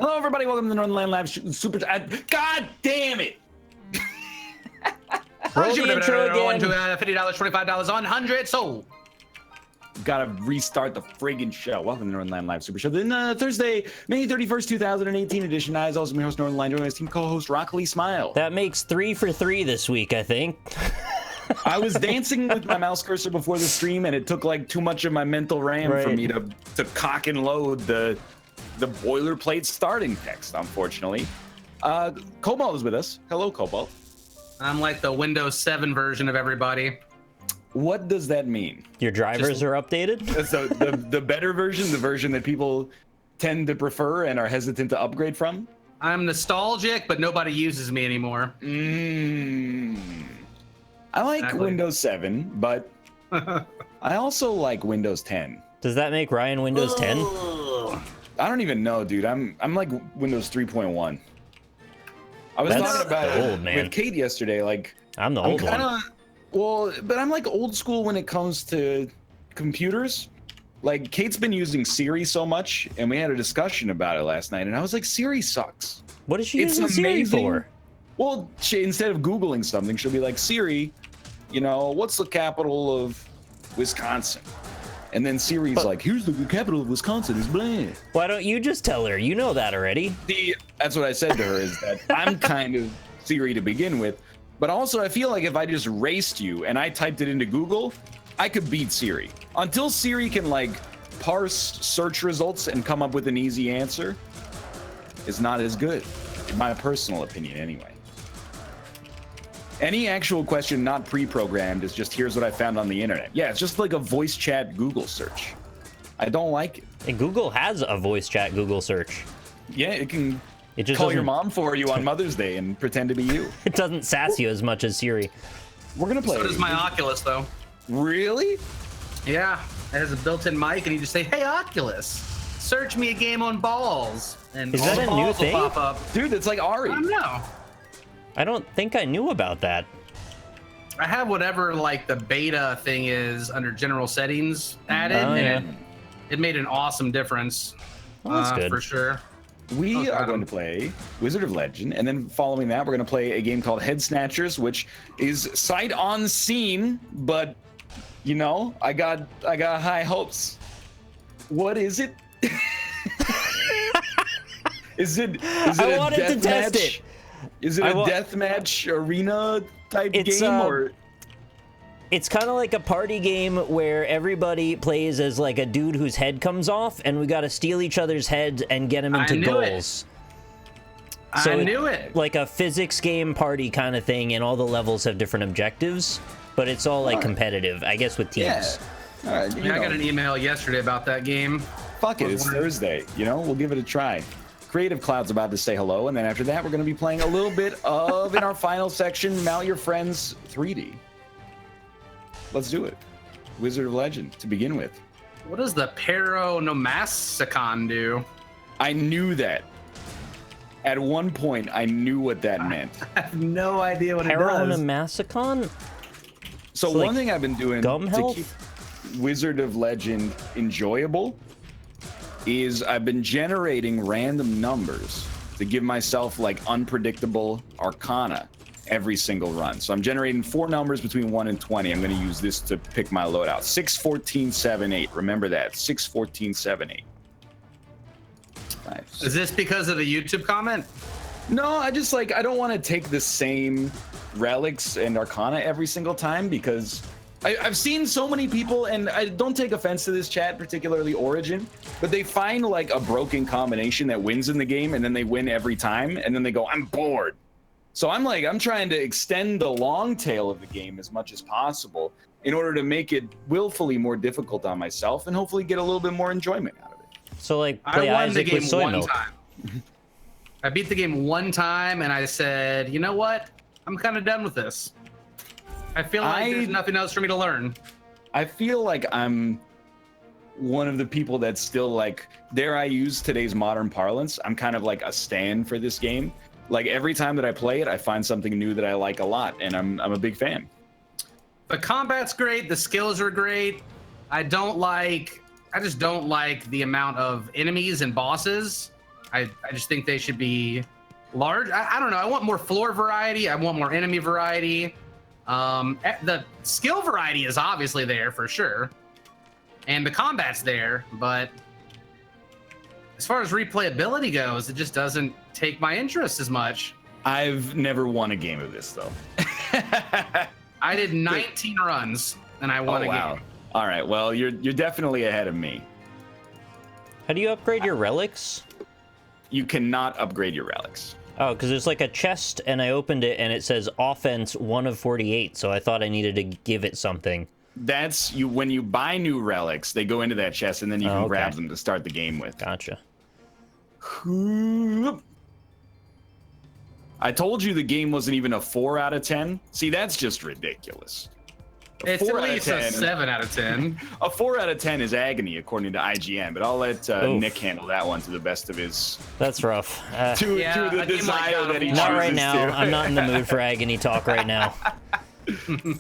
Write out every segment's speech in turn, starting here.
Hello, everybody. Welcome to the Northernlion Live Super. God damn it! Roll the intro again. To $50, $25, 100 sold. Gotta restart the friggin' show. Welcome to the Northernlion Live Super Show. Then Thursday, May 31st, 2018 edition. I is also my host, Northernlion, joining my team co-host, Rockly Smile. That makes 3 for 3 this week, I think. I was dancing with my mouse cursor before the stream, and it took like too much of my mental RAM for me to cock and load the boilerplate starting text, unfortunately. Cobalt is with us. Hello, Cobalt. I'm like the Windows 7 version of everybody. What does that mean? Your drivers are updated? So the better version, the version that people tend to prefer and are hesitant to upgrade from? I'm nostalgic, but nobody uses me anymore. I like Windows 7, but I also like Windows 10. Does that make Ryan Windows 10? I don't even know, dude. I'm like Windows 3.1. I was talking about it with Kate yesterday. Like, I'm the old one. Well, but I'm like old school when it comes to computers. Like, Kate's been using Siri so much, and we had a discussion about it last night, and I was like, Siri sucks. What is she using Siri for? Well, instead of Googling something, she'll be like, Siri, you know, what's the capital of Wisconsin? And then Siri's like, here's the capital of Wisconsin, is blah. Why don't you just tell her? You know that already. That's what I said to her, is that I'm kind of Siri to begin with. But also, I feel like if I just raced you and I typed it into Google, I could beat Siri. Until Siri can, like, parse search results and come up with an easy answer, it's not as good, in my personal opinion, anyway. Any actual question not pre-programmed is just, here's what I found on the internet. Yeah, it's just like a voice chat Google search. I don't like it. And Google has a voice chat Google search. Yeah, it can just call your mom for you on Mother's Day and pretend to be you. It doesn't sass you as much as Siri. We're gonna play. So does my Oculus, though. Really? Yeah, it has a built-in mic, and you just say, "Hey, Oculus, search me a game on balls," and is all that the a new balls will thing? pop up. Dude, it's like Ari. I don't know. I don't think I knew about that. I have whatever like the beta thing is under general settings added, and it made an awesome difference. Well, that's good. For sure. We are going to play Wizard of Legend, and then following that, we're going to play a game called Head Snatchers, which is sight unseen, but you know, I got high hopes. What is it? Is it a death match? Is it a deathmatch arena type game, or? It's kind of like a party game where everybody plays as like a dude whose head comes off, and we got to steal each other's heads and get them into goals. I knew it. Like a physics game party kind of thing, and all the levels have different objectives, but it's all like competitive, I guess, with teams. Yeah. All right. I got an email yesterday about that game. Fuck it, it's Thursday. You know, we'll give it a try. Creative Cloud's about to say hello, and then after that, we're going to be playing a little bit of, in our final section, Mount Your Friends 3D. Let's do it. Wizard of Legend to begin with. What does the Paronomasticon do? I knew that. At one point, I knew what that meant. I have no idea what it does. Paronomasticon? So one thing I've been doing to keep Wizard of Legend enjoyable is I've been generating random numbers to give myself like unpredictable arcana every single run. So I'm generating 4 numbers between 1 and 20. I'm going to use this to pick my loadout. 6, 14, 7, 8. Remember that. 6, 14, 7, 8. Nice. Is this because of the YouTube comment? No, I just like, I don't want to take the same relics and arcana every single time, because I've seen so many people, and I don't take offense to this chat, particularly Origin, but they find like a broken combination that wins in the game, and then they win every time, and then they go, I'm bored. So I'm trying to extend the long tail of the game as much as possible in order to make it willfully more difficult on myself and hopefully get a little bit more enjoyment out of it. So like play Isaac with soy milk. I beat the game one time and I said, you know what? I'm kind of done with this. I feel like there's nothing else for me to learn. I feel like I'm one of the people that's still like, dare I use today's modern parlance, I'm kind of like a stan for this game. Like every time that I play it, I find something new that I like a lot, and I'm a big fan. The combat's great, the skills are great. I just don't like the amount of enemies and bosses. I just think they should be large. I don't know. I want more floor variety. I want more enemy variety. The skill variety is obviously there for sure, and the combat's there, but as far as replayability goes, it just doesn't take my interest as much. I've never won a game of this though. I did 19 runs and I won a game. All right, well, you're definitely ahead of me. How do you upgrade your relics? You cannot upgrade your relics. Oh, because there's like a chest, and I opened it, and it says offense 1 of 48, so I thought I needed to give it something. That's you. When you buy new relics, they go into that chest, and then you can grab them to start the game with. Gotcha. I told you the game wasn't even a 4 out of 10. See, that's just ridiculous. It's at least a 7 out of 10. A 4 out of 10 is agony, according to IGN, but I'll let Nick handle that one to the best of his. That's rough. To the desire that he chooses. Not right now. I'm not in the mood for agony talk right now.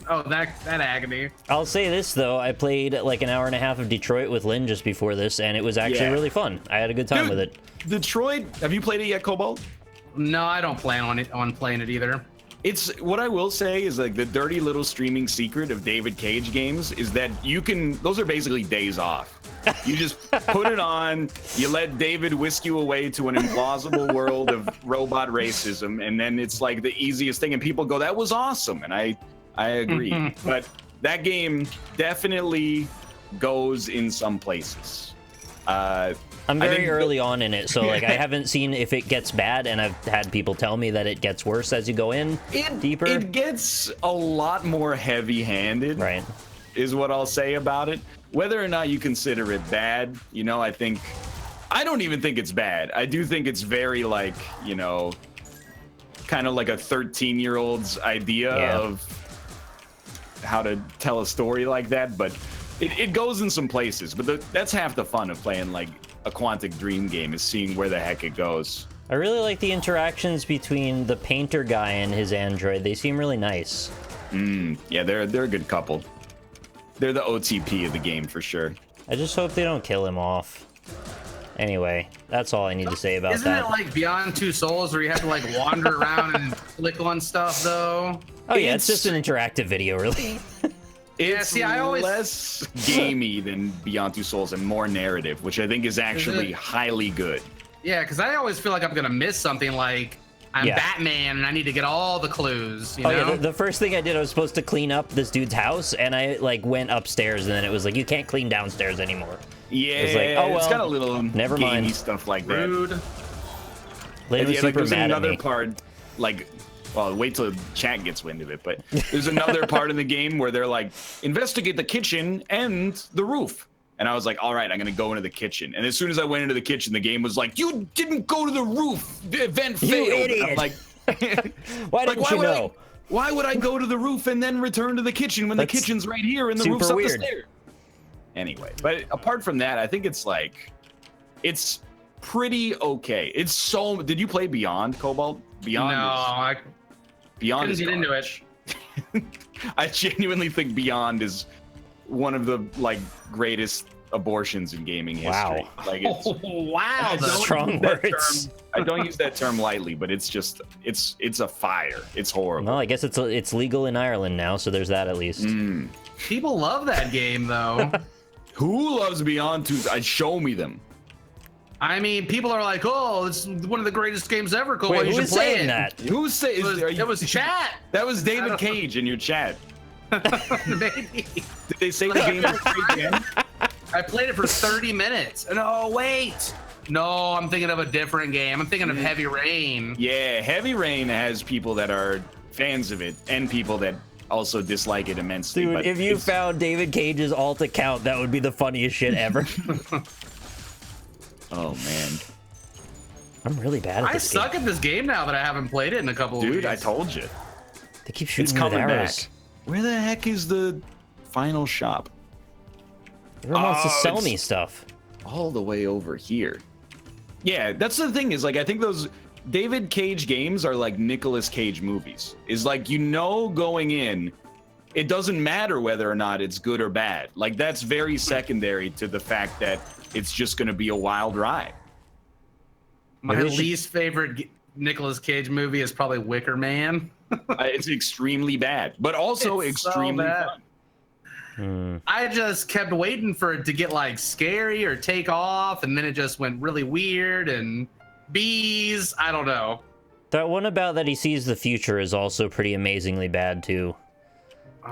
Oh, that agony. I'll say this though, I played like an hour and a half of Detroit with Lynn just before this, and it was actually really fun. I had a good time with it. Detroit, have you played it yet, Cobalt? No, I don't plan on playing it either. It's what I will say is like the dirty little streaming secret of David Cage games is that those are basically days off. You just put it on, you let David whisk you away to an implausible world of robot racism, and then it's like the easiest thing, and people go, that was awesome, and I agree. But that game definitely goes in some places. I'm very early on in it, so like I haven't seen if it gets bad, and I've had people tell me that it gets worse as you go in deeper. It gets a lot more heavy-handed, right? Is what I'll say about it. Whether or not you consider it bad, you know, I don't even think it's bad. I do think it's very like, you know, kind of like a 13-year-old's idea of how to tell a story like that, but it goes in some places. But that's half the fun of playing like a Quantic Dream game, is seeing where the heck it goes. I really like the interactions between the painter guy and his android. They seem really nice. Yeah, they're a good couple. They're the OTP of the game for sure. I just hope they don't kill him off. Anyway, that's all I need to say about that. Isn't it like Beyond Two Souls where you have to like wander around and click on stuff though? Oh yeah, it's just an interactive video, really. It's less gamey than Beyond Two Souls and more narrative, which I think is actually highly good. Yeah, because I always feel like I'm gonna miss something, like I'm Batman and I need to get all the clues. You know? Yeah, the first thing I did, I was supposed to clean up this dude's house, and I like went upstairs, and then it was like, you can't clean downstairs anymore. Yeah, it was like, oh well, it's got a little never gamey mind stuff like that. Rude. Lynn was super there's mad another at me. part, like, well, wait till chat gets wind of it, but there's another part in the game where they're like, investigate the kitchen and the roof. And I was like, all right, I'm going to go into the kitchen. And as soon as I went into the kitchen, the game was like, you didn't go to the roof. The event failed. You idiot. I'm like, why didn't you know? Why would I go to the roof and then return to the kitchen when the kitchen's right here and the roof's up the stairs? Anyway, but apart from that, I think it's like, it's pretty okay. It's so, did you play Beyond, Cobalt? Beyond? No, Beyond couldn't get into it. I genuinely think Beyond is one of the like greatest abortions in gaming history. Wow. Like it's, wow, strong words. I don't use that term lightly, but it's just it's a fire. It's horrible. Well, I guess it's legal in Ireland now, so there's that at least. People love that game though. Who loves Beyond 2? Show me them. I mean, people are like, "Oh, it's one of the greatest games ever." Cool, Wait, you should who's play saying it. that? Who's saying? It was chat. That was David Cage in your chat. Maybe. Did they say the game was great again? I played it for 30 minutes. No, wait. No, I'm thinking of a different game. I'm thinking of Heavy Rain. Yeah, Heavy Rain has people that are fans of it and people that also dislike it immensely. Dude, but if you found David Cage's alt account, that would be the funniest shit ever. Oh man, I'm really bad at this I suck at this game now that I haven't played it in a couple of weeks. dude, I told you. They keep shooting It's me with coming arrows. back. Where the heck is the final shop? Everyone wants to sell me stuff. All the way over here. Yeah, that's the thing is like I think those David Cage games are like Nicolas Cage movies. Is like, you know, going in, it doesn't matter whether or not it's good or bad. Like that's very secondary to the fact that it's just going to be a wild ride. My Maybe we should- least favorite Nicolas Cage movie is probably Wicker Man. It's extremely bad, but also It's so extremely bad. fun. I just kept waiting for it to get like scary or take off, and then it just went really weird and bees. I don't know. That one about that he sees the future is also pretty amazingly bad too.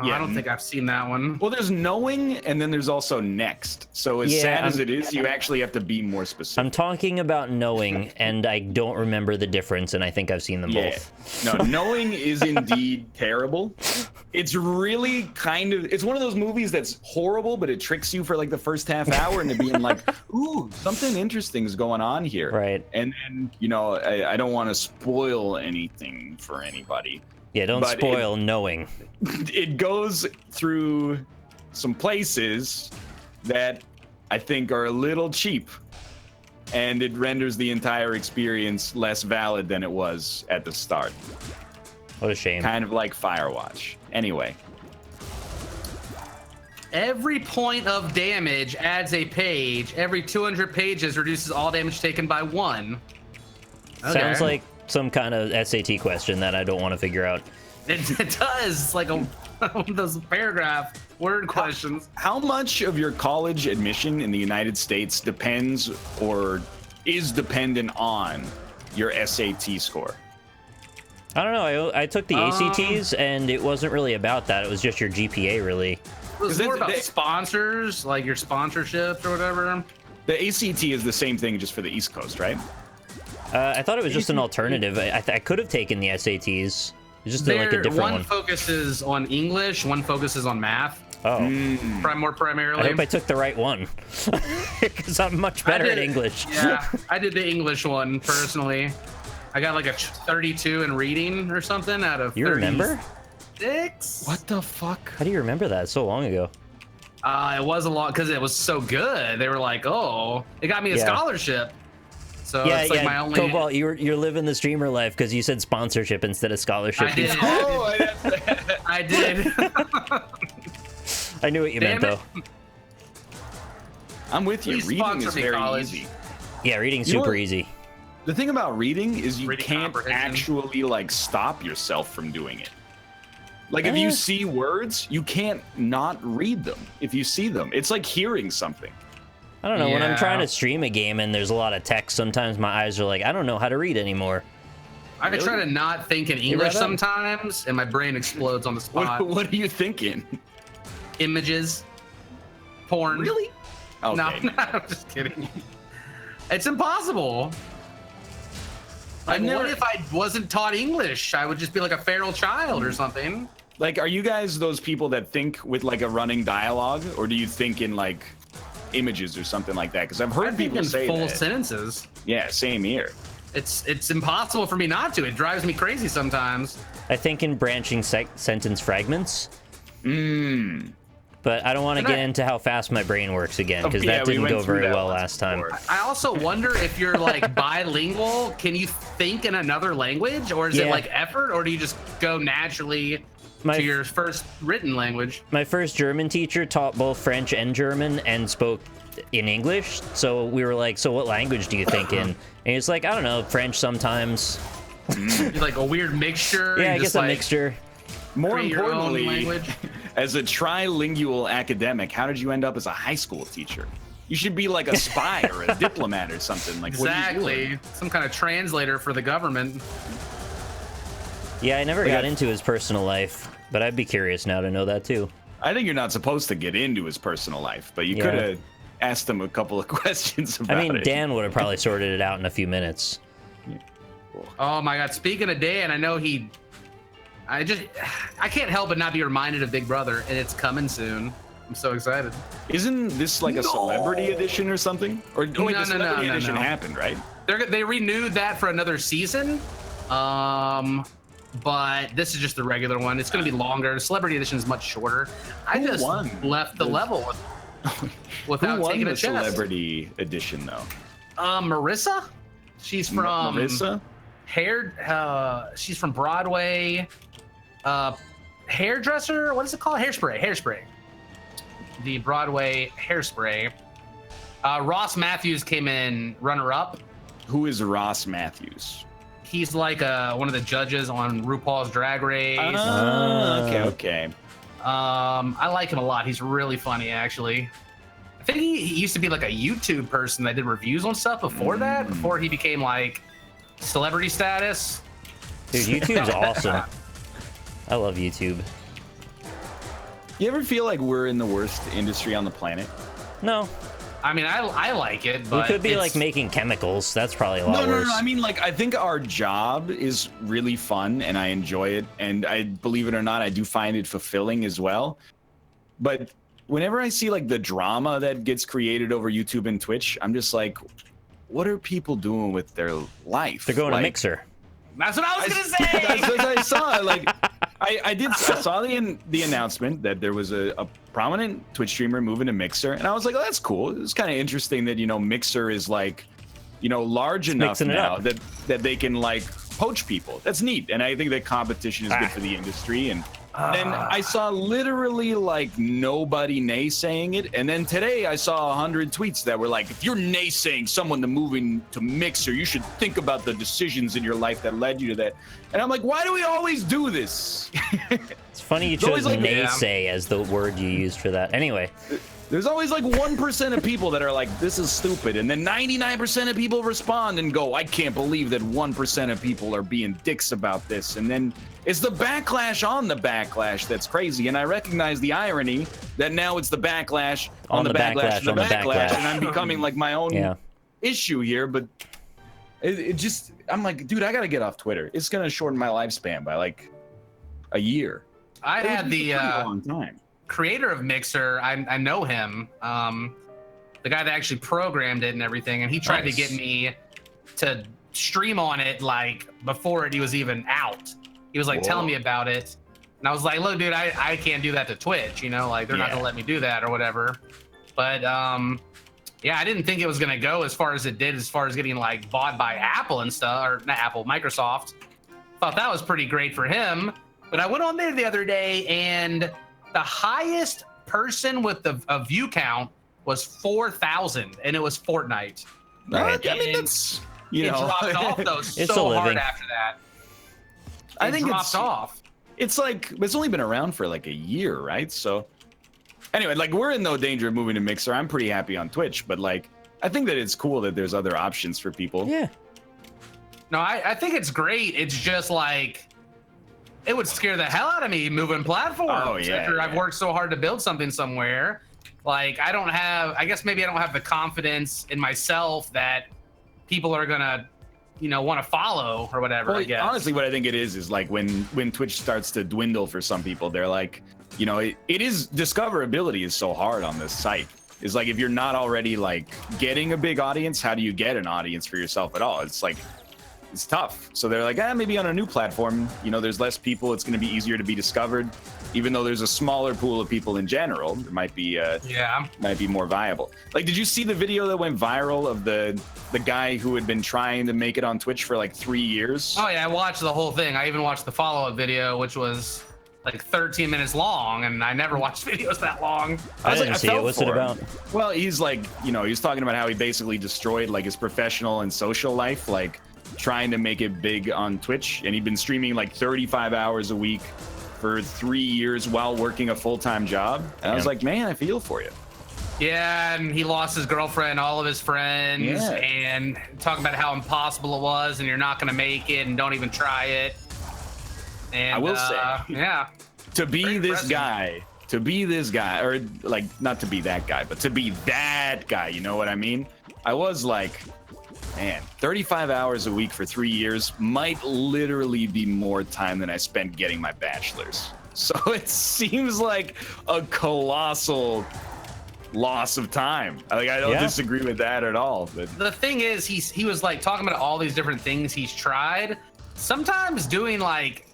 Yeah. I don't think I've seen that one. Well, there's knowing, and then there's also next. So as Yeah, sad as I'm- it is, you actually have to be more specific. I'm talking about knowing, and I don't remember the difference, and I think I've seen them both. No, knowing is indeed terrible. It's really kind of, it's one of those movies that's horrible, but it tricks you for like the first half hour into being like, ooh, something interesting is going on here. Right. And then, you know, I don't want to spoil anything for anybody. Yeah, don't But spoil knowing. It goes through some places that I think are a little cheap, and it renders the entire experience less valid than it was at the start. What a shame. Kind of like Firewatch. Anyway, Every point of damage adds a page. Every 200 pages reduces all damage taken by 1. Sounds like some kind of SAT question that I don't want to figure out. It does. It's like one of those paragraph word questions. how much of your college admission in the United States depends or is dependent on your SAT score? I don't know. I took the ACTs, and it wasn't really about that. It was just your GPA, really. It was Is it- more about they- sponsors, like your sponsorships or whatever. The ACT is the same thing just for the East Coast, right? I thought it was just an alternative. I could have taken the SATs. It's just like a different one one. focuses on English, one focuses on math. Oh. More I primarily. hope I took the right one, because I'm much better at English. Yeah, I did the English one personally. I got like a 32 in reading or something out of You remember? 36. What the fuck? How do you remember that? It's so long ago. It was a lot because it was so good. They were like, "Oh, it got me a Yeah. scholarship." So Yeah, it's like yeah. my only. Cobalt, you're living the streamer life because you said sponsorship instead of scholarship. I did. Oh, I did. I knew what you meant, Damn it. though. I'm with you. Please Reading sponsor is me, very college. easy. Yeah, reading's You know super what? easy. The thing about reading is you Reading can't comprehension. actually like stop yourself from doing it. Like if you see words, you can't not read them if you see them. It's like hearing something. I don't know. When I'm Yeah. trying to stream a game and there's a lot of text, sometimes my eyes are like, I don't know how to read anymore. I try to not think in English read that? sometimes, and my brain explodes on the spot. What are you thinking? Images, porn. Really? Okay. No, I'm just kidding. It's impossible. Like, I've never- what if I wasn't taught English? I would just be like a feral child or something. Like, are you guys those people that think with like a running dialogue, or do you think in like images or something like that? Because I've I heard think people in say full that. sentences. Yeah, same here. It's impossible for me not to. It drives me crazy sometimes. I think in branching sentence fragments, but I don't want to And get I- into how fast my brain works again, because Yeah, that we didn't went go through very that well once last time. before. I also wonder if you're like bilingual, can you think in another language, or is it Yeah. like effort, or do you just go naturally to your first written language? My first German teacher taught both French and German and spoke in English. So we were like, so what language do you think in? And he's like, I don't know, French sometimes. Like a weird mixture. Yeah, you I just, guess a like, mixture. More create your own importantly, language. as a trilingual academic, how did you end up as a high school teacher? You should be like a spy or a diplomat or something. Like, what are you doing? Exactly. Some kind of translator for the government. Yeah, I never Like got a- into his personal life, but I'd be curious now to know that too. I think you're not supposed to get into his personal life, but you Yeah. could have asked him a couple of questions about I mean, it. Dan would have probably sorted it out in a few minutes. Oh my God! Speaking of Dan, I know I can't help but not be reminded of Big Brother, and it's coming soon. I'm so excited. Isn't this like a celebrity edition or something? Or wait, the celebrity no, edition no. happened, right? They renewed that for another season, but this is just the regular one. It's going to be longer. The Celebrity Edition is much shorter. I Who just won? left the level Who without won taking the a chance. celebrity edition though? Marissa. She's from Marissa? She's from Broadway. Hairdresser. What is it called? Hairspray. The Broadway Hairspray. Ross Matthews came in runner-up. Who is Ross Matthews? He's like one of the judges on RuPaul's Drag Race. Okay. I like him a lot. He's really funny, actually. I think he used to be like a YouTube person that did reviews on stuff before that, before he became like celebrity status. Dude, YouTube's awesome. I love YouTube. You ever feel like we're in the worst industry on the planet? No. I mean, I like it, but we could be like making chemicals. That's probably a lot worse. No. I mean, like, I think our job is really fun and I enjoy it. And I believe it or not, I do find it fulfilling as well. But whenever I see like the drama that gets created over YouTube and Twitch, I'm just like, what are people doing with their life? They're going like, to Mixer. That's what I was gonna say. That's what I saw. Like, I saw the announcement that there was a prominent Twitch streamer moving to Mixer, and I was like, oh, that's cool. It's kind of interesting that, you know, Mixer is like, you know, large enough now that they can like poach people. That's neat, and I think that competition is good for the industry. And then I saw literally like nobody naysaying it, and then today I saw 100 tweets that were like, if you're naysaying someone to moving to Mixer, you should think about the decisions in your life that led you to that. And I'm like, why do we always do this? It's funny you chose like, naysay as the word you used for that. Anyway. There's always like 1% of people that are like, this is stupid. And then 99% of people respond and go, I can't believe that 1% of people are being dicks about this. And then it's the backlash on the backlash that's crazy. And I recognize the irony that now it's the backlash on the backlash on the backlash. And I'm becoming like my own issue here. But it just, I'm like, dude, I got to get off Twitter. It's going to shorten my lifespan by like a year. I had the long time. Creator of Mixer, I know him, the guy that actually programmed it and everything, and he tried to get me to stream on it like before it was even out. He was like telling me about it, and I was like, look, dude, I can't do that to Twitch, you know, like they're not gonna let me do that or whatever. But yeah, I didn't think it was gonna go as far as it did, as far as getting like bought by Apple and stuff, or not Apple, Microsoft. Thought that was pretty great for him. But I went on there the other day, and the highest person with a view count was 4,000, and it was Fortnite. Right. I mean, that's, you know, dropped off though so hard after that. I think it dropped off. It's like, it's only been around for like a year, right? So anyway, like we're in no danger of moving to Mixer. I'm pretty happy on Twitch, but like, I think that it's cool that there's other options for people. Yeah. No, I think it's great. It's just like, it would scare the hell out of me moving platforms. Oh, yeah, after I've worked so hard to build something somewhere. Like, I guess maybe I don't have the confidence in myself that people are gonna, you know, want to follow or whatever. Well, I guess. Honestly, what I think it is like when Twitch starts to dwindle for some people, they're like, you know, it is, discoverability is so hard on this site. It's like, if you're not already like getting a big audience, how do you get an audience for yourself at all? It's like, it's tough. So they're like, maybe on a new platform, you know, there's less people, it's going to be easier to be discovered. Even though there's a smaller pool of people in general, it might be might be more viable. Like, did you see the video that went viral of the guy who had been trying to make it on Twitch for like 3 years? Oh yeah, I watched the whole thing. I even watched the follow-up video, which was like 13 minutes long, and I never watched videos that long. I didn't see it. What's it about? Well, he's like, you know, he's talking about how he basically destroyed like his professional and social life, like trying to make it big on Twitch, and he'd been streaming like 35 hours a week for 3 years while working a full-time job. And I was like, man, I feel for you. Yeah, and he lost his girlfriend, all of his friends, and talking about how impossible it was, and you're not gonna make it, and don't even try it. And I will say, to be this guy, or like, not to be that guy, but to be that guy, you know what I mean? I was like, man, 35 hours a week for 3 years might literally be more time than I spent getting my bachelor's. So it seems like a colossal loss of time. Like, I don't disagree with that at all. But the thing is, he was like talking about all these different things he's tried. Sometimes doing like,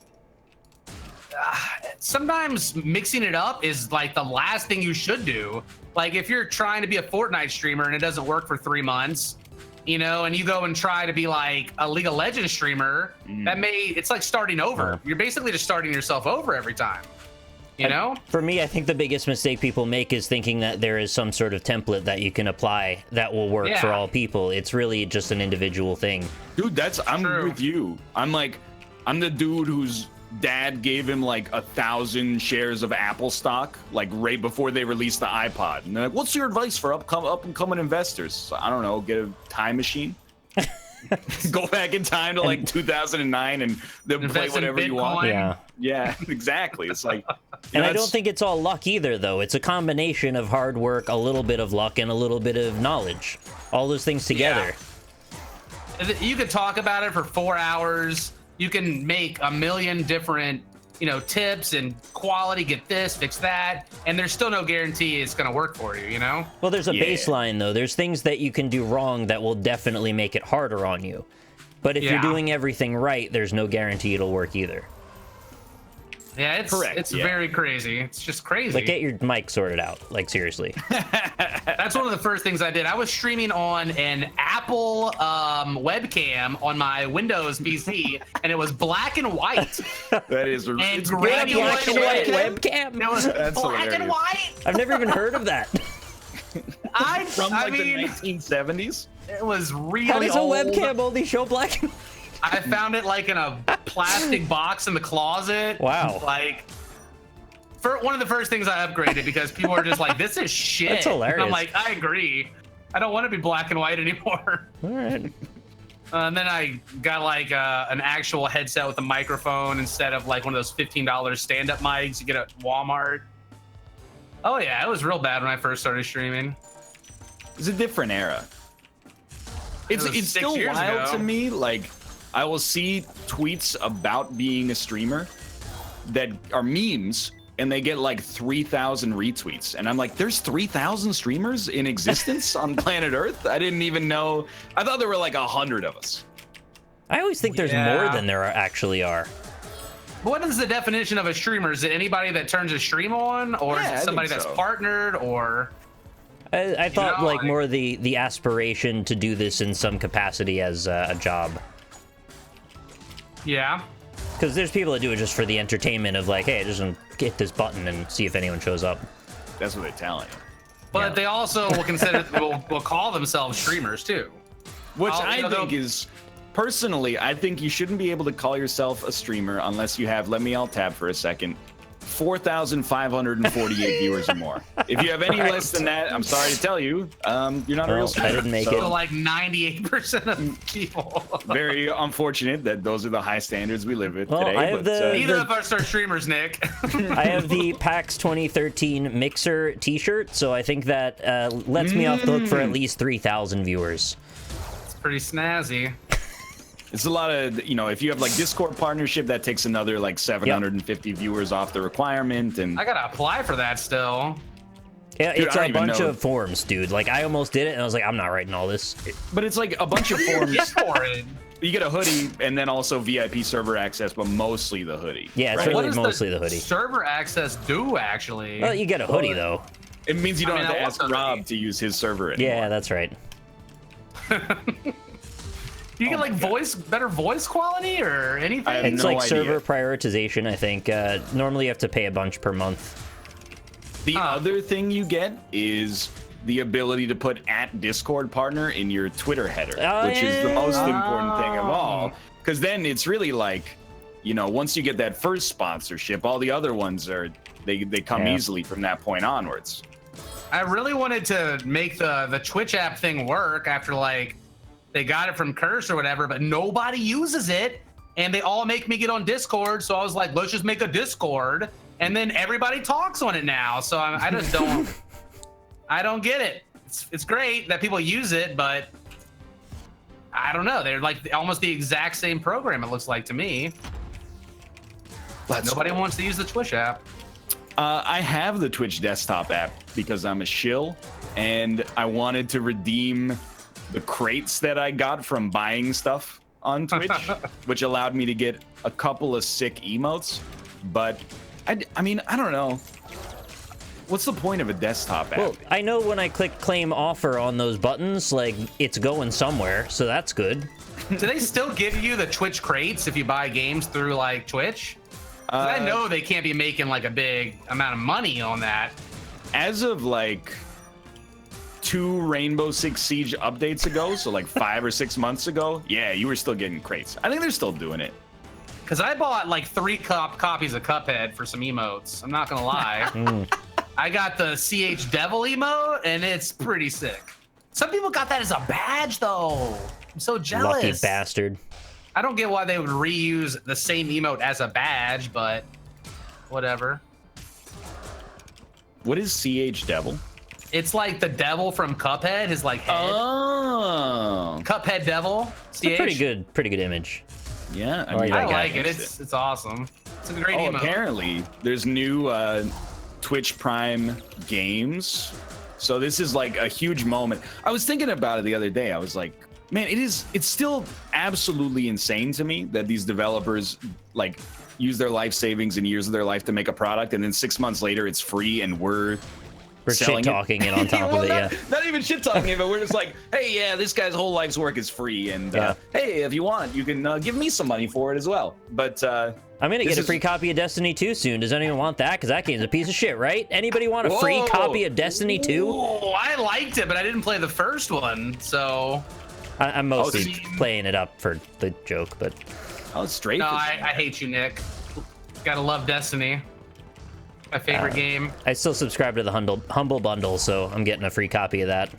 sometimes mixing it up is like the last thing you should do. Like, if you're trying to be a Fortnite streamer and it doesn't work for 3 months, you know, and you go and try to be like a League of Legends streamer, it's like starting over. You're basically just starting yourself over every time. You know? For me, I think the biggest mistake people make is thinking that there is some sort of template that you can apply that will work for all people. It's really just an individual thing. Dude, I'm with you. I'm the dude whose dad gave him like 1,000 shares of Apple stock, like right before they released the iPod. And they're like, what's your advice for up and coming investors? So, I don't know, get a time machine. Go back in time to like 2009 and then play whatever you want. Yeah, exactly. It's like, and I don't think it's all luck either, though. It's a combination of hard work, a little bit of luck, and a little bit of knowledge. All those things together. Yeah. You could talk about it for 4 hours. You can make a million different, tips and quality, get this, fix that, and there's still no guarantee it's going to work for you, Well, there's a baseline, though. There's things that you can do wrong that will definitely make it harder on you. But if you're doing everything right, there's no guarantee it'll work either. Yeah, it's very crazy. It's just crazy. Like, get your mic sorted out. Like, seriously. That's one of the first things I did. I was streaming on an Apple webcam on my Windows PC, and it was black and white. That is and it's black and white webcam. It was That's black hilarious. and white. I've never even heard of that. From the 1970s. It was really How does a old. webcam only show black and white? I found it like in a plastic box in the closet. Wow. Like, for one of the first things I upgraded because people are just like, this is shit. That's hilarious. And I'm like, I agree. I don't want to be black and white anymore. All right. And then I got like an actual headset with a microphone instead of like one of those $15 stand-up mics you get at Walmart. Oh yeah, it was real bad when I first started streaming. It's a different era. It's still wild to me. Like, I will see tweets about being a streamer that are memes, and they get like 3,000 retweets. And I'm like, there's 3,000 streamers in existence on planet Earth? I didn't even know. I thought there were like 100 of us. I always think there's more than there actually are. What is the definition of a streamer? Is it anybody that turns a stream on, or is it somebody that's partnered, or? I thought like more the aspiration to do this in some capacity as a job. Yeah. Because there's people that do it just for the entertainment of like, hey, just hit this button and see if anyone shows up. That's what they're telling you. But they also will consider will call themselves streamers too. Which I think is, personally, I think you shouldn't be able to call yourself a streamer unless you have, let me alt tab for a second, 4,548 viewers or more. If you have any less than that, I'm sorry to tell you, you're not a real streamer. I didn't make it. So like 98% of people. Very unfortunate that those are the high standards we live with Well, today. I have Neither of us are streamers, Nick. I have the PAX 2013 Mixer t-shirt, so I think that lets me off the hook for at least 3,000 viewers. It's pretty snazzy. It's a lot of, if you have like Discord partnership, that takes another like 750 viewers off the requirement. And I gotta apply for that still. Yeah, dude, it's a bunch of forms, dude. Like, I almost did it, and I was like, I'm not writing all this. But it's like a bunch of forms. Get for it. You get a hoodie, and then also VIP server access, but mostly the hoodie. Yeah, it's really mostly the hoodie. Server access do, actually? Well, you get a hoodie, though. It means you don't have to ask Rob to use his server anymore. Yeah, that's right. You get like better voice quality or anything? It's like server prioritization, I think. Normally you have to pay a bunch per month. The other thing you get is the ability to put @Discord partner in your Twitter header, which is the most important thing of all. Because then it's really like, once you get that first sponsorship, all the other ones they come easily from that point onwards. I really wanted to make the Twitch app thing work after like they got it from Curse or whatever, but nobody uses it, and they all make me get on Discord. So I was like, let's just make a Discord, and then everybody talks on it now. So I just don't, I don't get it. It's great that people use it, but I don't know. They're like almost the exact same program. It looks like to me. Nobody wants to use the Twitch app. I have the Twitch desktop app because I'm a shill, and I wanted to redeem the crates that I got from buying stuff on Twitch, which allowed me to get a couple of sick emotes. But I mean, I don't know. What's the point of a desktop app? Well, I know when I click claim offer on those buttons, like, it's going somewhere, so that's good. Do they still give you the Twitch crates if you buy games through like Twitch? I know they can't be making like a big amount of money on that. As of like 2 Rainbow Six Siege updates ago, so like 5 or 6 months ago, yeah, you were still getting crates. I think they're still doing it. Because I bought like 3 copies of Cuphead for some emotes. I'm not gonna lie. I got the CH Devil emote, and it's pretty sick. Some people got that as a badge, though. I'm so jealous. Lucky bastard. I don't get why they would reuse the same emote as a badge, but whatever. What is CH Devil? It's like the devil from Cuphead, his like head. Oh. Cuphead Devil. It's a pretty good image. Yeah, I like it. It's awesome. It's a great emote. Apparently, there's new Twitch Prime games. So this is like a huge moment. I was thinking about it the other day. I was like, man, it's still absolutely insane to me that these developers like use their life savings and years of their life to make a product, and then 6 months later it's free and we're shit talking it on top of it. Yeah, not even shit talking it, but we're just like, hey, yeah, this guy's whole life's work is free, and hey, if you want, you can give me some money for it as well. But I'm gonna get a free copy of Destiny 2 soon. Does anyone want that? Because that game's a piece of shit, right? Anybody want a free copy of Destiny 2? Oh, I liked it, but I didn't play the first one, so I'm mostly playing it up for the joke, but straight. No, I hate you, Nick. Gotta love Destiny. My favorite game. I still subscribe to the Humble Bundle, so I'm getting a free copy of that.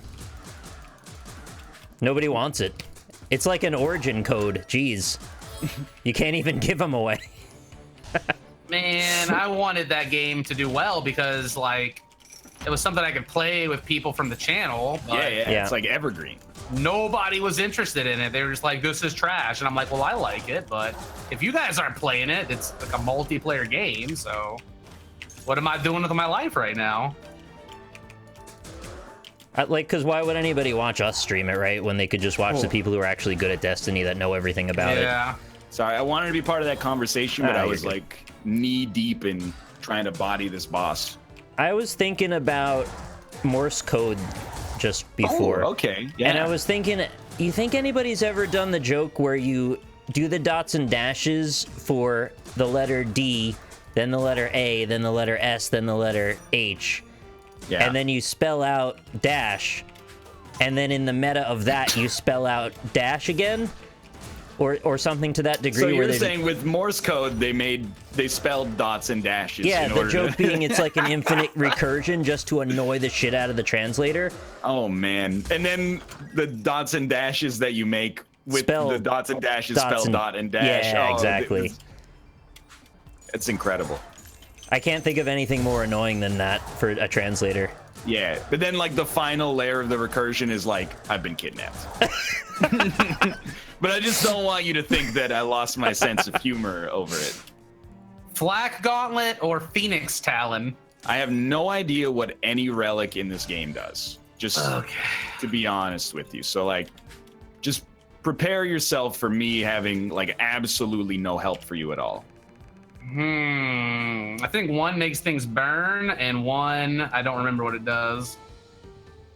Nobody wants it. It's like an origin code. Jeez. You can't even give them away. Man, I wanted that game to do well because, like, it was something I could play with people from the channel. Yeah, it's like evergreen. Nobody was interested in it. They were just like, this is trash. And I'm like, well, I like it, but if you guys aren't playing it, it's like a multiplayer game, so what am I doing with my life right now? Because why would anybody watch us stream it, right? When they could just watch the people who are actually good at Destiny that know everything about it. Yeah. Sorry, I wanted to be part of that conversation, but I was like knee deep in trying to body this boss. I was thinking about Morse code just before. Oh, okay. Yeah. And I was thinking, you think anybody's ever done the joke where you do the dots and dashes for the letter D, then the letter A, then the letter S, then the letter H, and then you spell out dash, and then in the meta of that you spell out dash again, or something to that degree? So you're saying with Morse code they spelled dots and dashes? Yeah, the joke being it's like an infinite recursion just to annoy the shit out of the translator. Oh man! And then the dots and dashes that you make with the dots and dashes spell dot and dash. Yeah, exactly. It's incredible. I can't think of anything more annoying than that for a translator. Yeah, but then like the final layer of the recursion is like, I've been kidnapped. But I just don't want you to think that I lost my sense of humor over it. Flak Gauntlet or Phoenix Talon? I have no idea what any relic in this game does. Just to be honest with you. So like, just prepare yourself for me having like absolutely no help for you at all. I think one makes things burn, and one, I don't remember what it does.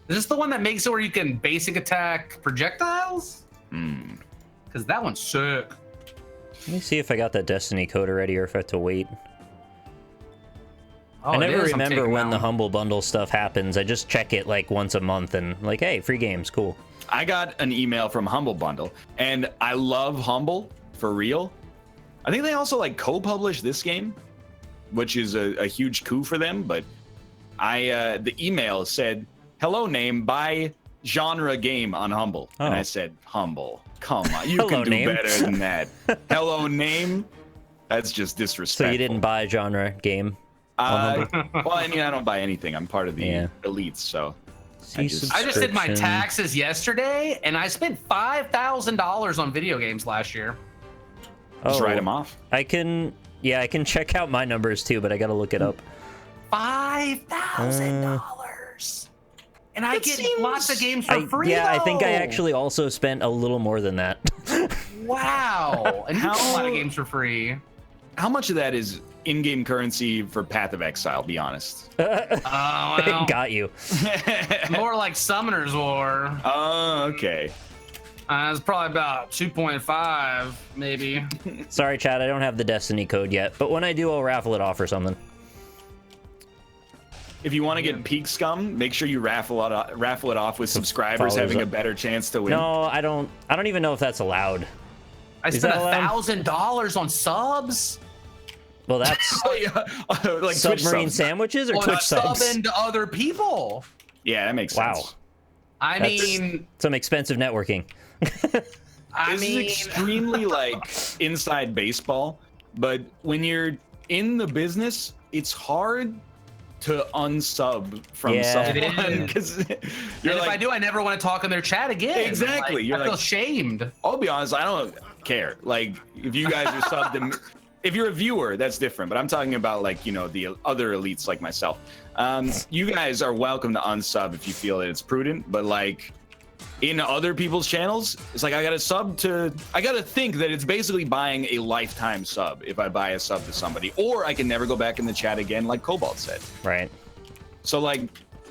Is this the one that makes it where you can basic attack projectiles? Because that one's sick. Let me see if I got that Destiny code already or if I have to wait. Oh, I never remember when the Humble Bundle stuff happens. I just check it like once a month and like, hey, free games, cool. I got an email from Humble Bundle, and I love Humble for real. I think they also like co-publish this game, which is a huge coup for them. But the email said, "Hello name, buy genre game on Humble," and I said, "Humble, come on, you can do better than that." Hello name, that's just disrespectful. So you didn't buy genre game? Well, I mean, I don't buy anything. I'm part of the elites, so. I just did my taxes yesterday, and I spent $5,000 on video games last year. Just write them off. I can check out my numbers too, but I gotta look it up. $5,000, and I get lots of games for free. Yeah, I think I actually also spent a little more than that. Wow, and you get a lot of games for free. How much of that is in-game currency for Path of Exile? Be honest. Got you. More like Summoner's War. Oh, okay. It's probably about 2.5, maybe. Sorry, Chad, I don't have the Destiny code yet, but when I do, I'll raffle it off or something. If you want to get peak scum, make sure you raffle it off with subscribers having a better chance to win. No, I don't even know if that's allowed. I spent $1,000 on subs. Well, that's like submarine sandwiches or Twitch subs. Subbing to other people. Yeah, that makes sense. Wow. I mean, some expensive networking. This is extremely like inside baseball, but when you're in the business, it's hard to unsub from someone because if I do, I never want to talk in their chat again. Exactly. Like, I feel shamed. I'll be honest, I don't care. Like, if you guys are subbed to me, if you're a viewer, that's different. But I'm talking about, like, you know, the other elites like myself. You guys are welcome to unsub if you feel that it's prudent. But like in other people's channels, it's like I gotta think that it's basically buying a lifetime sub if I buy a sub to somebody, or I can never go back in the chat again, like Cobalt said. Right. So like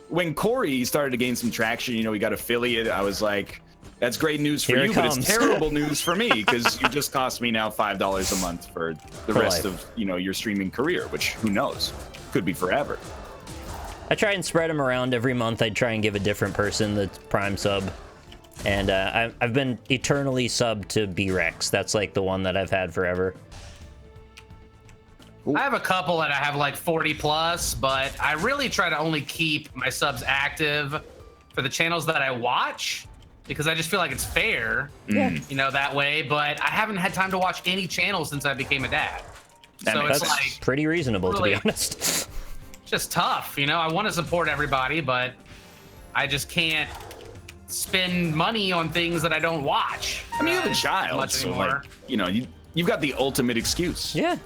when Corey started to gain some traction, you know, he got affiliate. I was like, that's great news for you, but it's terrible news for me because you just cost me now $5 a month for the rest of, you know, your streaming career, which who knows, could be forever. I try and spread them around every month. I try and give a different person the Prime sub. And I've been eternally subbed to B-Rex. That's like the one that I've had forever. Ooh. I have a couple that I have like 40 plus, but I really try to only keep my subs active for the channels that I watch because I just feel like it's fair, you know, that way. But I haven't had time to watch any channels since I became a dad. So it's like pretty reasonable, really, to be honest. Just tough, you know. I want to support everybody, but I just can't spend money on things that I don't watch. I mean, you have a child, so like, you know, you've got the ultimate excuse. Yeah,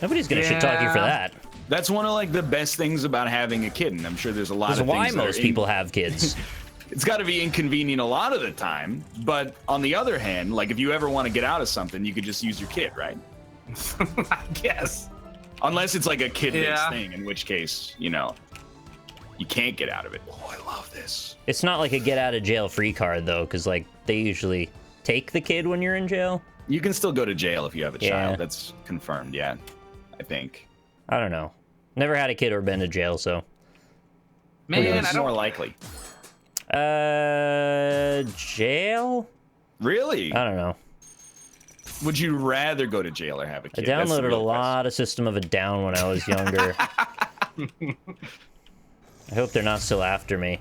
nobody's gonna shit talk you for that. That's one of like the best things about having a kid, and I'm sure there's a lot of things. Why most people have kids. It's got to be inconvenient a lot of the time, but on the other hand, like if you ever want to get out of something, you could just use your kid, right? I guess. Unless it's like a kid-based thing, in which case, you know, you can't get out of it. Oh, I love this. It's not like a get out of jail free card though, because like they usually take the kid when you're in jail. You can still go to jail if you have a child. That's confirmed, yeah, I think. I don't know. Never had a kid or been to jail, so. Man, it's more likely. Jail? Really? I don't know. Would you rather go to jail or have a kid? I downloaded a lot of System of a Down when I was younger. I hope they're not still after me.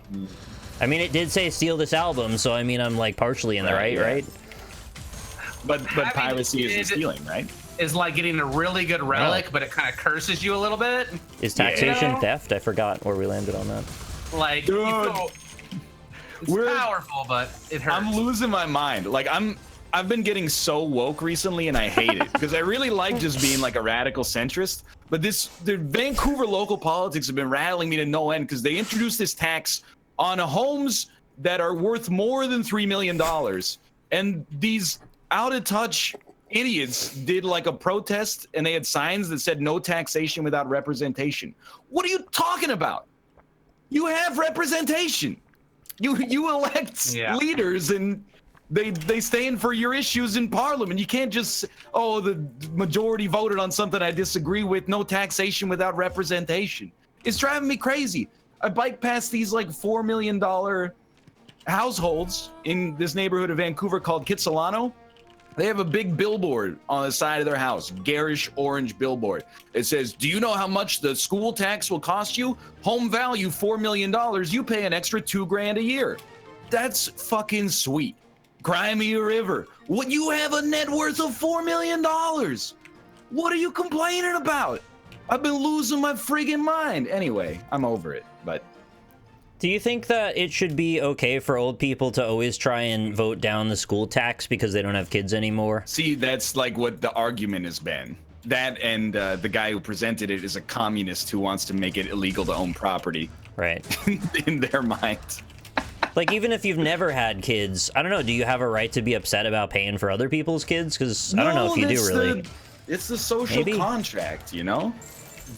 I mean, it did say steal this album, so I mean, I'm like partially in the right? But piracy isn't stealing, right? Is like getting a really good relic, but it kind of curses you a little bit. Is taxation theft? I forgot where we landed on that. Like, dude, it's powerful, but it hurts. I'm losing my mind. Like I've been getting so woke recently, and I hate it because I really like just being like a radical centrist. But the Vancouver local politics have been rattling me to no end because they introduced this tax on homes that are worth more than $3 million, and these out of touch idiots did like a protest, and they had signs that said no taxation without representation. What are you talking about? You have representation. You elect leaders, and they stand for your issues in parliament. You can't just, oh, the majority voted on something I disagree with. No taxation without representation. It's driving me crazy. I bike past these like $4 million households in this neighborhood of Vancouver called Kitsilano. They have a big billboard on the side of their house, garish orange billboard. It says, do you know how much the school tax will cost you? Home value, $4 million. You pay an extra $2,000 a year. That's fucking sweet. Crimea River. What, you have a net worth of $4 million? What are you complaining about? I've been losing my friggin' mind. Anyway, I'm over it, but. Do you think that it should be okay for old people to always try and vote down the school tax because they don't have kids anymore? See, that's like what the argument has been. That and the guy who presented it is a communist who wants to make it illegal to own property. Right. In their mind. Like, even if you've never had kids, I don't know, do you have a right to be upset about paying for other people's kids? Because I don't know if you do, really. It's the social contract, you know?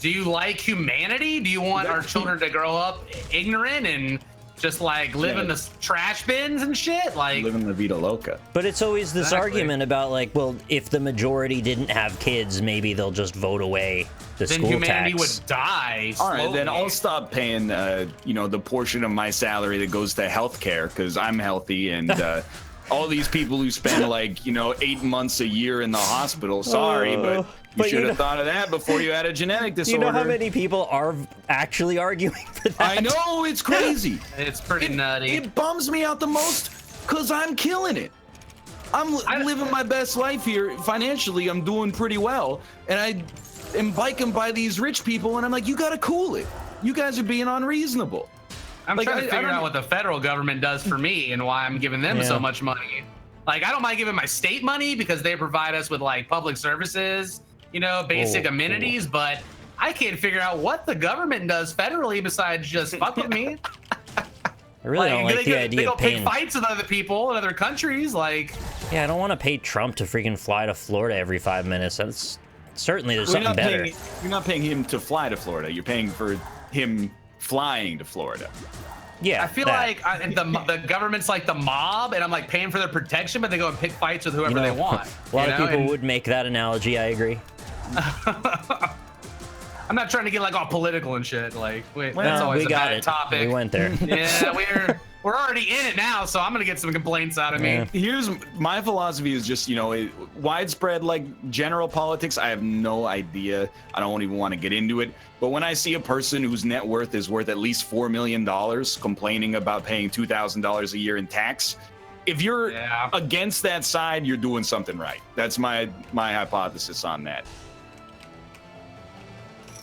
Do you like humanity? Do you want our children to grow up ignorant and just like live in the trash bins and shit. Like living la vida loca. But it's always this Exactly. argument about like, well, if the majority didn't have kids, maybe they'll just vote away the then school humanity tax. would die. All right, then slowly. I'll stop paying, you know, the portion of my salary that goes to healthcare because I'm healthy, and all these people who spend like, you know, 8 months a year in the hospital. Sorry, but you but should you have know- thought of that before you had a genetic You disorder. know how many people are actually arguing for that? I know, it's crazy. It's pretty nutty. It bums me out the most because I'm killing it. I'm living my best life here. Financially, I'm doing pretty well. And I am biking by these rich people, and I'm like, you gotta cool it. You guys are being unreasonable. I'm Like, trying to I figure don't- out what the federal government does for me and why I'm giving them Yeah. so much money. Like, I don't mind giving my state money because they provide us with like public services, you know, basic Oh, amenities, but I can't figure out what the government does federally besides just fuck with me. I really don't like they the go idea of pick paying. fights with other people in other countries. Like, Yeah, I don't want to pay Trump to freaking fly to Florida every 5 minutes. That's certainly there's Well, something better. you're not paying him to fly to Florida. You're paying for him flying to Florida. Yeah, I feel that. like the government's like the mob, and I'm like paying for their protection, but they go and pick fights with whoever You know, they want. a lot you of know? people And would make that analogy. I agree. I'm not trying to get like all political and shit. Like, wait, Well, that's always we a got bad it. topic. We went there. Yeah, we're already in it now, so I'm gonna get some complaints out of me. Yeah. Here's my philosophy: is just, you know, widespread like general politics. I have no idea. I don't even want to get into it. But when I see a person whose net worth is worth at least $4 million complaining about paying $2,000 a year in tax, if you're Yeah. against that side, you're doing something right. That's my hypothesis on that.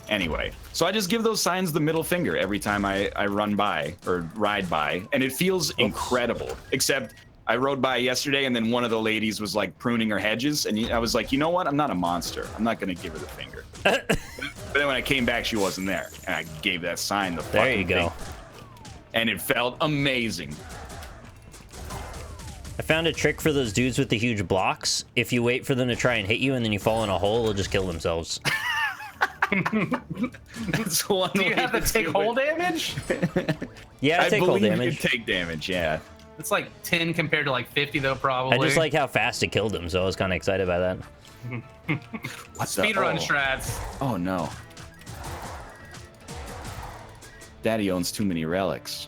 Anyway, so I just give those signs the middle finger every time I run by or ride by, and it feels incredible. Except I rode by yesterday, and then one of the ladies was like pruning her hedges, and I was like, you know what? I'm not a monster. I'm not gonna give her the finger. But then when I came back, she wasn't there, and I gave that sign the There fucking you go. thing. And it felt amazing. I found a trick for those dudes with the huge blocks. If you wait for them to try and hit you and then you fall in a hole, they'll just kill themselves. That's one Do you way have to take do hole it. damage? Yeah, I take all believe damage. you take damage, yeah. It's like 10 compared to like 50 though, probably. I just like how fast it killed him, so I was kind of excited by that. What the- speedrun oh. strats. Oh no. Daddy owns too many relics.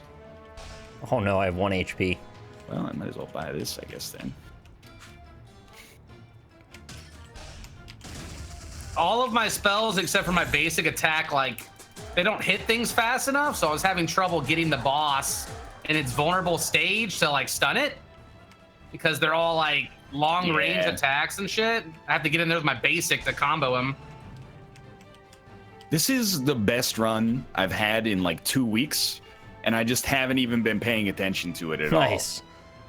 Oh no, I have 1 HP. Well, I might as well buy this, I guess, then. All of my spells except for my basic attack, like, they don't hit things fast enough, so I was having trouble getting the boss in its vulnerable stage to like stun it because they're all like long range Yeah. attacks and shit. I have to get in there with my basic to combo him. This is the best run I've had in like 2 weeks, and I just haven't even been paying attention to it at Nice.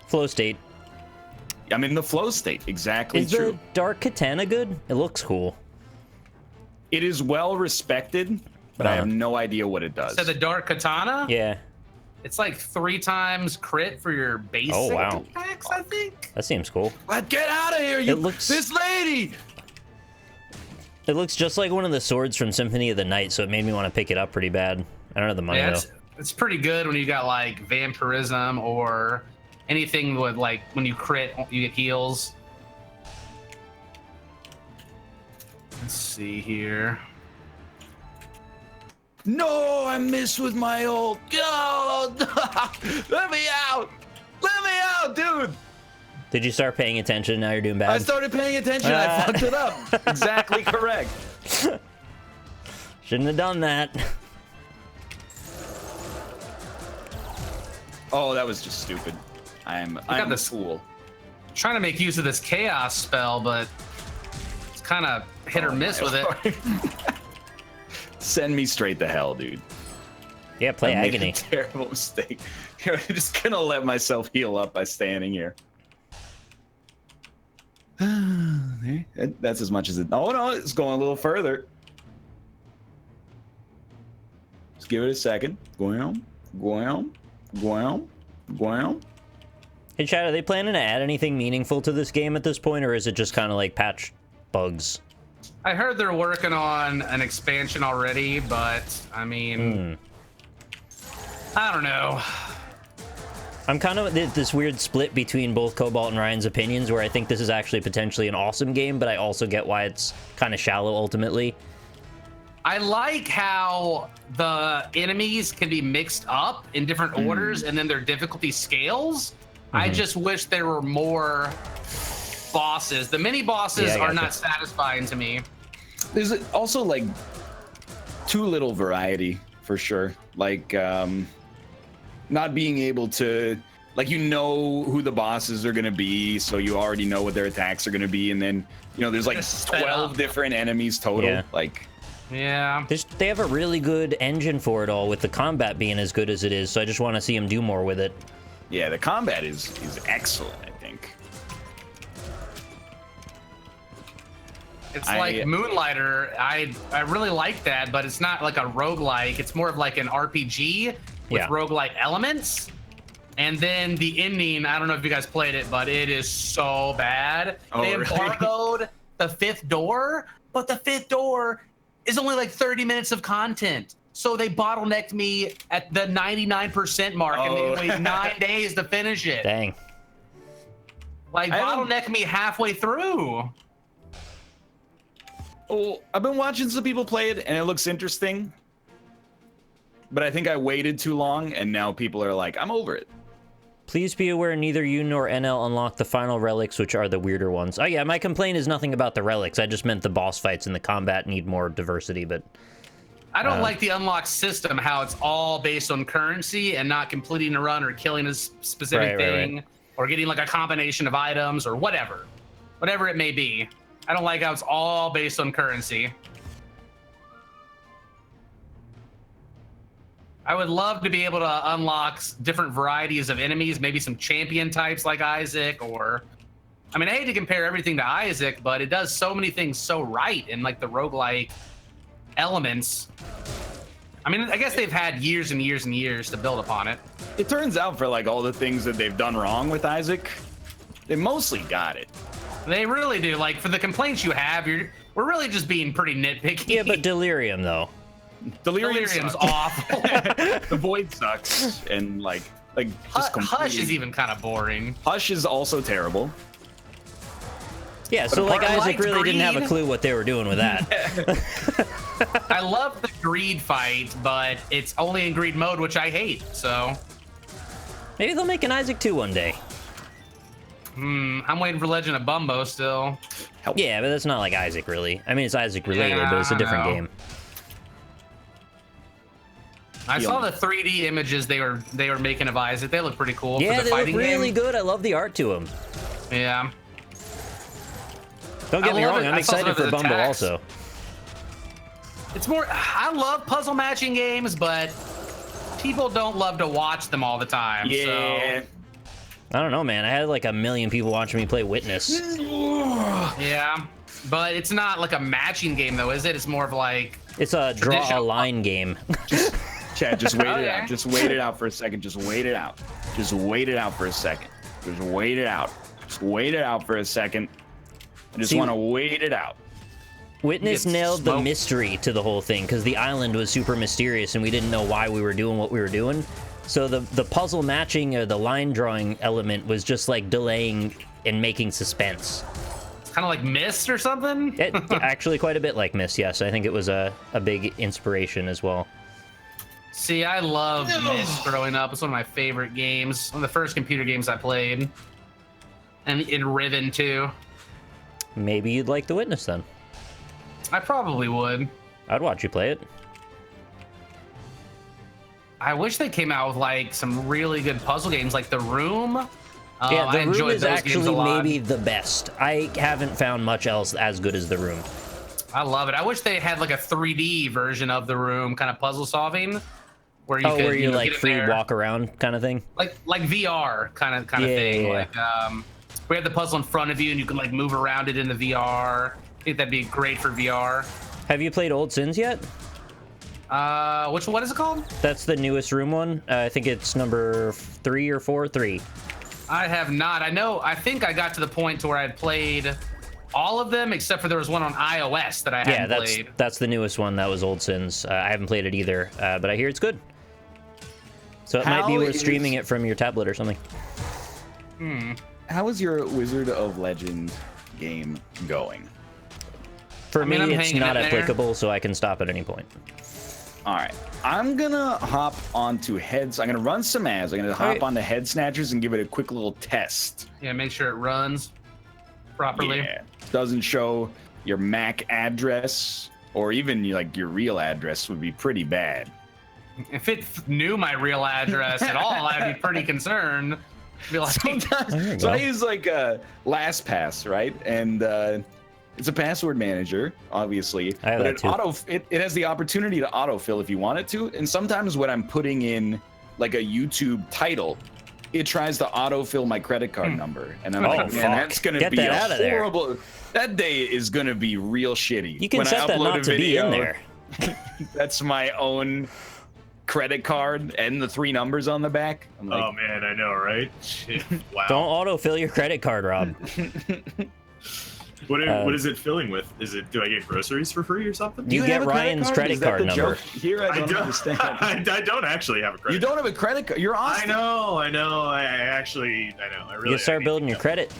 Flow state. all. I'm in the flow state, exactly Is true. the dark katana good? It looks cool. It is well respected, but I have no idea what it does. So the dark katana, Yeah, it's like 3 times crit for your basic Oh, wow. attacks, I think. that seems cool. But get out of here, you! It looks- This lady! It looks just like one of the swords from Symphony of the Night, so it made me want to pick it up pretty bad. I don't have the money Yeah, though. it's pretty good when you got like vampirism or anything with like when you crit, you get heals. Let's see here. No, I missed with my old. Oh, let me out! Let me out, dude! Did you start paying attention? Now you're doing I bad. started paying attention. I fucked it up. Exactly correct. Shouldn't have done that. Oh, that was just stupid. I'm a this- fool. Trying to make use of this chaos spell, but it's kind of hit or miss with it. Send me straight to hell, dude. Yeah, play I made agony. a terrible mistake. Here, I'm just gonna let myself heal up by standing here. That's as much as it. Oh no, it's going a little further. Just give it a second. Going, going, going, going. Hey, Chad, are they planning to add anything meaningful to this game at this point, or is it just kind of like patch bugs? I heard they're working on an expansion already, but I mean, I don't know. I'm kind of at this weird split between both Cobalt and Ryan's opinions, where I think this is actually potentially an awesome game, but I also get why it's kind of shallow ultimately. I like how the enemies can be mixed up in different orders, and then their difficulty scales. I just wish there were more bosses. The mini bosses are not satisfying to me. There's also like too little variety for sure. Like not being able to, like, you know who the bosses are gonna be, so you already know what their attacks are gonna be, and then there's like 12 different enemies total. Yeah. Like, yeah, they have a really good engine for it all, with the combat being as good as it is. So I just want to see them do more with it. yeah, the combat is excellent, I think. it's like Moonlighter. I really like that, but it's not like a roguelike. It's more of like an RPG with roguelike elements. And then the ending, I don't know if you guys played it, but it is so bad. Oh, they embargoed the 5th door, but the 5th door is only like 30 minutes of content. So they bottlenecked me at the 99% mark, and they waited 9 days to finish it. Dang. Like, bottleneck me halfway through. Oh, I've been watching some people play it, and it looks interesting. But I think I waited too long, and now people are like, I'm over it. Please be aware neither you nor NL unlock the final relics, which are the weirder ones. Oh yeah, my complaint is nothing about the relics. I just meant the boss fights and the combat need more diversity, but... I don't like the unlock system, how it's all based on currency and not completing a run or killing a specific thing, or getting like a combination of items or whatever it may be. I don't like how it's all based on currency. I would love to be able to unlock different varieties of enemies, maybe some champion types like Isaac, or... I mean, I hate to compare everything to Isaac, but it does so many things so right in like the roguelike elements. I mean, I guess they've had years and years and years to build upon it. It turns out for like all the things that they've done wrong with Isaac, they mostly got it. They really do. Like, for the complaints you have, we're really just being pretty nitpicky. Yeah, but Delirium, though. Delirium's awful. The Void sucks, and like just Hush is even kind of boring. Hush is also terrible. Yeah, so like Isaac really didn't have a clue what they were doing with that. I love the greed fight, but it's only in greed mode, which I hate, so... Maybe they'll make an Isaac 2 one day. I'm waiting for Legend of Bumbo still. Yeah, but that's not like Isaac, really. I mean, it's Isaac related, but it's a different game. I saw the 3D images they were making of Isaac. They look pretty cool. Yeah, for the they look fighting really game. good. I love the art to them. Yeah. Don't get me wrong, I'm excited for Bumbo also. It's more, I love puzzle matching games, but people don't love to watch them all the time. Yeah. So. I don't know, man. I had like 1 million people watching me play Witness. Yeah, but it's not like a matching game, though, is it? It's more of like... It's a draw a line game. Chad, just wait it out. Just wait it out for a second. Just wait it out. Just wait it out for a second. Just wait it out. Just wait it out for a second. I just want to wait it out. Witness nailed the mystery to the whole thing, because the island was super mysterious and we didn't know why we were doing what we were doing. So the puzzle matching or the line drawing element was just like delaying and making suspense. Kind of like Myst or something? Actually quite a bit like Myst, yes. I think it was a big inspiration as well. See, I loved Myst growing up. It's one of my favorite games. One of the first computer games I played. And in Riven, too. Maybe you'd like The Witness, then. I probably would. I'd watch you play it. I wish they came out with, like, some really good puzzle games, like The Room. Yeah, The I Room enjoyed is those actually games a lot. maybe the best. I haven't found much else as good as The Room. I love it. I wish they had, like, a 3D version of The Room, kind of puzzle solving. Where you could, where you're like get in free there. walk around kind of thing? Like VR kind of thing. Yeah. Like, we had the puzzle in front of you and you can like move around it in the VR. I think that'd be great for VR. Have you played Old Sins yet? What is it called? That's the newest Room one. I think it's number 3 or 4. 3. I have not. I think I got to the point to where I'd played all of them except for there was one on iOS that I hadn't played. Yeah, that's the newest one. That was Old Sins. I haven't played it either, but I hear it's good. So it might be worth streaming it from your tablet or something. How is your Wizard of Legend game going? For me, I'm it's hanging not in there. applicable, so I can stop at any point. All right, I'm gonna hop onto Heads. I'm gonna run some ads. I'm gonna hop onto Head Snatchers and give it a quick little test. Yeah, make sure it runs properly. Yeah, doesn't show your MAC address or even like your real address would be pretty bad. If it knew my real address at all, I'd be pretty concerned. Be like, Sometimes, so I use like LastPass, right? And it's a password manager, obviously, I have but that it has the opportunity to autofill if you want it to. And sometimes when I'm putting in like a YouTube title, it tries to autofill my credit card number, and I'm like, man, that's gonna be a horrible. That day is gonna be real shitty. You can when set I that upload not a to be in video, there. That's my own credit card and the 3 numbers on the back. I'm like, Oh man, I know, right? Shit. Wow. Don't autofill your credit card, Rob. What is it filling with? Do I get groceries for free or something? You get Ryan's credit card number. Here, I don't understand. I don't actually have a credit. You don't have a credit card. You're awesome. I know. I know. I really. You start building your credit.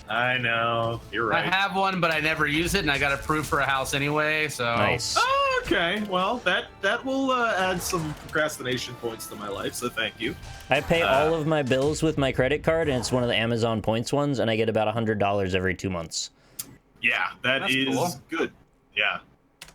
I know. You're I right. have one, but I never use it, and I got approved for a house anyway. So Nice. Oh, okay. Well, that will add some procrastination points to my life. So thank you. I pay all of my bills with my credit card, and it's one of the Amazon points ones, and I get about $100 every 2 months. Yeah, That's is cool. Good. Yeah.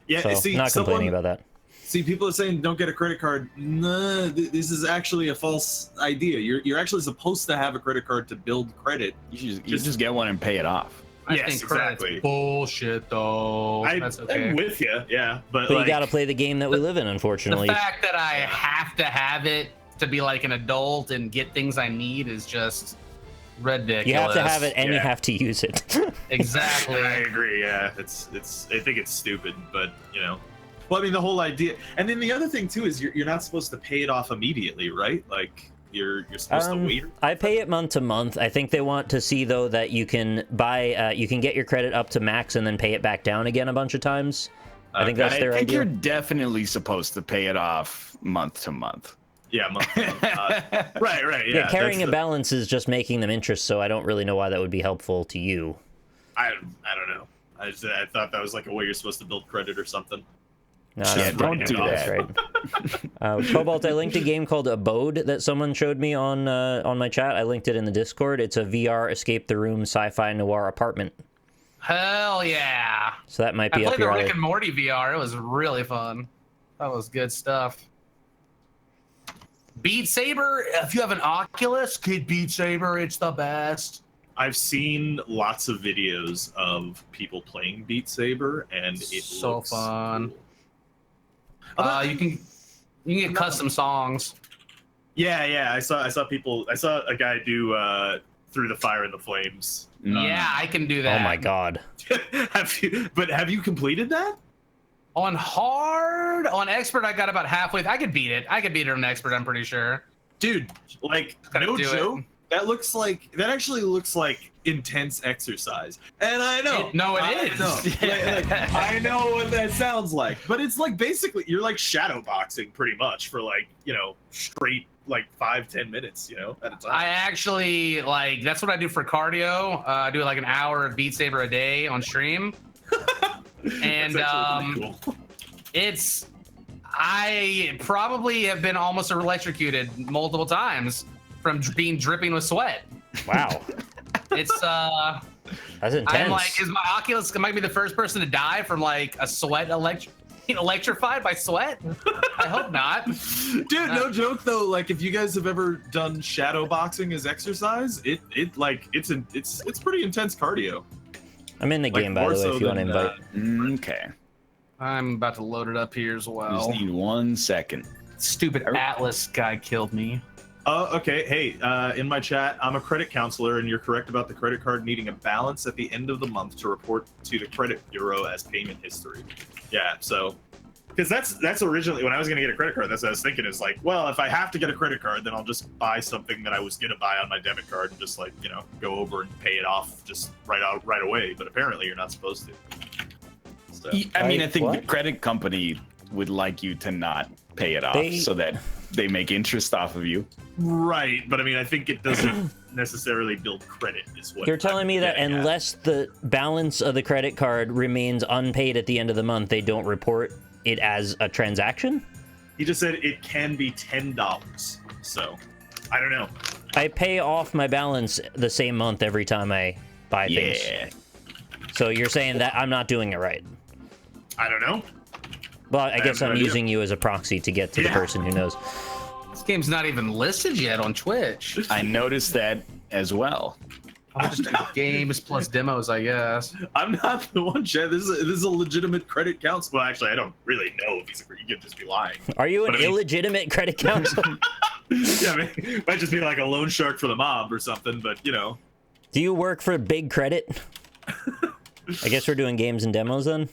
Yeah. So See, not complaining about that. See, people are saying don't get a credit card. No, this is actually a false idea. You're actually supposed to have a credit card to build credit. You just get one and pay it off. I Yes, think credit's exactly. bullshit, though. That's okay. I'm with you. Yeah, but But like, you got to play the game that we live in, unfortunately. The fact that I have to have it to be like an adult and get things I need is just ridiculous. You have to have it, and you Yeah. have to use it. Exactly. I agree. Yeah, it's. I think it's stupid, but you know. Well, I mean, the whole idea, and then the other thing too is you're not supposed to pay it off immediately, right? Like you're supposed to wait. I pay it month to month. I think they want to see though that you can buy, you can get your credit up to max and then pay it back down again a bunch of times. I think that's their I think idea. you're definitely supposed to pay it off month to month. Yeah, month to month. Right. Yeah, carrying a balance is just making them interest, so I don't really know why that would be helpful to you. I don't know. I thought that was like a way you're supposed to build credit or something. No, Yeah, that's don't right. do That's that. right. Cobalt, I linked a game called Abode that someone showed me on my chat. I linked it in the Discord. It's a VR escape the room sci-fi noir apartment. Hell yeah. So that might I be up played the your Rick alley. and Morty VR. It was really fun. That was good stuff. Beat Saber, if you have an Oculus, get Beat Saber. It's the best. I've seen lots of videos of people playing Beat Saber, and it So looks fun. cool. You can get custom songs. Yeah. I saw a guy do Through the Fire and the Flames. Yeah, I can do that. Oh my god. Have you completed that? On hard, on expert, I got about halfway. I could beat it. I could beat it on expert. I'm pretty sure. Dude, like Gotta no do it. joke. That actually looks like intense exercise. And I know. It is. I know what that sounds like. But it's like basically you're like shadow boxing pretty much for like, straight like 5-10 minutes, at a time. I actually that's what I do for cardio. I do like an hour of Beat Saber a day on stream. And That's actually really cool. I probably have been almost electrocuted multiple times from being dripping with sweat. Wow. It's That's intense. I'm like, is my Oculus might be the first person to die from like a sweat electrified by sweat? I hope not. Dude, no joke though. Like, if you guys have ever done shadow boxing as exercise, it's pretty intense cardio. I'm in the Like, game, by the more way, so if you want to than, invite. Okay. I'm about to load it up here as Just well. need 1 second. Stupid Atlas guy killed me. Okay. Hey, in my chat, I'm a credit counselor, and you're correct about the credit card needing a balance at the end of the month to report to the credit bureau as payment history. Yeah, so because that's originally when I was gonna get a credit card. That's what I was thinking is like, well, if I have to get a credit card, then I'll just buy something that I was gonna buy on my debit card and just like go over and pay it off just right away. But apparently, you're not supposed to. So, I mean, I think the What? credit company would like you to not pay it off so that they make interest off of you. Right, but I mean, I think it doesn't necessarily build credit. Is what You're telling me that getting at. unless the balance of the credit card remains unpaid at the end of the month, they don't report it as a transaction? He just said it can be $10. So, I don't know. I pay off my balance the same month every time I buy things. Yeah. So you're saying that I'm not doing it right? I don't know. Well, I guess have no I'm idea. using you as a proxy to get to the Yeah. person who knows. This game's not even listed yet on Twitch. I noticed that as well. I'll just do games plus demos, I guess. I'm not the one, Chad. This is a legitimate credit counsel. Well, actually, I don't really know if he's he could just be lying. Are you an But I mean- illegitimate credit counsel? Yeah, I mean, might just be like a loan shark for the mob or something, but you know. Do you work for Big Credit? I guess we're doing games and demos then?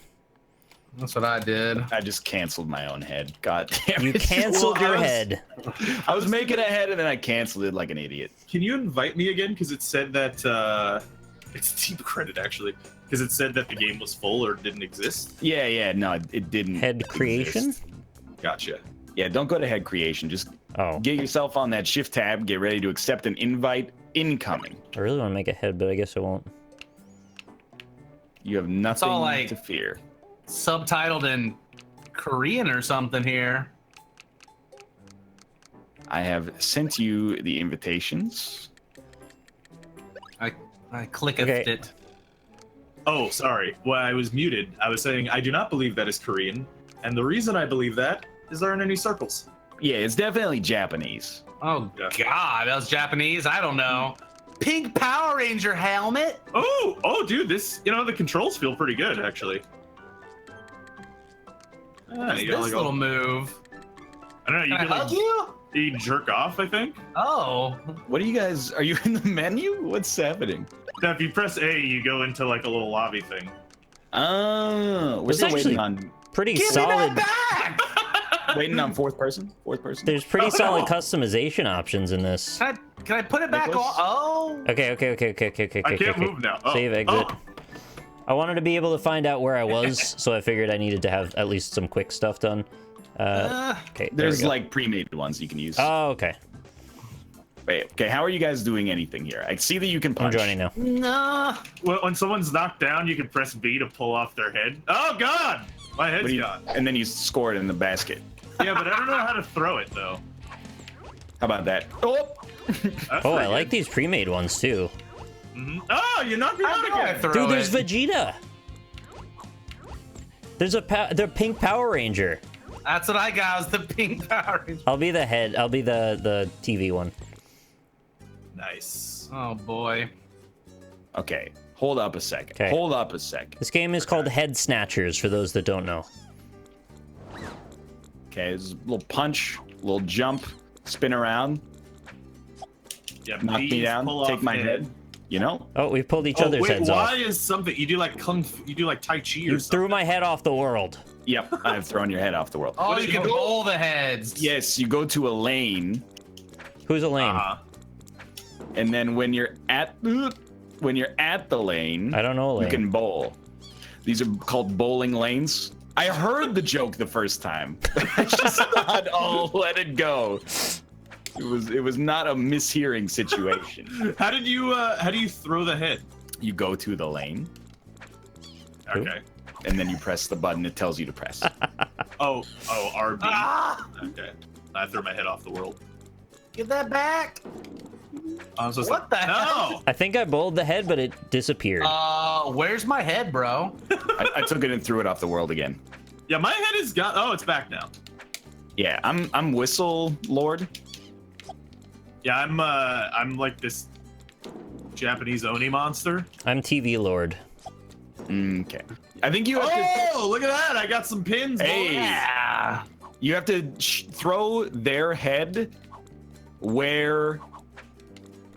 That's what I did. I just canceled my own head. God damn You it. canceled Well, your I was- head. I was making a head and then I canceled it like an idiot. Can you invite me again? Because it said that it's Team Credit actually. Because it said that the game was full or didn't exist. Yeah, no, it didn't. Head creation? exist. Gotcha. Yeah, don't go to head creation. Just Oh, get yourself on that shift tab. Get ready to accept an invite incoming. I really want to make a head, but I guess I won't. You have nothing all like- to fear. Subtitled in Korean or something here. I have sent you the invitations. I clicked Okay. it. Oh, sorry. Well, I was muted. I was saying I do not believe that is Korean, and the reason I believe that is there aren't any circles. Yeah, it's definitely Japanese. Oh Yeah. God, that was Japanese. I don't know. Pink Power Ranger helmet. Oh, dude, this the controls feel pretty good actually. What's You got this like little move? I don't know. You Can I can hug you? you jerk off, I think. Oh, What are you guys? Are you in the menu? What's happening? Now, if you press A, you go into like a little lobby thing. Oh, we're It's still waiting actually- on Pretty give solid. me that back! waiting on fourth person. Fourth person. There's pretty Oh, solid no. customization options in this. Can I put it back Nicholas? on? Oh. Okay. I can't move now. Oh. Save exit. Oh. I wanted to be able to find out where I was, so I figured I needed to have at least some quick stuff done. Okay, there There's we go. like pre-made ones you can use. Oh, okay. Wait, okay, how are you guys doing anything here? I see that you can I'm punch. joining now. No. Well, when someone's knocked down, you can press B to pull off their head. Oh God, my What head's do you- gone. and then you score it in the basket. Yeah, but I don't know how to throw it though. How about that? Oh, That's Oh, I pretty like these pre-made ones too. good. Mhm. Oh, you knocked me I out know I again. throw Dude, there's it. Vegeta. There's the pink Power Ranger. That's what I got. Was the Pink Power Ranger. I'll be the head. I'll be the TV one. Nice. Oh boy. okay. Hold up a second. 'Kay. Hold up a second. This game is called Head Snatchers for those that don't know. Okay, there's a little punch, little jump, spin around, Yeah, knock B's me down, pull take off my head. You know? Oh, we've pulled each Oh other's wait, heads why off. is something you do like kung fu, you do like Tai Chi or You something? threw my head off the world. Yep, I've thrown your head off the world. Oh, What you did you can do? roll the heads. Yes, you go to a lane, Who's a lane? Uh-huh. and then when you're at the lane, I don't know a lane. you can bowl. These are called bowling lanes. I heard the joke the first time. I just thought, oh, let it go. It was not a mishearing situation. How do you throw the head? You go to the lane, Who? Okay. and then you press the button it tells you to press. Oh, RB. Ah! Okay. I threw my head off the world. Give that back. I'm supposed What the to... hell? No! I think I bowled the head, but it disappeared. Where's my head, bro? I took it and threw it off the world again. Yeah, my head is gone. Oh, it's back now. Yeah, I'm Whistle Lord. Yeah, I'm like this Japanese Oni monster. I'm TV Lord. Okay. I think you have to. Oh, look at that! I got some pins. Hey. boys. Yeah. You have to throw their head where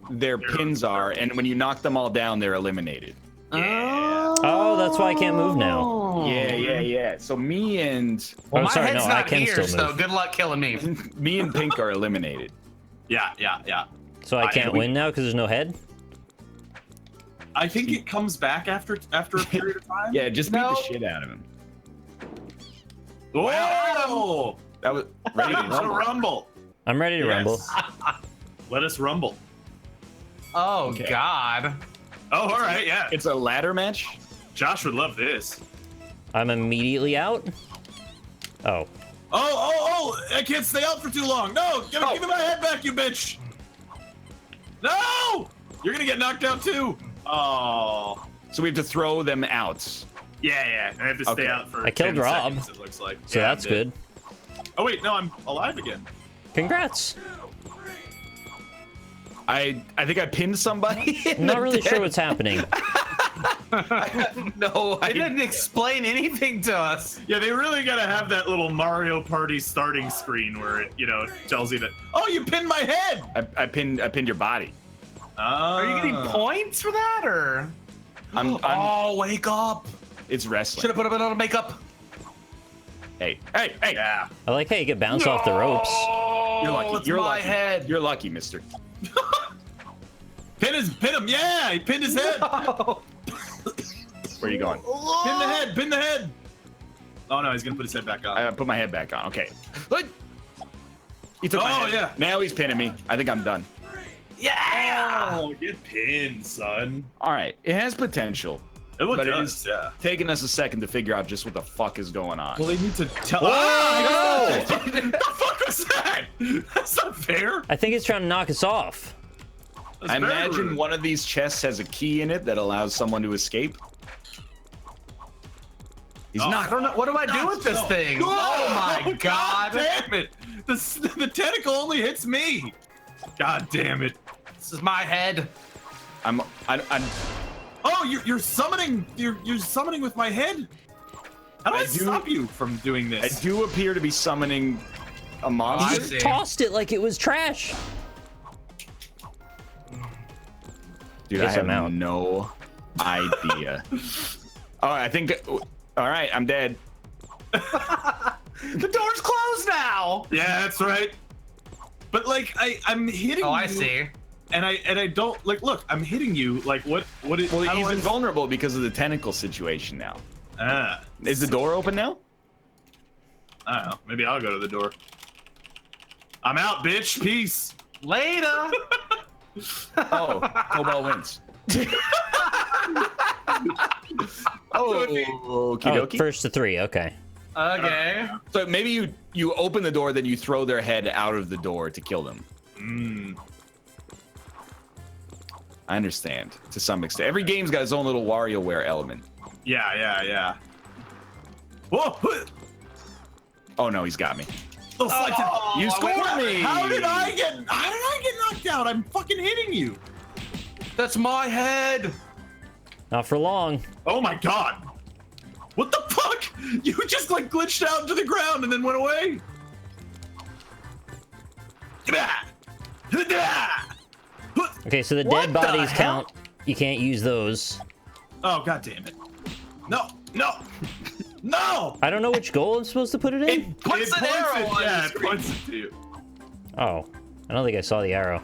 their pins are, and when you knock them all down, they're eliminated. Oh, that's why I can't move now. Yeah. So me and Well, I'm my sorry, head's no, not I can here, still so move. good luck killing me. me and Pink are eliminated. Yeah. So I can't we- win now because there's no head? I think it comes back after a period of time. Yeah, just beat No. the shit out of him. Whoa! That was ready to rumble. rumble. I'm ready to rumble. Let us rumble. Oh Okay. God. Oh, all right, yeah. It's a ladder match. Josh would love this. I'm immediately out. Oh. Oh! I can't stay out for too long. No, give me my head back, you bitch. No! You're gonna get knocked out too. Oh. So we have to throw them out. Yeah. I have to stay Okay. out for I killed 10 Rob. seconds, it looks like. So Yeah, that's I'm dead. good. Oh wait, no, I'm alive again. Congrats. I think I pinned somebody. I'm not really sure what's happening. No, They didn't explain anything to us. Yeah, they really gotta have that little Mario Party starting screen where it, tells you that. Oh, you pinned my head. I pinned your body. Are you getting points for that, or? I'm Wake up! it's wrestling. Should have put a bit of makeup. Hey. Yeah. I like how you get bounced off the ropes. You're lucky. It's You're my lucky. head. You're lucky, mister. Pin him. Yeah, he pinned his head. Where are you going? Pin the head. Oh no, he's gonna put his head back on. I put my head back on. Okay. Look. He took my Oh, head. yeah. Now he's pinning me. I think I'm done. Yeah! Oh, get pinned, son. All right. It has potential. It But it does, is yeah. taking us a second to figure out just what the fuck is going on. Well, they need to tell. Whoa! Ah, what the fuck was that? That's not fair. I think it's trying to knock us off. That's I very imagine rude. one of these chests has a key in it that allows someone to escape. He's Oh, not. I don't know. What do I do with this thing? No! Oh my God! Damn it! The tentacle only hits me. God damn it! This is my head. I'm Oh, you're summoning. You're summoning with my head. How do I I do- stop you from doing I this? do appear to be summoning a monster. I You see. tossed it like it was trash. Dude, Guess I have I'm out. no idea. Oh, I think. All right, I'm dead. The door's closed now. Yeah, that's right. But like, I'm hitting. Oh, you, I see. And I don't like. Look, I'm hitting you. Like, what? What? Well, how do he's I- invulnerable because of the tentacle situation now. Ah, Is the door open now? I don't know. Maybe I'll go to the door. I'm out, bitch. Peace. Later. Oh, Cobalt wins. Oh, okie Oh, dokie. first to 3. Okay. Okay. So maybe you open the door, then you throw their head out of the door to kill them. Mm. I understand to some extent. Every game's got its own little WarioWare element. Yeah. Whoa! Oh no, he's got me. Oh, You scored me. How did I get knocked out? I'm fucking hitting you. That's my head. Not for long. Oh my god. What the fuck? You just like glitched out into the ground and then went away. Okay, so the What dead the bodies hell? count. You can't use those. Oh god damn it. No. No! I don't know which goal I'm supposed to put it in. Puts an arrow on yeah, the it screen. points it to you. Oh, I don't think I saw the arrow.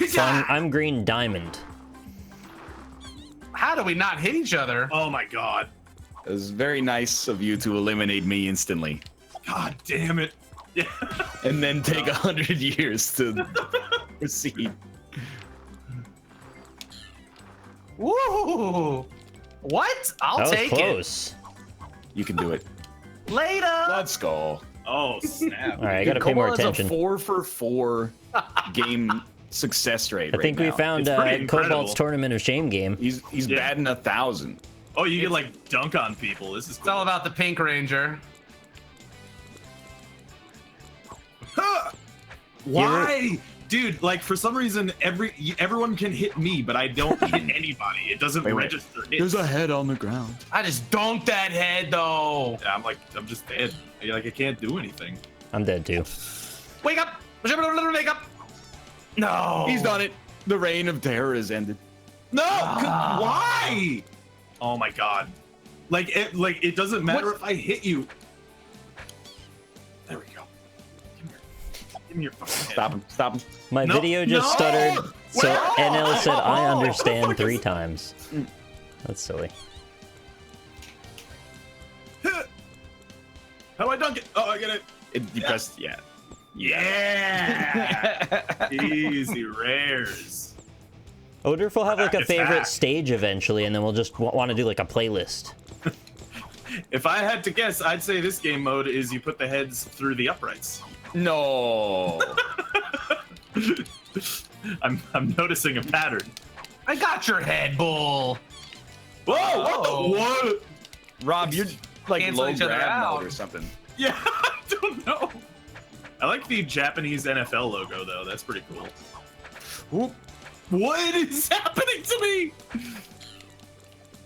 So I'm green diamond. How do we not hit each other? Oh my god. It was very nice of you to eliminate me instantly, God damn it. Yeah. and then take 100 years to proceed. Woo! What? I'll That was take close. You can do it. it. Later. Let's go. Oh snap. All right, I gotta pay more Cobalt has attention. a 4 for 4 game success rate. I think right we now. found It's pretty Cobalt's incredible. Tournament of Shame game. He's Yeah. batting 1,000. Oh, you can like dunk on people. This is It's all about the Pink Ranger. Why? Dude, like for some reason everyone can hit me, but I don't hit anybody. It doesn't Wait. register hits. head on the ground. I just dunked that head though. Yeah, I'm just dead. Like I can't do anything. I'm dead too. Wake up! Wake up! No. He's done it. The reign of terror has ended. No, why? Oh my god. Like it doesn't matter if I hit you. There we go. Give me your fucking head. Stop him. My No, video just no! stuttered, so Well, NL said I what the understand fuck 3 is- times. That's silly. How do I dunk it? Oh, I get it. You pressed, yeah. Yeah. Easy rares. I wonder if we'll have like a It's favorite back. stage eventually, and then we'll just want to do like a playlist. If I had to guess, I'd say this game mode is you put the heads through the uprights. No. I'm noticing a pattern. I got your head, bull. Whoa! What the what? Rob, you're like Cancel low each other grab out. mode or something. Yeah, I don't know. I like the Japanese NFL logo though. That's pretty cool. Whoop. What is happening to me?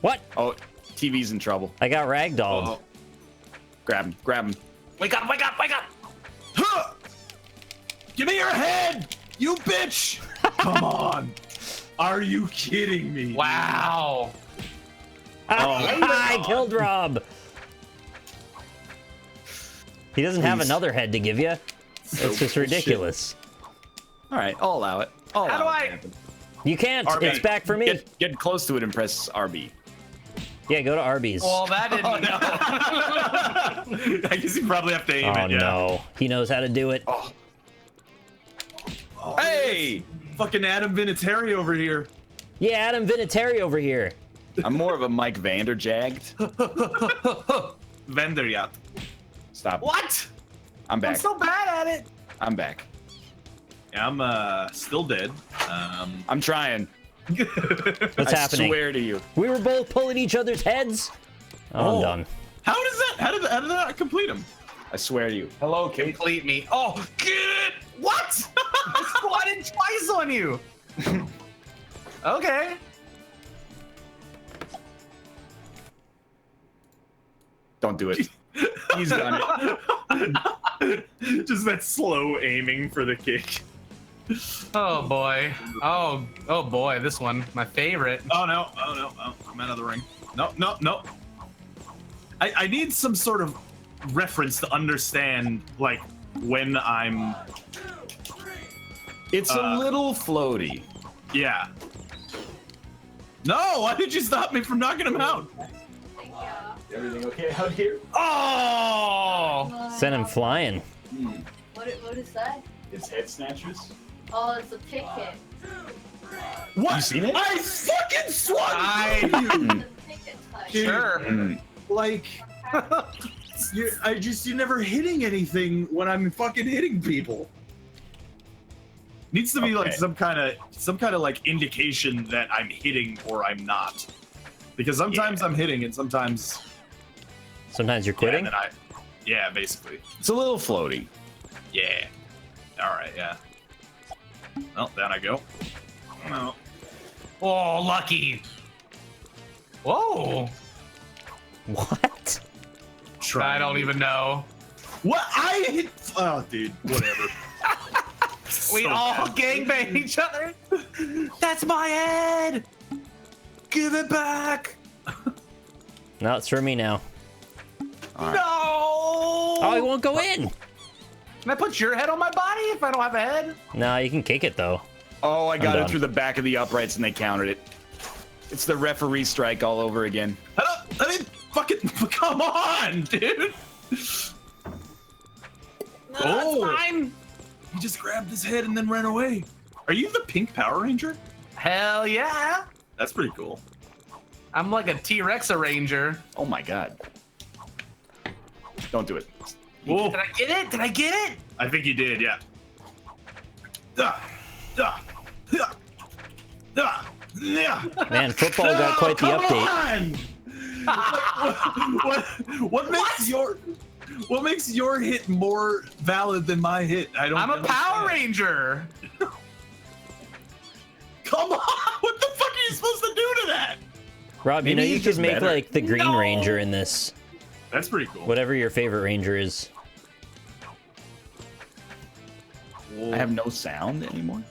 What? Oh, TV's in trouble. I got ragdolled. Oh. Grab him, grab him. Wake up, wake up, wake up. Huh! Give me your head, you bitch! Come on. Are you kidding me? Wow. I killed Rob. He doesn't have Please. another head to give you. It's just ridiculous. All right, I'll allow it. I'll How do allow it I- to happen. You can't. RB. It's back for me. Get close to it and press RB. Yeah, go to Arby's. Well, that didn't. I guess you probably have to aim Oh it, yeah. no, he knows how to do it. Oh, Oh, hey! fucking Adam Vinatieri over here. Yeah, Adam Vinatieri over here. I'm more of a Mike Vanderjagged. Vanderjagt. Stop. What? I'm I'm back. so bad at it. I'm back. Yeah, I'm still dead. I'm trying. What's I happening? swear to you. We were both pulling each other's heads. Oh, I'm done. How does that? How did that complete him? I swear to you. Hello, Kate. Complete me. Oh, good. What? I squatted twice on you. Okay. Don't do it. He's done it. Just that slow aiming for the kick. Oh boy. Oh boy. This one, my favorite. Oh no! Oh no! Oh, I'm out of the ring. No! No! No! I need some sort of reference to understand, like, when I'm. It's a little floaty. Yeah. No! Why did you stop me from knocking him out? Everything okay out here? Oh. Send him flying. What is that? It's Head Snatchers. Oh, it's a ticket. What? You seen it? I fucking swung I- through you! It's a ticket type. Dude. Sure. Like, you're never hitting anything when I'm fucking hitting people. Needs to be like Okay. some kind of like indication that I'm hitting or I'm not, because sometimes I'm hitting and sometimes Sometimes you're yeah, quitting. and then yeah, basically, It's a little floaty. yeah. All right, yeah. Well, down I go. No. Oh, lucky. Whoa. What? I don't even know. What I hit? Oh, dude, whatever. We So all bad. gangbang each other. That's my head. Give it back. No, it's for me now. All right. No. Oh, he won't go in. Can I put your head on my body if I don't have a head? No, you can kick it though. Oh, I got done. it through the back of the uprights and they countered it. It's the referee strike all over again. I mean, fucking, come on, dude. No, Oh. that's fine. He just grabbed his head and then ran away. Are you the pink Power Ranger? Hell yeah. That's pretty cool. I'm like a T-Rex arranger. Oh my god. Don't do it. Whoa. Did I get it? Did I get it? I think you did, yeah. Man, football got quite the update. What makes your hit more valid than my hit? I don't. I'm a understand. Power Ranger. Come on! What the fuck are you supposed to do to that? Rob, you Maybe know you he's could just make better. like the Green No. Ranger in this. That's pretty cool. Whatever your favorite ranger is. I have no sound anymore.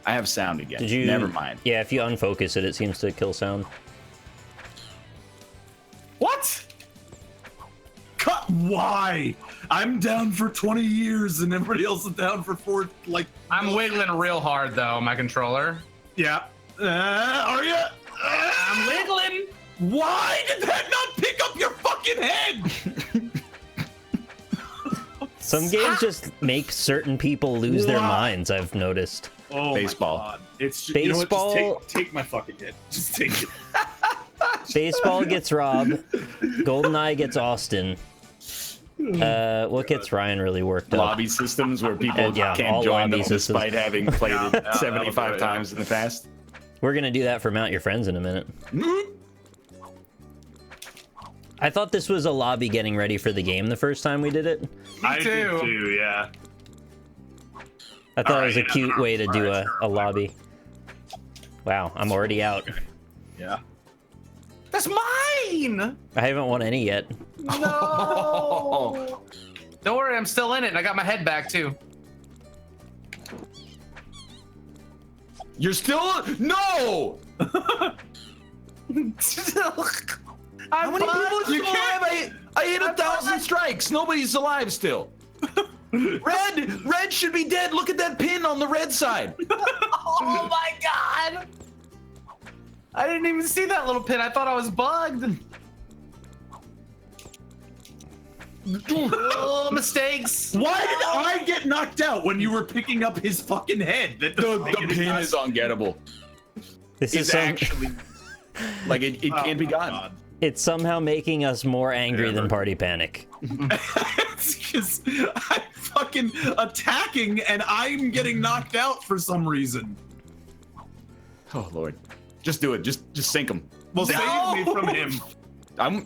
I have sound again. Did you? Never mind. Yeah, if you unfocus it, it seems to kill sound. What? Cut. Why? I'm down for 20 years and everybody else is down for 4. Like, I'm wiggling real hard though, my controller. yeah. Are you? I'm wiggling. Why did that not pick up your fucking head? Some games just make certain people lose their minds, I've noticed. Oh Baseball. my god. It's just, Baseball- You know what? Just take my fucking hit. Just take it. Baseball gets Rob. GoldenEye gets Austin. What gets Ryan really worked up? Lobby systems where people Yeah, all can't join lobby them systems. despite having played Yeah, it that was 75 right, times in the past. We're gonna do that for Mount Your Friends in a minute. I thought this was a lobby getting ready for the game the first time we did it. I too. did too, yeah. I thought it was a Alright, cute yeah, way to do alright, sure, a lobby. Wow, I'm already out. Yeah. That's mine! I haven't won any yet. No! Don't worry, I'm still in it, and I got my head back, too. You're still no. How many people are still alive? I hit 1,000 strikes. Nobody's alive still. Red should be dead. Look at that pin on the red side. Oh my god! I didn't even see that little pin. I thought I was bugged. Oh, mistakes. Why did I get knocked out when you were picking up his fucking head? That The pin is ungettable. This is It's some, actually like it can't be gotten. it's somehow making us more angry than Party Panic. It's because I'm fucking attacking and I'm getting knocked out for some reason. Oh Lord, just do it. Just sink him. Well, save me from him.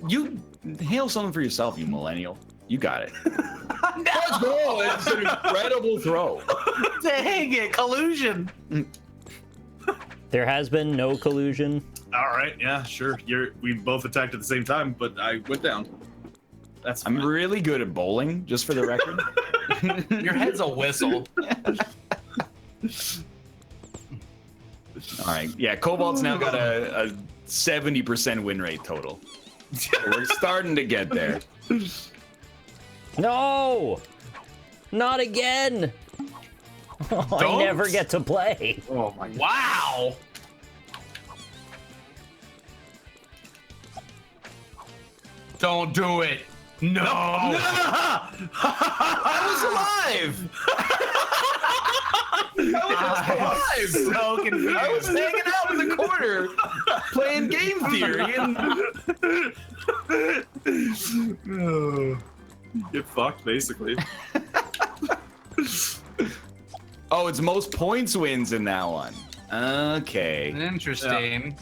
You hail something for yourself, you millennial. You got it. Let's go. It's an incredible throw. Dang it, collusion. There has been no collusion. All right, yeah, sure. We both attacked at the same time, but I went down. That's fine. I'm really good at bowling, just for the record. Your head's a whistle. All right. Yeah, Cobalt's now got a 70% win rate total. So we're starting to get there. No! Not again! Oh, I Don't. never get to play. Oh my god. Wow. Don't do it. No. I was alive! I was alive! So confused. I was hanging out in the corner playing game theory and Get fucked, basically. oh, it's most points wins in that one. Okay. Interesting.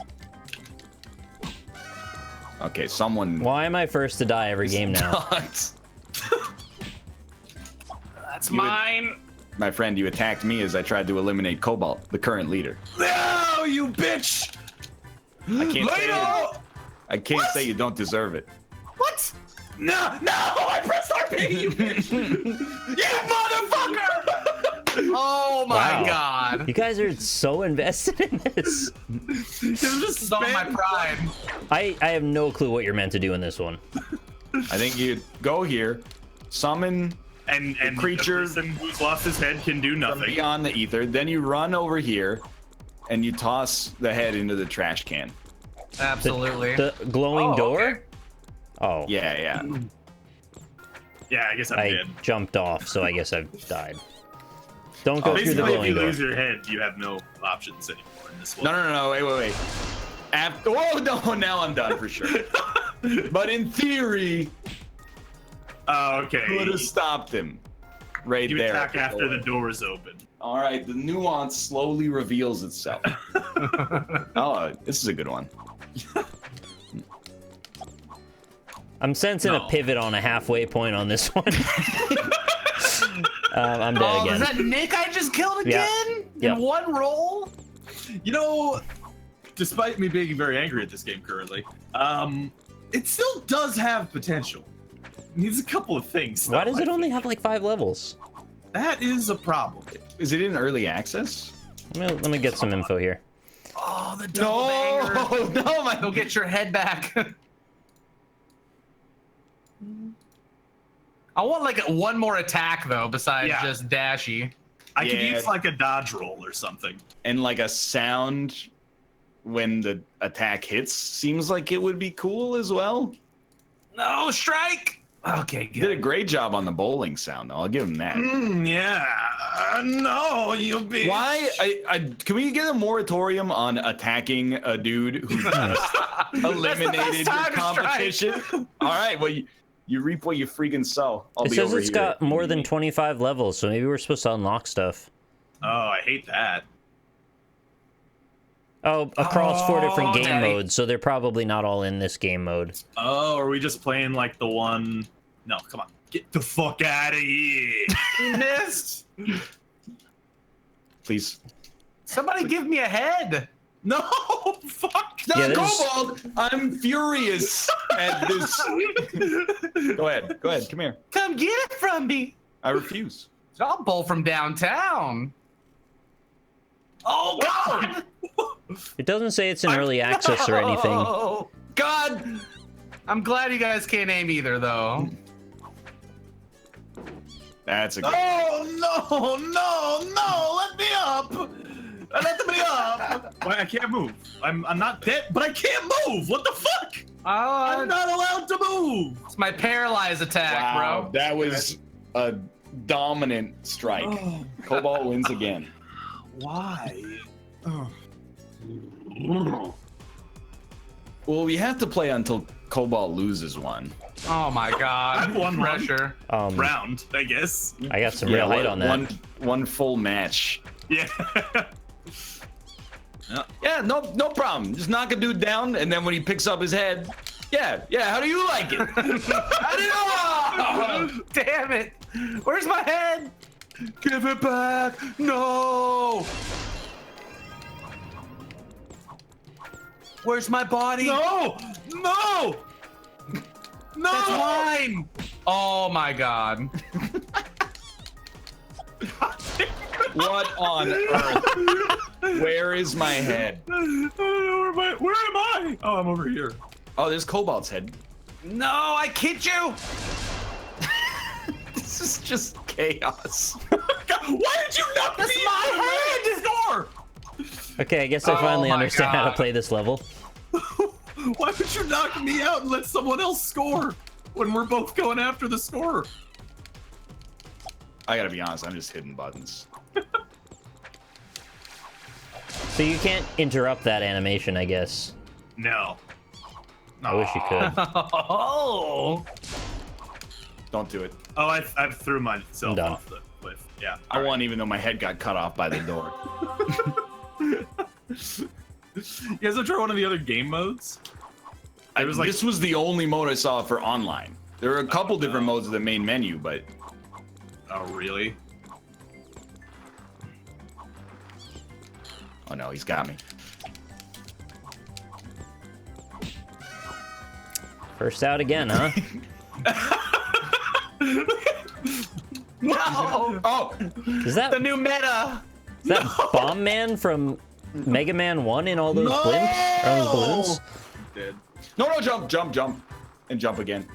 Okay, someone Why am I first to die every game now? Nuts. That's You would- mine. My friend, you attacked me as I tried to eliminate Cobalt, the current leader. No, you bitch! I can't say Later! I can't say you don't deserve it. What? No, I pressed RP, you bitch! You motherfucker! Oh my Wow. god. You guys are so invested in this. This is all my pride. I have no clue what you're meant to do in this one. I think you go here, summon And creature- the person who's lost his head can do from nothing. beyond the ether, then you run over here, and you toss the head into the trash can. Absolutely. The glowing Oh, door? okay. Oh, Yeah. Yeah, I guess I'm I dead. jumped off, so I guess I've died. Don't go through the Basically, if glowing you door. lose your head, you have no options anymore in this one. No, wait. Oh, no, now I'm done for sure. But in theory, Oh, okay. could have stopped him right You there. attack after the door is open. All right, the nuance slowly reveals itself. Oh, this is a good one. I'm sensing No. a pivot on a halfway point on this one. I'm dead Oh, again. is that Nick I just killed Yeah. again? Yep. In one roll? You know, despite me being very angry at this game currently, it still does have potential. It needs a couple of things. Why though, does I it only think. have like 5 levels? That is a problem. Is it in early access? Let me get some info here. Oh, the double banger. No, my Go get your head back. I want like one more attack though, besides Yeah. just dashy. I could Yeah. use like a dodge roll or something. and like a sound when the attack hits seems like it would be cool as well. No, strike! Okay, You did a good. great job on the bowling sound, though. I'll give him that. Yeah. No, you'll be. Why? Can we get a moratorium on attacking a dude who just eliminated your time to strike. competition? All right, well, you reap what you freaking sow. I'll It be says over it's here. got more than 25 levels, so maybe we're supposed to unlock stuff. Oh, I hate that. Oh, across 4 different game Daddy. modes, so they're probably not all in this game mode. Oh, are we just playing like the one? No, come on. Get the fuck out of here. You missed. Please. Somebody give me a head. No, fuck. Yeah, there's- Cobalt, I'm furious at this. Go ahead, come here. Come get it from me. I refuse. I'll bowl from downtown. Oh God! It doesn't say it's in early access or anything. Oh, God! I'm glad you guys can't aim either, though. That's a. Oh no! Let me up! Let me up! Why, I can't move. I'm not dead, but I can't move. What the fuck? I'm not allowed to move. It's my paralyze attack, Wow, bro. that was a dominant strike. Oh, Cobalt wins again. why? Oh. Well, we have to play until Cobalt loses one. Oh my God! I've won one. Pressure. Round, I guess. I got some real height on that. One full match. Yeah. Yeah, no problem. Just knock a dude down, and then when he picks up his head, yeah. How do you like it? How do you? Damn it! Where's my head? Give it back! No! Where's my body? No! That's mine! Oh my God! What on earth? Where is my head? Where am I? Oh, I'm over here. Oh, there's Cobalt's head. No, I kicked you! This is just chaos. Why did you knock That's me my out of the head! door? Okay, I guess I Oh finally my understand how to God. play this level. Why would you knock me out and let someone else score when we're both going after the scorer? I gotta be honest, I'm just hitting buttons. So you can't interrupt that animation, I guess. No. I wish you could. Oh! Don't do it. Oh, I threw myself I'm done. off the cliff. Yeah. I won even though my head got cut off by the door. You guys ever try one of the other game modes? It was like This was the only mode I saw for online. There are a couple different modes of the main menu, but Oh, really? oh no, he's got me. First out again, huh? No! Oh, Is that The new meta! Bomb Man from Mega Man 1 in all those blimps? Or all those balloons? Dead. no, jump, and jump again.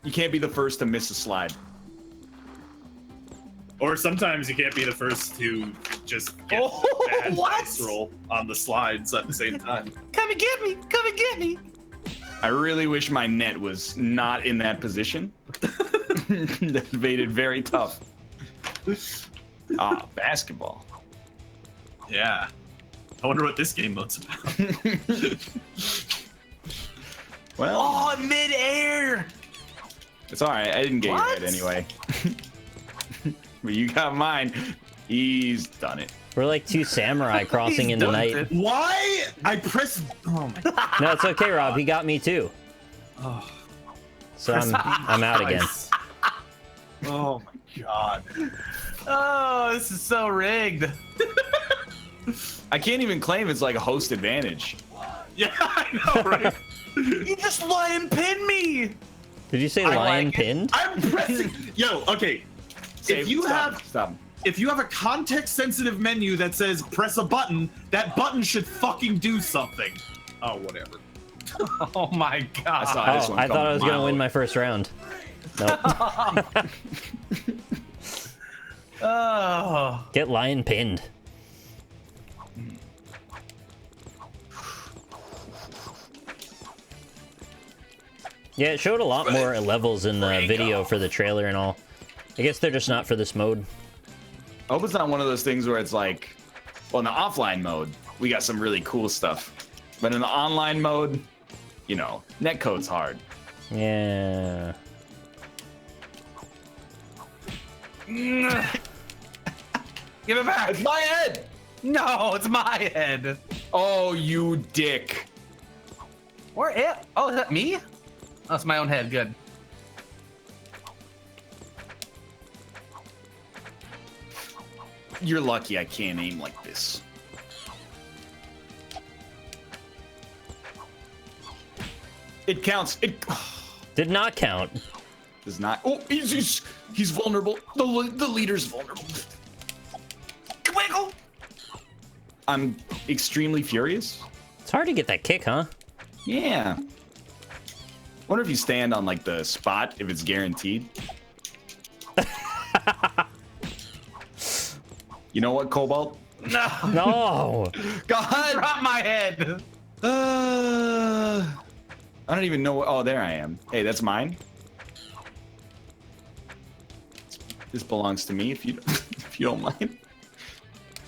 You can't be the first to miss a slide. Or sometimes you can't be the first to just get Oh, a bad what? dice roll on the slides at the same time. Come and get me! Come and get me! I really wish my net was not in that position. That made it very tough. Ah, basketball. Yeah. I wonder what this game mode's about. Well, Oh, mid-air! it's all right. I didn't get your What? head anyway. But you got mine. He's done it. We're like two samurai crossing He's in the done night. it. Why? I pressed. Oh my god. No, it's okay, Rob. He got me too. Oh, So I'm out again. oh my god. Oh, this is so rigged. I can't even claim it's like a host advantage. Yeah, I know, right? You just lion pin me! Did you say I lion like it. pinned? I'm pressing. Yo, okay. If you have stop. if you have a context-sensitive menu that says press a button, that button should fucking do something. Oh, whatever. Oh my I god. saw this Oh, one I thought coming I was gonna a win mile my first round. Nope. Oh. Get lion pinned. Yeah, it showed a lot more levels in the video for the trailer and all. I guess they're just not for this mode. I hope it's not one of those things where it's like, well, in the offline mode, we got some really cool stuff. But in the online mode, you know, netcode's hard. Yeah. Give it back. It's my head! No, it's my head. Oh, you dick. Or it? Oh, is that me? Oh, it's my own head. Good. You're lucky I can't aim like this. It counts. It Did not count. does not. Oh, he's vulnerable. The leader's vulnerable. Wiggle. I'm extremely furious. It's hard to get that kick, huh? Yeah. Wonder if you stand on like the spot if it's guaranteed. You know what, Cobalt? No. No. God. Drop my head. I don't even know what. Oh, there I am. Hey, that's mine. This belongs to me if you if you don't mind.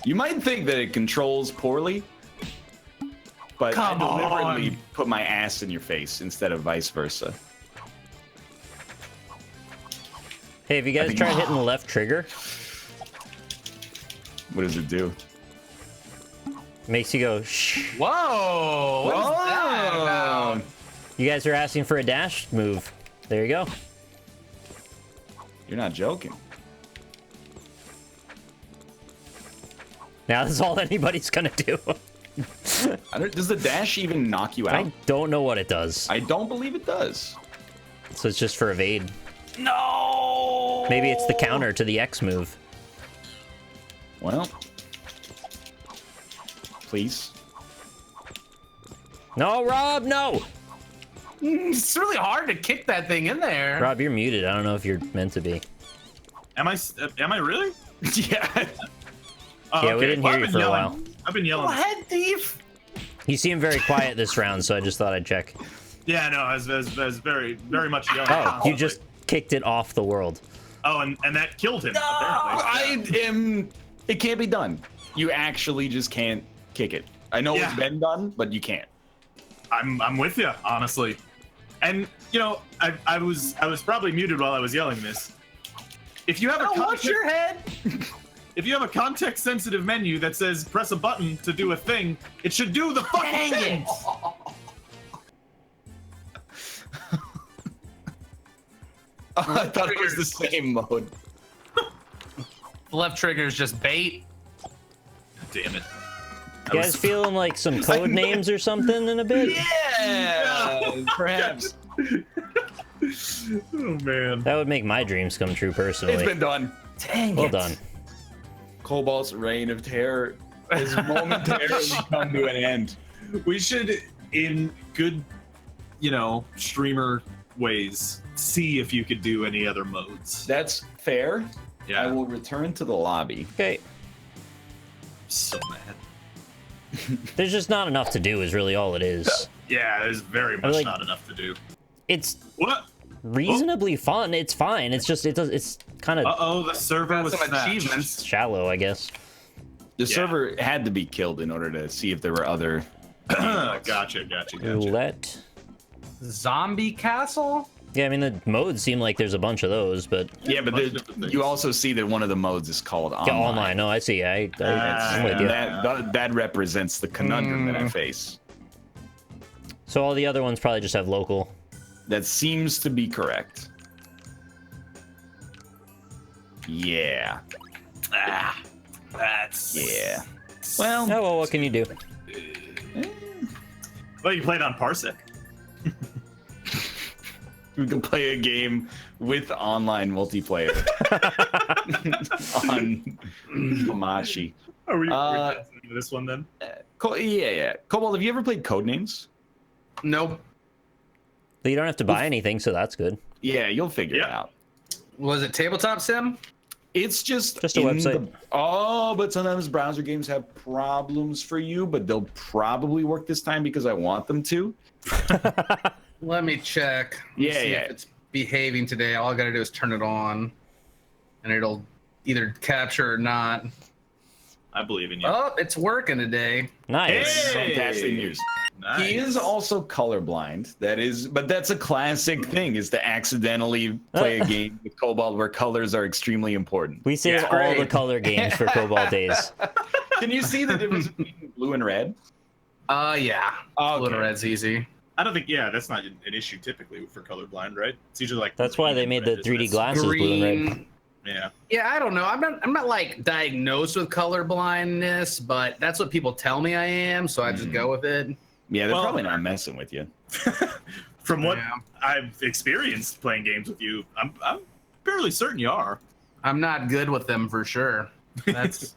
You might think that it controls poorly, but Come I deliberately on. put my ass in your face instead of vice versa. Hey, have you guys think- tried hitting the left trigger? What does it do? Makes you go shh. Whoa. What is that about? You guys are asking for a dash move. There you go. You're not joking. Now that's all anybody's gonna do. Does the dash even knock you out? I don't know what it does. I don't believe it does. So it's just for evade. No. Maybe it's the counter to the X move. Well, please. No, Rob, no! It's really hard to kick that thing in there. Rob, you're muted. I don't know if you're meant to be. Am I really? Yeah. Oh, Yeah, we didn't hear I've you been for a yelling. while. I've been Oh, yelling. head thief. You seem very quiet this round, so I just thought I'd check. Yeah, no, I was very much yelling. Oh, you just kicked it off the world. Oh, and that killed him. Apparently. I am. It can't be done. You actually just can't kick it. I know Yeah. it's been done, but you can't. I'm with you, honestly. And you know, I was probably muted while I was yelling this. If you have a Watch your head. if you have a context-sensitive menu that says press a button to do a thing, it should do the fucking Dang thing. it. I thought it was the same mode. The left trigger is just bait. Damn it. You guys feeling like some code names or something in a bit? Yeah, perhaps. Oh man. That would make my dreams come true, personally. It's been done. Dang Well done. Cobalt's reign of terror has momentarily come to an end. We should, in good, streamer ways, see if you could do any other modes. That's fair. Yeah. I will return to the lobby. Okay. So mad. There's just not enough to do is really all it is. Yeah, there's very much like- not enough to do. It's What? reasonably fun. It's fine. It's just, it's kind of Uh-oh, the server was Some snatched. achievements. shallow, I guess. The Yeah. server had to be killed in order to see if there were other. Gotcha. Roulette. Zombie castle. Yeah, I mean, the modes seem like there's a bunch of those, but Yeah, but bunch of different things. you also see that one of the modes is called online. yeah, online. No, I see. I'm with you. That represents the conundrum that I face. So all the other ones probably just have local. That seems to be correct. Yeah. That's Yeah. Well, Oh, well, what can you do? Well, you played on Parsec. we can play a game with online multiplayer on Hamachi. Are we Uh, dancing into this one then? Yeah. Cobalt, have you ever played Codenames? Nope. But you don't have to buy anything, so that's good. Yeah, you'll figure it Yeah. out. Was it tabletop sim? It's just Just a in website. But sometimes browser games have problems for you, but they'll probably work this time because I want them to. Let me check. Yeah, See yeah. if it's behaving today. All I gotta do is turn it on, and it'll either capture or not. I believe in you. Oh, it's working today. Nice. Hey! Fantastic news. Nice. He is also colorblind. But that's a classic thing, is to accidentally play a game with Cobalt where colors are extremely important. We save Yeah, all the great. color games for Cobalt days. Can you see the difference between blue and red? Yeah. Oh, Blue and okay. red's easy. I don't think, that's not an issue typically for colorblind, right? It's usually like. That's why they made the 3D glasses blue and red. Green. Yeah. Yeah, I don't know. I'm not like diagnosed with color blindness, but that's what people tell me I am, so I just go with it. Yeah, they're Well- probably not messing with you. From what Yeah. I've experienced playing games with you, I'm fairly certain you are. I'm not good with them for sure. That's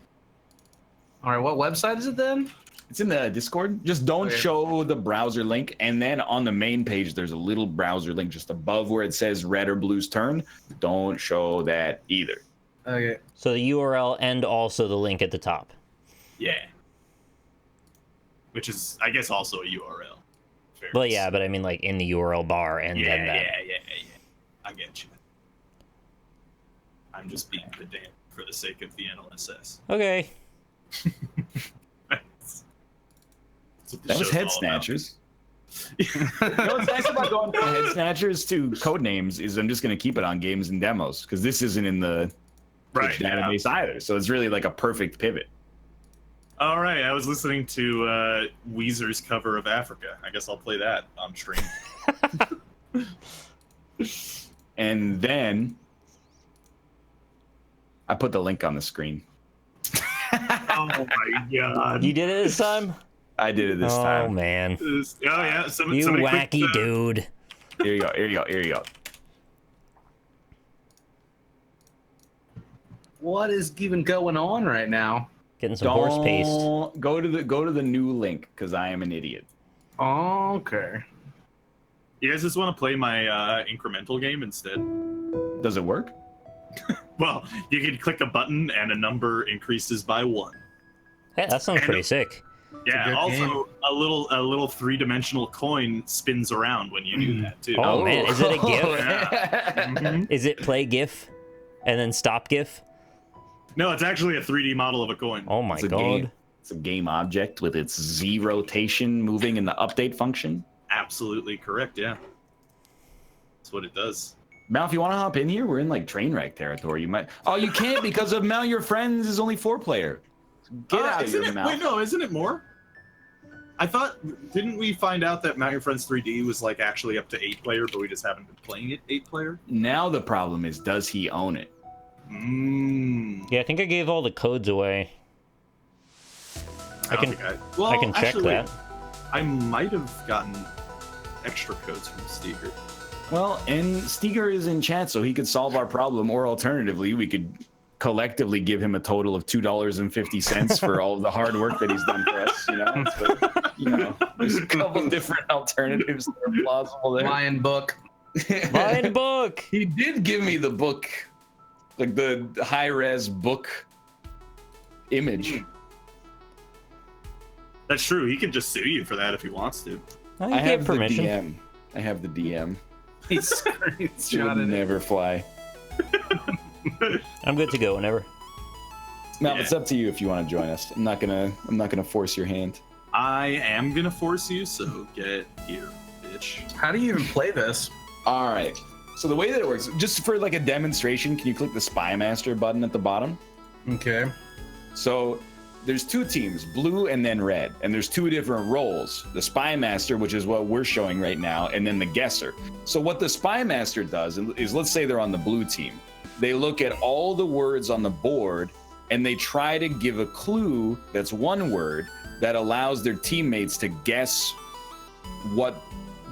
all right. What website is it then? It's in the Discord. Just don't Okay. show the browser link. And then on the main page, there's a little browser link just above where it says red or blue's turn. Don't show that either. Okay. So the URL and also the link at the top. Yeah. Which is, I guess, also a URL. Fairness. Well, yeah, but I mean like in the URL bar and Yeah, then that. yeah. I get you. I'm just being pedant for the sake of the NLSS. Okay. That's what this That was show's Head all about. Snatchers. You know what's nice about going from Head Snatchers to Codenames is I'm just going to keep it on games and demos because this isn't in the Right, Twitch yeah. database either. So it's really like a perfect pivot. All right, I was listening to Weezer's cover of Africa. I guess I'll play that on stream. And then I put the link on the screen. Oh my god. You did it this time? I did it this Oh time. man. Oh yeah, somebody You clicked, wacky dude. Here you go. Here you go. Here you go. What is even going on right now? Getting some horse paste. Don't go to the new link because I am an idiot. Okay. You guys just want to play my incremental game instead? Does it work? Well, you can click a button and a number increases by 1. Hey, that sounds pretty sick. Yeah. good Also, a little 3-dimensional coin spins around when you do that too. Oh, man, is it a GIF? Yeah. Mhm. Is it play GIF and then stop GIF? No, it's actually a 3D model of a coin. Oh my It's a god. game. It's a game object with its Z rotation moving in the update function. Absolutely correct. Yeah. That's what it does. Mal, if you want to hop in here, we're in like train wreck territory. You might. Oh, you can't because of Mal. Your friends is only 4-player. Get out of isn't here, it, Mal. Wait, no, isn't it more? I thought, didn't we find out that Mount Your Friends 3D was like actually up to 8-player, but we just haven't been playing it 8-player? Now the problem is, does he own it? Yeah, I think I gave all the codes away. I don't can think well, I can check actually, that. I might have gotten extra codes from Steger. Well, and Steger is in chat, so he could solve our problem. Or alternatively, we could collectively give him a total of $2.50 for all of the hard work that he's done for us. There's a couple different alternatives that are plausible there. Lion book. Lion book. He did give me the book, like the high-res book image. That's true. He can just sue you for that if he wants to. Oh, you I gave have permission. the DM. I have the DM. He It would screenshotted it. never fly. I'm good to go whenever. Mal, Yeah. it's up to you if you want to join us. I'm not gonna force your hand. I am gonna force you, so get here, bitch. How do you even play this? All right. So the way that it works, just for like a demonstration, can you click the Spy Master button at the bottom? Okay. So there's 2 teams, blue and then red, and there's 2 different roles. The Spy Master, which is what we're showing right now, and then the Guesser. So what the Spy Master does is, let's say they're on the blue team. They look at all the words on the board and they try to give a clue that's one word that allows their teammates to guess what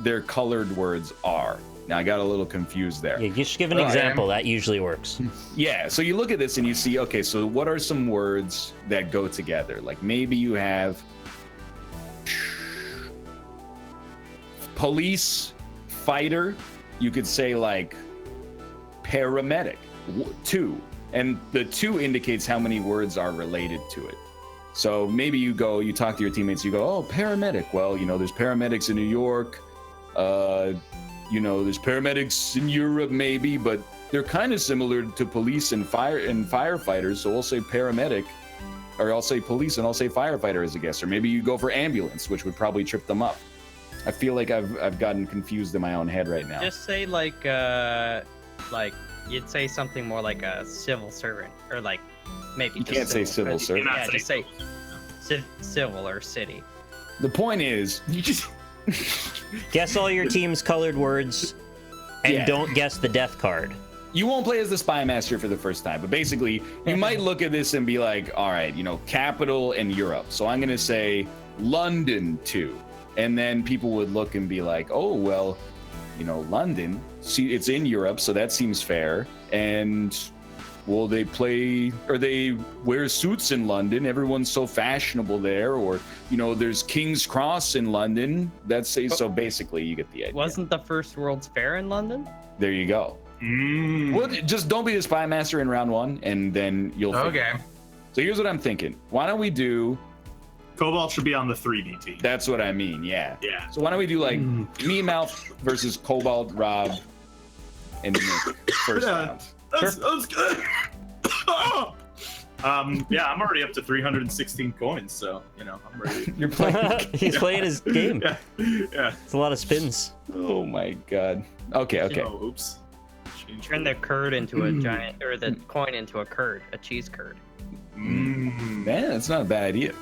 their colored words are. Now I got a little confused there. Yeah, just give an Okay. example. That usually works. Yeah, so you look at this and you see, okay, so what are some words that go together? Like maybe you have police, fighter. You could say like paramedic, 2. And the 2 indicates how many words are related to it. So maybe you talk to your teammates, you go, oh, paramedic. Well, there's paramedics in New York, You know, there's paramedics in Europe maybe, but they're kind of similar to police and firefighters. So I'll say paramedic, or I'll say police and I'll say firefighter as a guess. Or maybe you go for ambulance, which would probably trip them up. I feel like I've gotten confused in my own head right now. Just say like you'd say something more like a civil servant, or like maybe You just can't say civil servant. Yeah, just say civil or city. The point is, you just Guess all your team's colored words, and Yeah. don't guess the death card. you won't play as the spy master for the first time, but basically you might look at this and be like, all right, you know, capital and Europe. So I'm gonna say London too. And then people would look and be like, oh, well, you know, London, see, it's in Europe, so that seems fair. And will they play, or they wear suits in London? Everyone's so fashionable there. Or, you know, there's King's Cross in London. That's so basically you get the idea. Wasn't the first World's Fair in London? There you go. Well, just don't be the spy master in round one, and then you'll Okay. So here's what I'm thinking. Why don't we do, Cobalt should be on the 3D team. that's what I mean, yeah. Yeah. So why don't we do like me, Mouth versus Cobalt, Rob, and Nick first Yeah. round. That's good. Yeah, I'm already up to 316 coins, so you know I'm ready. You're playing. He's playing his game. Yeah, yeah. It's a lot of spins. Oh my god. Okay. Oh, oops. Change Turn the curd into a giant, or the coin into a curd, a cheese curd. Man, that's not a bad idea.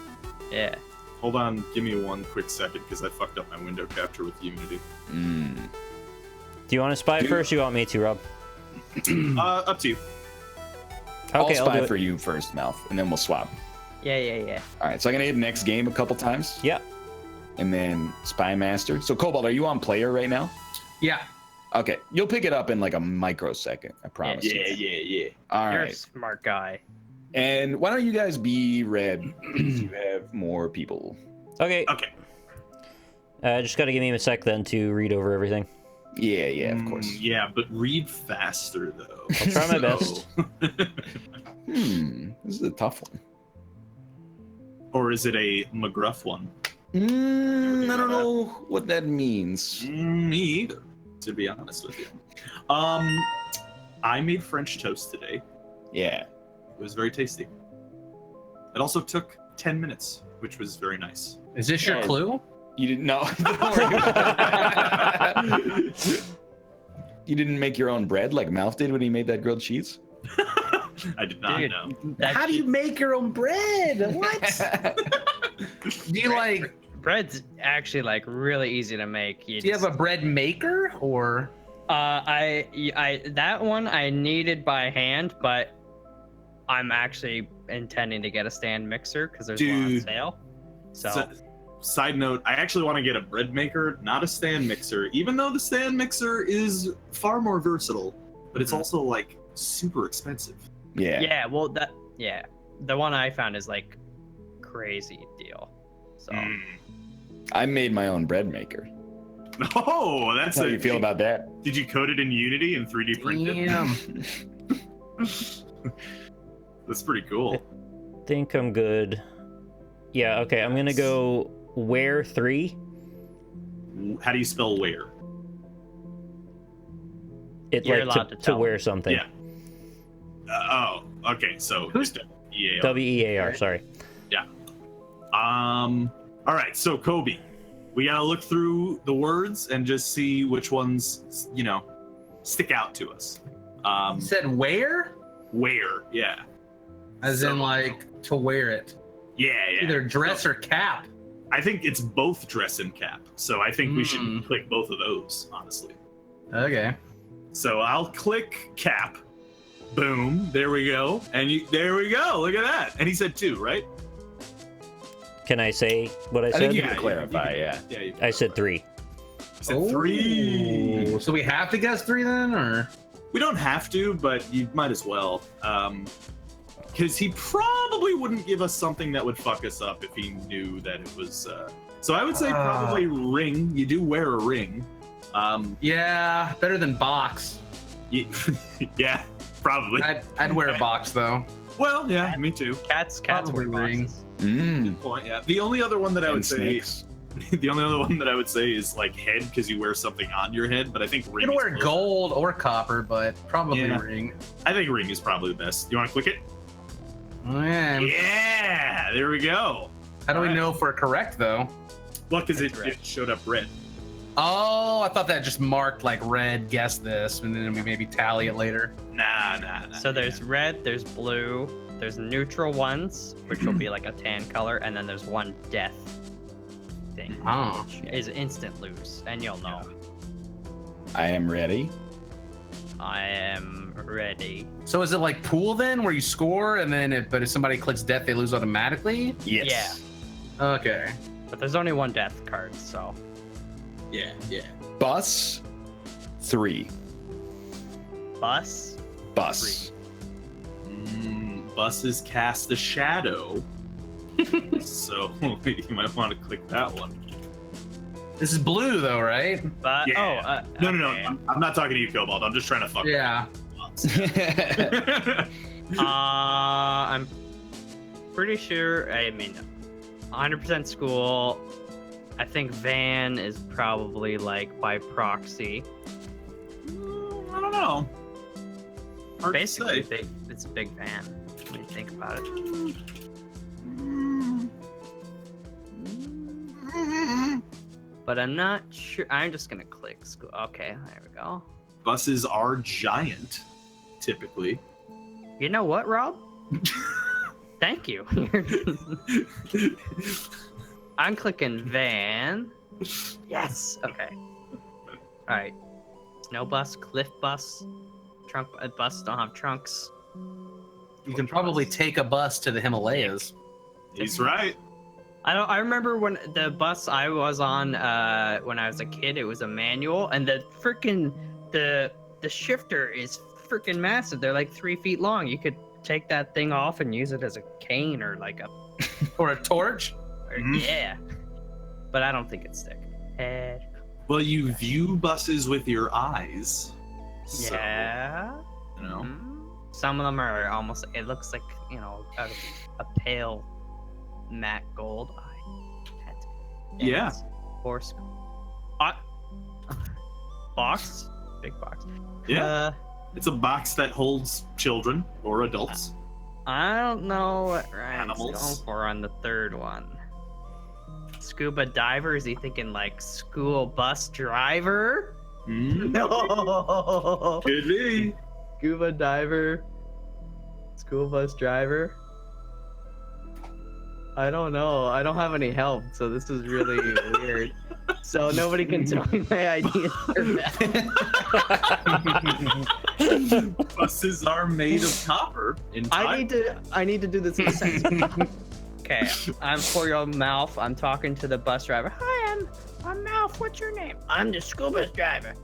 Yeah. Hold on, give me one quick second because I fucked up my window capture with Unity. Do you want to spy first, or you want me to, Rob? Up to you. Okay, I'll I'll spy do for it. you first, Mouth, and then we'll swap. Yeah. All right, so I'm gonna hit next game a couple times, Yeah. and then Spy Master. So Cobalt, are you on player right now? Yeah. Okay, you'll pick it up in like a microsecond, I promise. Yeah. All You're a right. smart guy. And why don't you guys be red? Because you have more people. Okay. Okay. Just gotta give me a sec then to read over everything. Yeah, of course. Yeah, but read faster though. I'll try my best. This is a tough one. Or is it a McGruff one? I don't know what that means. Me either, to be honest with you. I made French toast today. Yeah. It was very tasty. It also took 10 minutes, which was very nice. Is this your Yeah. clue? You didn't know. Don't worry about it. You didn't make your own bread like Mouth did when he made that grilled cheese? I did not Dude, know. How do you make your own bread? What? Do you like? Bread's actually like really easy to make. Do you have a bread maker or? I that one I kneaded by hand, but I'm actually intending to get a stand mixer because there's one on Dude. sale. So Side note, I actually want to get a bread maker, not a stand mixer, even though the stand mixer is far more versatile, but it's also like super expensive. Yeah. well the one I found is like crazy deal. So I made my own bread maker. Oh, that's How do you feel about that? Did you code it in Unity and 3D print it? Damn. That's pretty cool. Think I'm good. Yeah, okay, I'm gonna go where 3. How do you spell where? It You're like allowed to to tell. wear something. Yeah. Okay, so Who's- EAR. WEAR, sorry. All right, so Kobe, we gotta look through the words and just see which ones, you know, stick out to us. You said where? Where? Yeah. As So- in like to wear it. Yeah. Either dress or cap. I think it's both dress and cap, so I think we should Mm. click both of those, honestly. Okay. So I'll click cap. Boom. There we go. And there we go. Look at that. And he said 2, right? Can I say what I I said? think you Yeah, can clarify, yeah. Yeah. You I said 3. said 3. Ooh, so we have to guess 3 then, or? We don't have to, but you might as well. Because he probably wouldn't give us something that would fuck us up if he knew that it was. So I would say probably ring. You do wear a ring. Yeah, better than box. Yeah, probably. I'd wear a box though. Well, yeah, me too. Cats Probably wear ring. boxes. Good point. Yeah. The only other one that I would And say snakes. The only other one that I would say is like head, because you wear something on your head, but I think You ring. can is wear closer. gold or copper, but probably Yeah. ring. I think ring is probably the best. You want to click it? Man, Yeah, there we go. how do we Alright. know if we're correct though? Well, because That's it right. showed up red. Oh, I thought that just marked like red, guess this, and then we maybe tally it later. Nah. So there's red, there's blue, there's neutral ones, which will be like a tan color, and then there's one death thing, Oh. which is instant lose, and you'll know. I am ready. I am ready. So is it like pool then, where you score, and then if somebody clicks death, they lose automatically? Yes. Okay. But there's only one death card, so. Yeah. Bus 3. Bus? Bus. Buses cast a shadow. So you might want to click that one. This is blue though, right? But, Yeah. oh, No. okay. I'm not talking to you, Cobalt. I'm just trying to fuck. Yeah. I'm pretty sure, I mean, 100% school. I think van is probably like by proxy. I don't know. Hard to Basically, say. it's a big van when you think about it. But I'm not sure. I'm just gonna click school. Okay, there we go. Buses are giant, typically. You know what, Rob? Thank you. I'm clicking van. Yes. Okay. All right. Snow bus, cliff bus, trunk bus don't have trunks. You can probably take a bus to the Himalayas. He's right. I remember when the bus I was on when I was a kid, it was a manual, and the shifter is freaking massive. They're like 3 feet long. You could take that thing off and use it as a cane or like a Or a torch? yeah. But I don't think it's stick. Head. Well, you view buses with your eyes. So, Yeah. you know. Some of them are almost. It looks like a pale matte gold eye. Yeah. Horse. Box. Big box. Yeah. It's a box that holds children or adults. I don't know what Ryan's Animals. going for on the third one. Scuba diver? Is he thinking like school bus driver? No. Could be. Scuba diver. School bus driver. I don't know. I don't have any help, so this is really weird. So nobody can tell me my ideas are bad. Buses are made of copper. In time. I need to do this in a sentence. Okay, I'm 4-year-old Malf. I'm talking to the bus driver. Hi, I'm Malf. What's your name? I'm the school bus driver.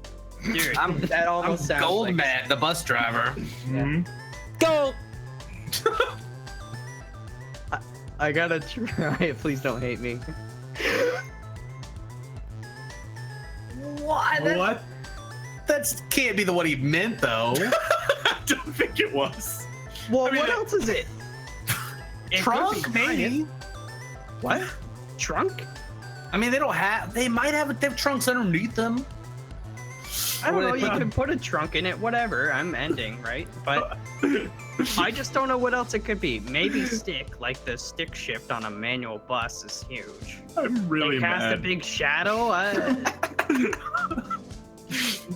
Dude, that almost sounds Gold like Matt, the bus driver. Mhm. Go! I gotta try it. Please don't hate me. What? What? That can't be the one he meant though. I don't think it was. Well, I mean, what else is it? It Trunk, could be maybe. giant. What? Trunk? I mean, they might have trunks underneath them. I don't What know. do You they- can put a trunk in it. Whatever. I'm ending, right? But I just don't know what else it could be. Maybe stick. Like the stick shift on a manual bus is huge. I'm really They cast a mad. big shadow.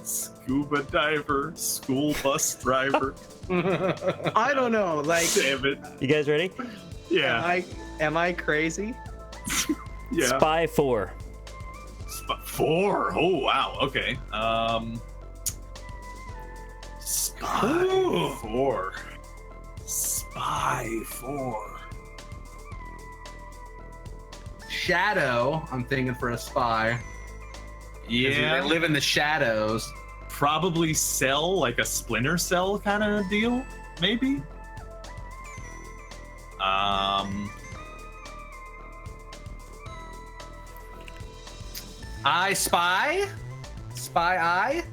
Scuba diver, school bus driver. I don't know. Like, Damn it. You guys ready? Yeah. am I crazy? Yeah. Spy 4. 4. Oh wow. Okay. Spy 4. Spy 4. Shadow, I'm thinking for a spy. 'Cause Yeah. They live in the shadows. Probably Cell, like a Splinter Cell kind of deal, maybe. I spy? Spy eye?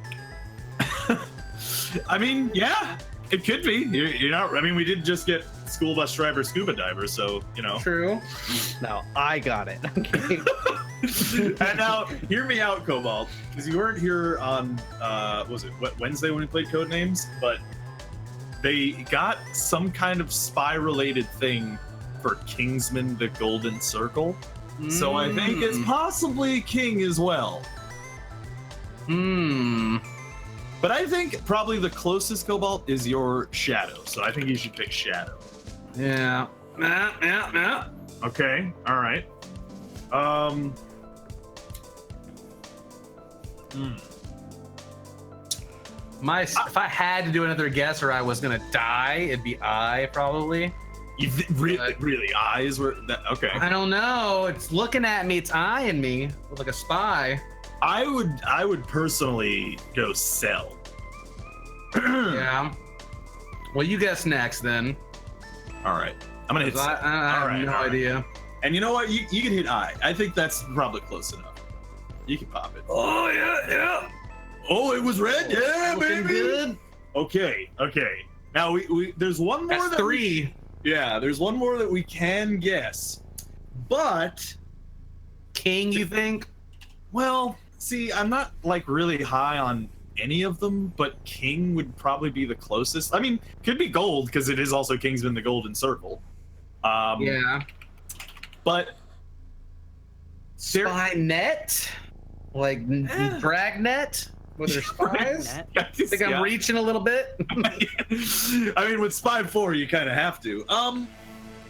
I mean, yeah, it could be. You're not. I mean, we did just get school bus driver, scuba diver, so you know. True. No, I got it. I'm kidding. And now, hear me out, Cobalt, because you weren't here on, was it Wednesday when we played Codenames? But they got some kind of spy-related thing for Kingsman: The Golden Circle. So I think it's possibly King as well. But I think probably the closest Cobalt is your Shadow. So I think you should pick Shadow. Yeah. Okay. All right. If I had to do another guess or I was gonna die, it'd be I probably. Really, eyes were that okay? I don't know. It's looking at me. It's eyeing me like a spy. I would personally go Cell. Yeah. Well, you guess next then. All right, I'm gonna hit. I have no idea. And you know what? You can hit I. I think that's probably close enough. You can pop it. Oh yeah. Oh, it was red. Yeah, Looking baby. good. Okay. Now we there's one more. That's three. There's one more that we can guess, but King, you think? well, see, I'm not like really high on any of them, but King would probably be the closest. I mean, could be Gold because it is also Kingsman: The Golden Circle. Yeah. But Spy net? Like Dragnet? With their spies? I think I'm reaching a little bit. I mean, with Spy 4, you kind of have to.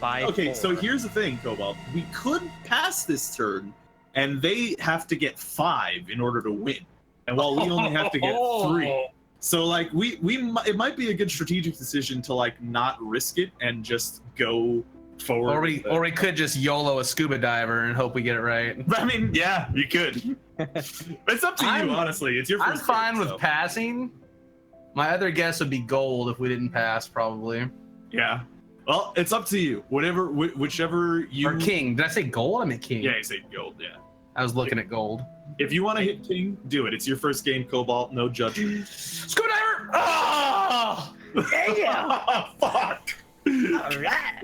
Okay, so here's the thing, Cobalt. We could pass this turn, and they have to get 5 in order to win. And while we only have to get 3. So, like, it might be a good strategic decision to, like, not risk it and just go forward. Or we could just YOLO a scuba diver and hope we get it right. I mean, yeah, you could. It's up to you, honestly. It's your first I'm fine game, with so. passing. My other guess would be Gold if we didn't pass, probably. Yeah. Well, it's up to you. Whichever you. Or King. Did I say Gold? I meant King. Yeah, you say Gold. Yeah. I was looking at Gold. If you want to hit King, do it. It's your first game, Cobalt. No judgment. Scuba diver! Oh! Yeah. Fuck. All right.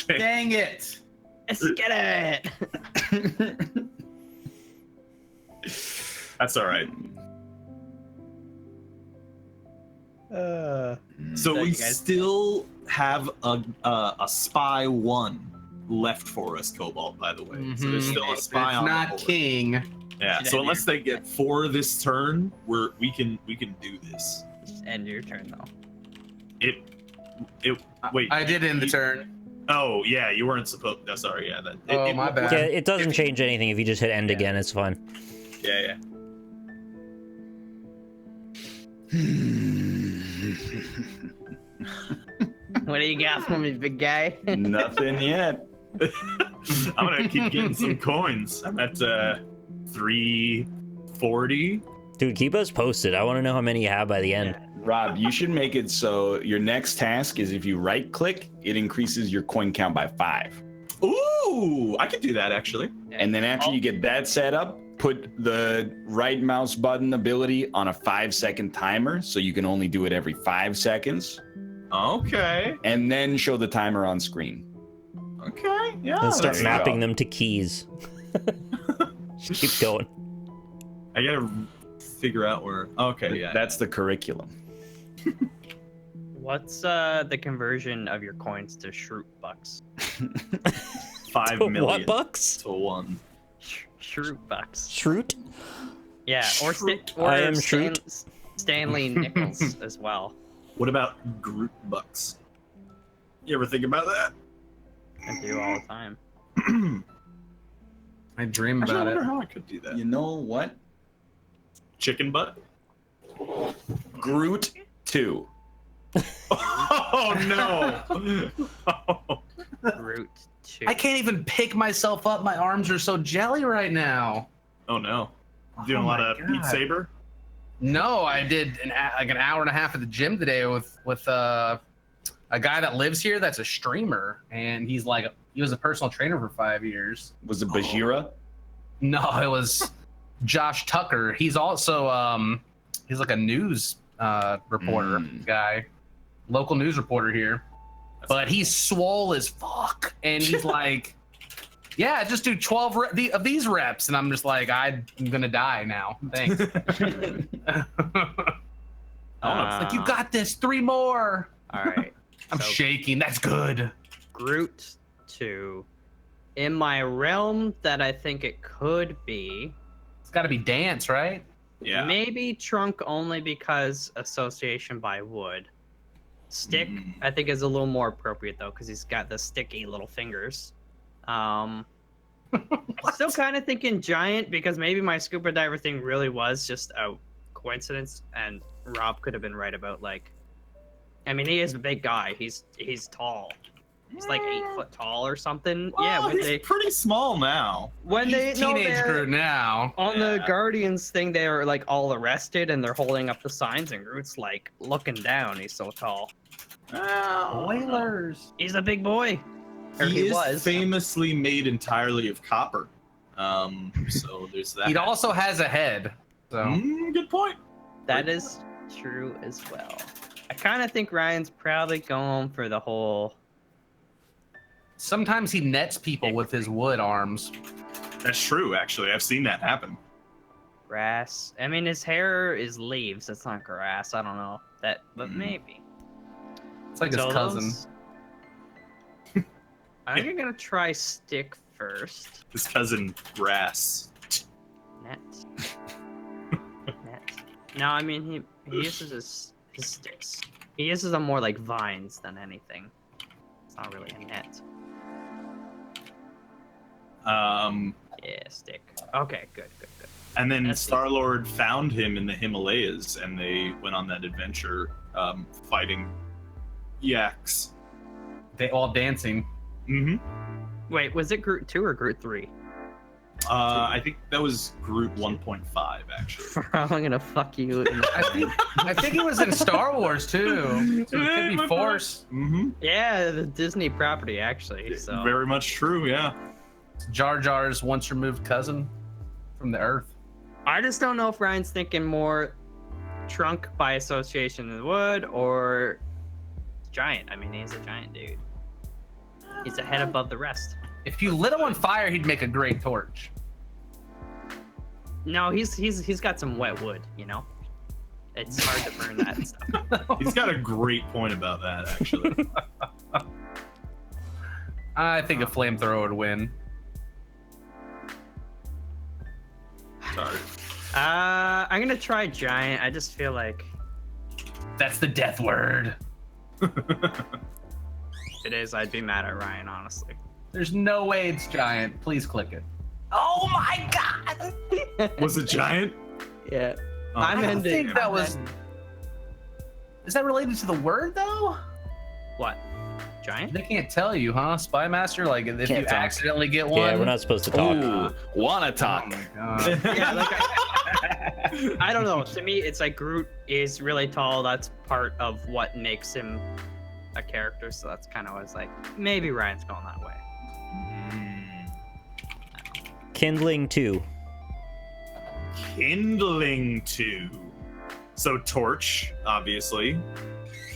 Dang it! Let's get it. That's all right. So we still have a Spy 1 left for us, Cobalt, by the way. So there's still a Spy on the board. Not King. Yeah, so unless they get 4 this turn, we can do this. Just end your turn though. Wait. I did end the turn. Oh yeah, you weren't supposed. No, sorry. Yeah, My bad. Yeah, it doesn't change anything if you just hit end again. It's fine. Yeah. What do you got for me, big guy? Nothing yet. I'm gonna keep getting some coins. I'm at 340. Dude, keep us posted. I want to know how many you have by the end. Rob, you should make it so your next task is if you right click, it increases your coin count by 5. Ooh, I could do that actually. And then after you get that set up, put the right mouse button ability on a 5-second timer so you can only do it every 5 seconds. Okay. And then show the timer on screen. Okay. Yeah. And start there you mapping go. them to keys. Just keep going. I gotta figure out where. Okay. Yeah. That's the curriculum. What's the conversion of your coins to shroot bucks? 5 million. What bucks? To 1. Shroot bucks. Shroot? Yeah, or, I am Shroot. Stanley Nichols as well. What about Groot bucks? You ever think about that? I do all the time. I dream I about wonder it. how I could do that. You know what? Chicken butt? Groot 2. Oh no! Root 2. I can't even pick myself up. My arms are so jelly right now. Oh no! Doing a lot of Beat God. Saber? No, I did like an hour and a half at the gym today with a guy that lives here that's a streamer, and he was a personal trainer for 5 years. Was it Bajira? No, it was Josh Tucker. He's also he's like a news reporter guy, local news reporter here. But he's swole as fuck, and he's like Yeah, just do 12 of these reps, and I'm just like, I'm gonna die now. Thanks. It's like, you got this. 3 more. All right. I'm shaking. That's good. Groot 2. In my realm that I think it could be, It's got to be dance, right? Yeah. maybe Trunk only because association by wood. Stick, I think, is a little more appropriate though, because he's got the sticky little fingers. Still kind of thinking giant because maybe my scuba diver thing really was just a coincidence, and Rob could have been right about like. I mean, he is a big guy. He's tall. He's like 8 foot tall or something. Well, Yeah, he's pretty small now. when they Teenage Groot now. on the Guardians thing, they are like all arrested and they're holding up the signs, and Groot's like looking down. He's so tall. Oilers. He's a big boy. Or He is was. famously made entirely of copper. So there's that. He also has a head. So Good point. That is true as well. I kind of think Ryan's probably going for the whole. sometimes he nets people with his wood arms. That's true, actually. I've seen that happen. Grass. I mean, his hair is leaves. It's not grass. I don't know that, but maybe. It's like his cousin. I think I'm gonna try stick first. His cousin, Grass. Net. Net. No, I mean he uses his sticks. He uses them more like vines than anything. It's not really a net. Yeah, stick. Okay, good. And then That's Star-Lord found him in the Himalayas, and they went on that adventure fighting yaks. They all dancing. Wait, was it Groot 2 or Groot 3? I think that was Groot 1.5, actually. I'm gonna fuck you. I think he was in Star Wars too. So it could be Force. Yeah, the Disney property actually. So Very much true, yeah. Jar Jar's once removed cousin from the Earth. I just don't know if Ryan's thinking more Trunk by association in wood or giant. I mean, he's a giant dude. He's a head above the rest. If you lit him on fire, he'd make a great torch. No, he's got some wet wood, you know? It's hard to burn that stuff. He's got a great point about that, actually. I think a flamethrower would win. Sorry. I'm gonna try giant. I just feel like That's the death word. if it is, I'd be mad at Ryan, honestly. There's no way it's giant. Please click it. Oh my god! Was it giant? Yeah. Oh, I'm I don't ending. think that was. Is that related to the word though? What? Giant? They can't tell you, huh, Spy Master? Like if Can't you talk. accidentally get one. Yeah, we're not supposed to talk. Ooh, wanna talk? Oh my god. Yeah, like I don't know. To me, it's like Groot is really tall. That's part of what makes him a character. So that's kind of why I was like, maybe Ryan's going that way. Kindling 2. Kindling 2. So torch, obviously.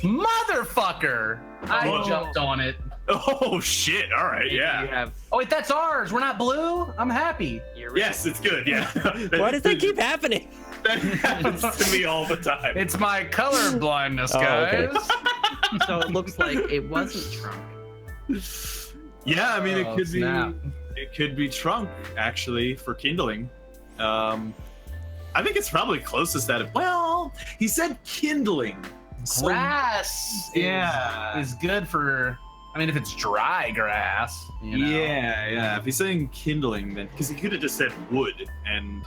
Motherfucker! I Oh. jumped on it. Oh shit! All right, Maybe yeah. You have. Oh wait, that's ours. We're not blue. I'm happy. Your Yes, it's good. Yeah. Why does that keep happening? That happens to me all the time. It's my color blindness, Oh, guys. okay. So it looks like it wasn't Trunk. Yeah, I mean, it Oh, could snap. be. It could be Trunk actually for kindling. I think it's probably closest out of. Well, he said kindling. So, Grass Yeah. is good for. I mean, if it's dry grass, you know. yeah. If he's saying kindling, then because he could have just said wood and.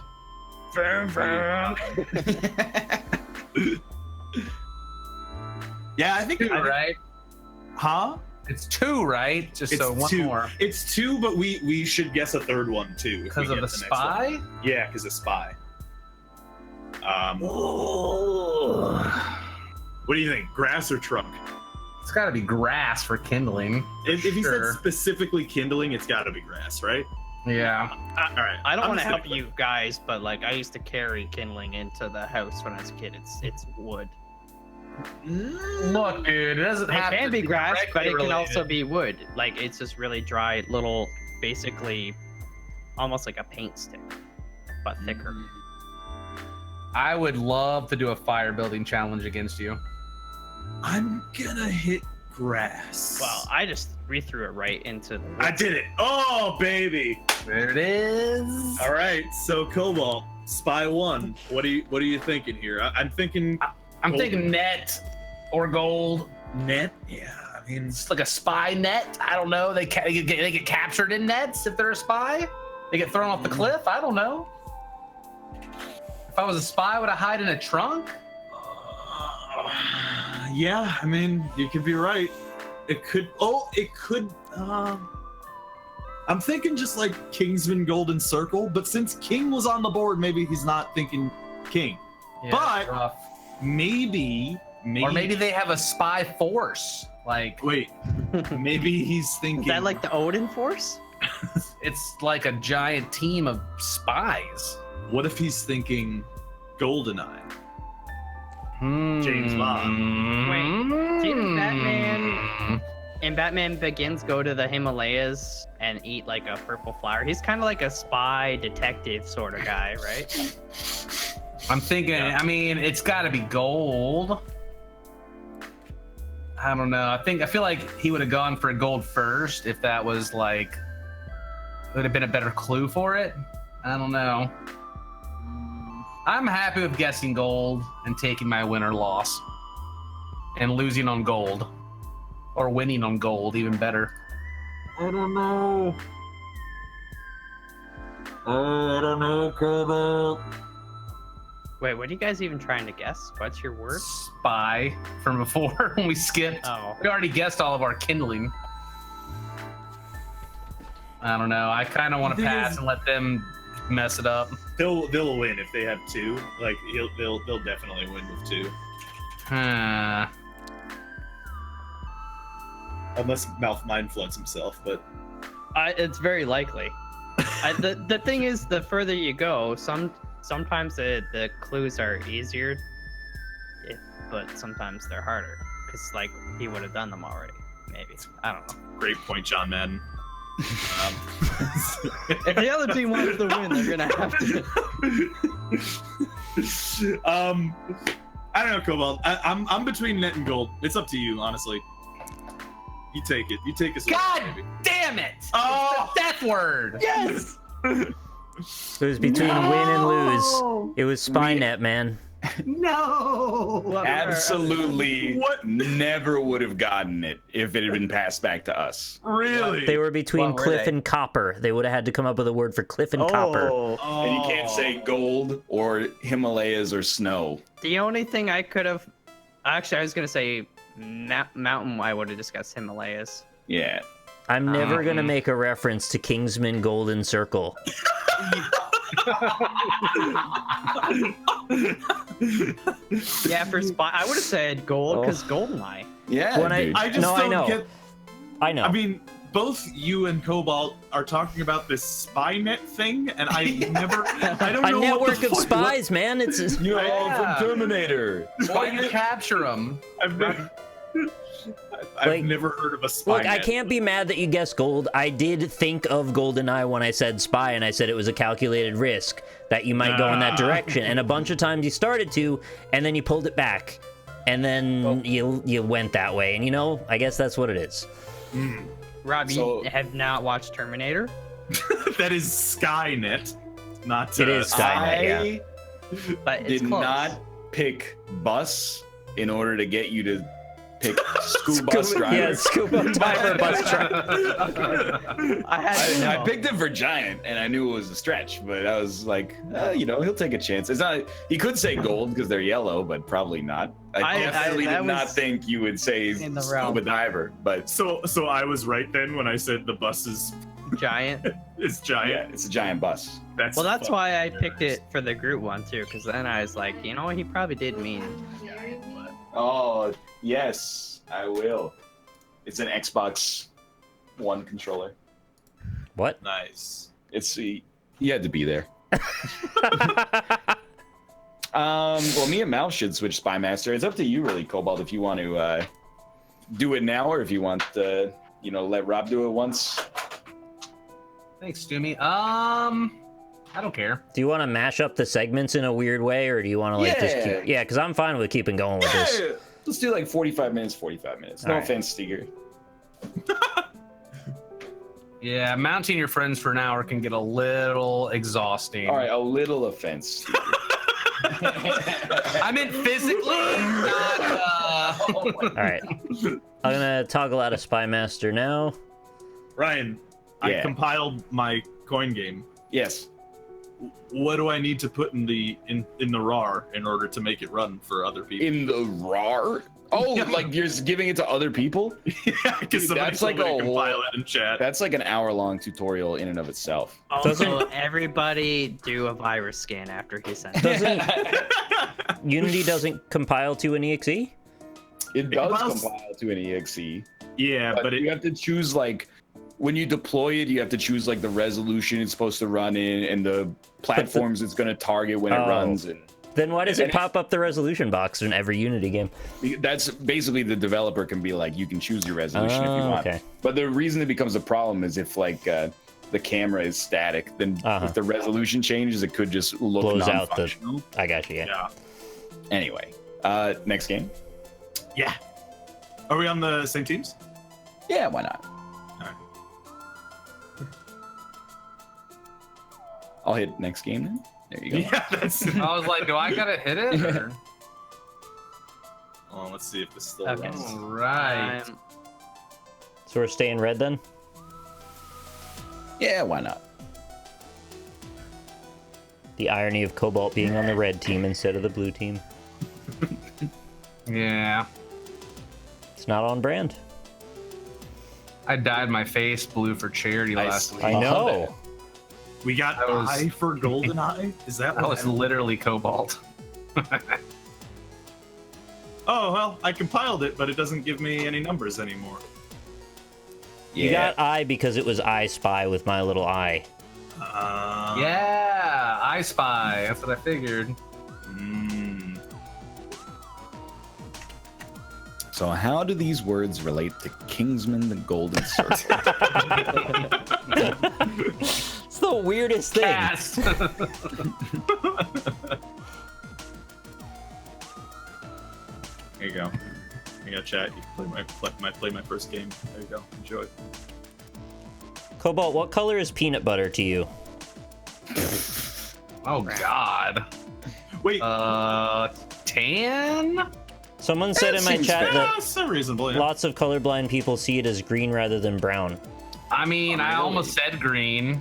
Yeah, I think. Two, right? Huh? It's 2, right? Just It's so one 2. more. It's 2, but we should guess a third one too. if we Because of get the next spy? one. Yeah, because of spy. What do you think? Grass or trunk? It's got to be grass for kindling. If he said Sure. specifically kindling, it's got to be grass, right? Yeah. All right. I don't I'm want to just help gonna- you guys, but like I used to carry kindling into the house when I was a kid. It's wood. Look, dude, it doesn't It have can to be grass, but directly it can related. also be wood. Like it's just really dry little basically almost like a paint stick, but thicker. I would love to do a fire building challenge against you. I'm gonna hit grass. Well, I just re-threw it right into the. I did it. Oh, baby. There it is. All right. So Cobalt, Spy 1. What are you thinking here? I'm thinking. I'm thinking net or gold. Net. Yeah. I mean, It's like a spy net. I don't know. They get captured in nets if they're a spy. They get thrown off the cliff. I don't know. If I was a spy, would I hide in a trunk? yeah. I mean, you could be right. It could. Oh, it could. I'm thinking just like Kingsman Golden Circle, but since King was on the board, maybe he's not thinking King. Yeah, But- rough. Maybe. Or maybe they have a spy force. Like Wait. Maybe he's thinking. Is that like the Odin Force? it's like a giant team of spies. What if he's thinking GoldenEye? James Bond. Wait, didn't Batman in Batman Begins go to the Himalayas and eat like a purple flower? He's kind of like a spy detective sort of guy, right? I'm thinking. Yeah. I mean, it's got to be gold. I don't know. I feel like he would have gone for gold first if that was like. Would have been a better clue for it. I don't know. I'm happy with guessing gold and taking my win or loss. And losing on gold. Or winning on gold, even better. I don't know. I don't know, Cobalt. Wait, what are you guys even trying to guess? What's your word? Spy from before when we skipped. Oh, We already guessed all of our kindling. I don't know. I kind of want to pass and let them mess it up. They'll win if they have 2. Like they'll definitely win with 2. Huh. Unless Mouth Mind floods himself, but it's very likely. The thing is, the further you go, sometimes the clues are easier, but sometimes they're harder. Cause like he would have done them already. Maybe I don't know. great point, John Madden. If the other team wants to win, they're gonna have to. I don't know, Cobalt. I'm between net and gold. It's up to you, honestly. You take it. You take us. God baby. damn it! Oh! It's the death word. Yes. It was between win and lose. It was Spynet, man. No. Absolutely never would have gotten it if it had been passed back to us. Really? They were between What were Cliff they? and Copper. They would have had to come up with a word for Cliff and Copper. Oh. And you can't say gold or Himalayas or snow. The only thing I could have, actually, I was gonna say mountain. I would have discussed Himalayas. Yeah. I'm never gonna make a reference to Kingsman Golden Circle. Yeah, for spy, I would have said gold because GoldenEye. Yeah, When dude. I just No, I don't know. get. I know. I mean, both you and Cobalt are talking about this Spynet thing, and I never. I don't a know network what the of fuck- spies, man. It's You know, Yeah. from Terminator. Why you capture them? I've Like, never heard of a Spynet. look. I can't be mad that you guessed gold. I did think of GoldenEye when I said spy, and I said it was a calculated risk that you might go in that direction. And a bunch of times you started to, and then you pulled it back, and then you went that way. And you know, I guess that's what it is. Rob, So- you have not watched Terminator? That is Skynet, not. It is Skynet, yeah. But it's Did close. not pick bus in order to get you to pick school bus driver. Yeah, scuba diver bus truck. I had to I know. picked him for giant, and I knew it was a stretch, but I was like, you know, he'll take a chance. It's not. He could say gold because they're yellow, but probably not. I definitely that did not was think you would say in the scuba realm. diver, but So I was right then when I said the bus is Giant. giant. yeah, it's a giant bus. That's Well, that's fuck. why I picked it for the group one too, because then I was like, you know what, he probably did mean. Oh yes, I will. It's an Xbox One controller. What? Nice. It's you had to be there. Well, me and Mal should switch Spy Master. It's up to you, really, Cobalt, if you want to do it now or if you want to, you know, let Rob do it once. Thanks, Stewie. I don't care. Do you want to mash up the segments in a weird way, or do you want to like just Yeah. keep? Yeah, because I'm fine with keeping going with this. Yeah. Let's do like 45 minutes, 45 minutes. No All right. offense, Steger. Yeah, mounting your friends for an hour can get a little exhausting. All right, a little offense. Steger. I meant physically, not. All right, I'm gonna toggle out of Spy Master now. Ryan, Yeah. I compiled my coin game. Yes. What do I need to put in the RAR in order to make it run for other people? In the RAR? Oh, like you're just giving it to other people? Yeah, because Dude, somebody that's like told me a to whole- compile it in chat. That's like an hour-long tutorial in and of itself. Also, everybody do a virus scan after he sent it. Doesn't Unity doesn't compile to an exe? It does compiles- compile to an exe, Yeah, but you have to choose like when you deploy it, you have to choose like the resolution it's supposed to run in and the platforms it's going to target when it Oh. runs. And Then why does And it pop up the resolution box in every Unity game? that's basically the developer can be like, you can choose your resolution if you Oh, want. okay. But the reason it becomes a problem is if like the camera is static, then Uh-huh. if the resolution changes, it could just look Blows out the- non-functional. I got you. Yeah. yeah. Anyway, next game. Yeah. Are we on the same teams? Yeah, why not? Alright. I'll hit next game then. There you go. Yeah, that's. I was like, do I gotta hit it? Or? Oh, let's see if this still Okay. runs. All right. So we're staying red then. Yeah, why not? The irony of Cobalt being on the red team instead of the blue team. Yeah. It's not on brand. I dyed my face blue for charity last week. I know. We got That was- eye for golden eye. Is that That what? was literally Cobalt. Oh well, I compiled it, but it doesn't give me any numbers anymore. You got I because it was I Spy with my little eye. Yeah, I Spy. That's what I figured. Mm. So how do these words relate to Kingsman the Golden Circle? It's the weirdest thing. Cast. There you go. I got chat. You can play my first game. There you go. Enjoy. Cobalt, what color is peanut butter to you? Oh God. Wait. Tan? Someone said in my seems chat fair. that So reasonable. Yeah. lots of colorblind people see it as green rather than brown. I mean, I almost said green,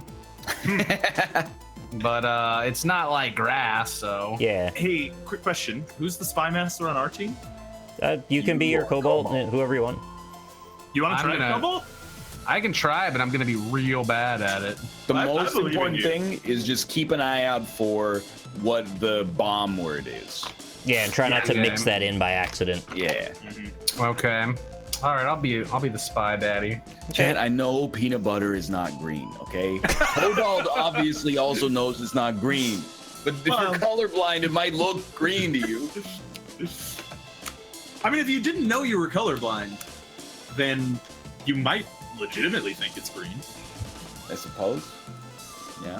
but it's not like grass, so. Yeah. Hey, quick question. Who's the spy master on our team? You can be your are Cobalt, Cobalt. whoever you want. You want to I'm try gonna- Cobalt? I can try, but I'm gonna be real bad at it. The I most believe in important you. thing is just keep an eye out for what the bomb word is. Yeah, and try not to Yeah. mix that in by accident. Yeah. Okay. All right, I'll be the spy daddy. Chad, I know peanut butter is not green, okay? Cobalt obviously also knows it's not green. But if Well- you're colorblind, it might look green to you. I mean, if you didn't know you were colorblind, then you might legitimately think it's green. I suppose. Yeah.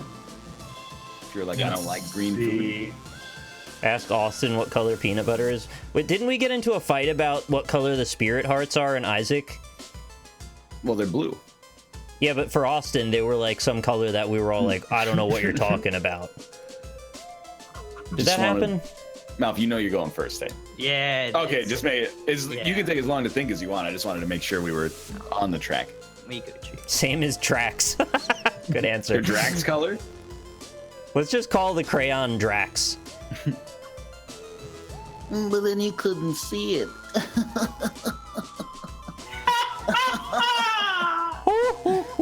If you're like, I Let's don't like green food. see. Ask Austin what color peanut butter is. Wait, didn't we get into a fight about what color the spirit hearts are in Isaac? Well, they're blue. Yeah, but for Austin, they were like some color that we were all like, I don't know what you're talking about. Did Just that wanted- happen? Malf, you know you're going first, eh? Yeah. Okay, it's- just make it. You Yeah. can take as long to think as you want. I just wanted to make sure we were on the track. we Gucci. Same as Drax. Good answer. Their Drax color? Let's just call the crayon Drax. But then you couldn't see it.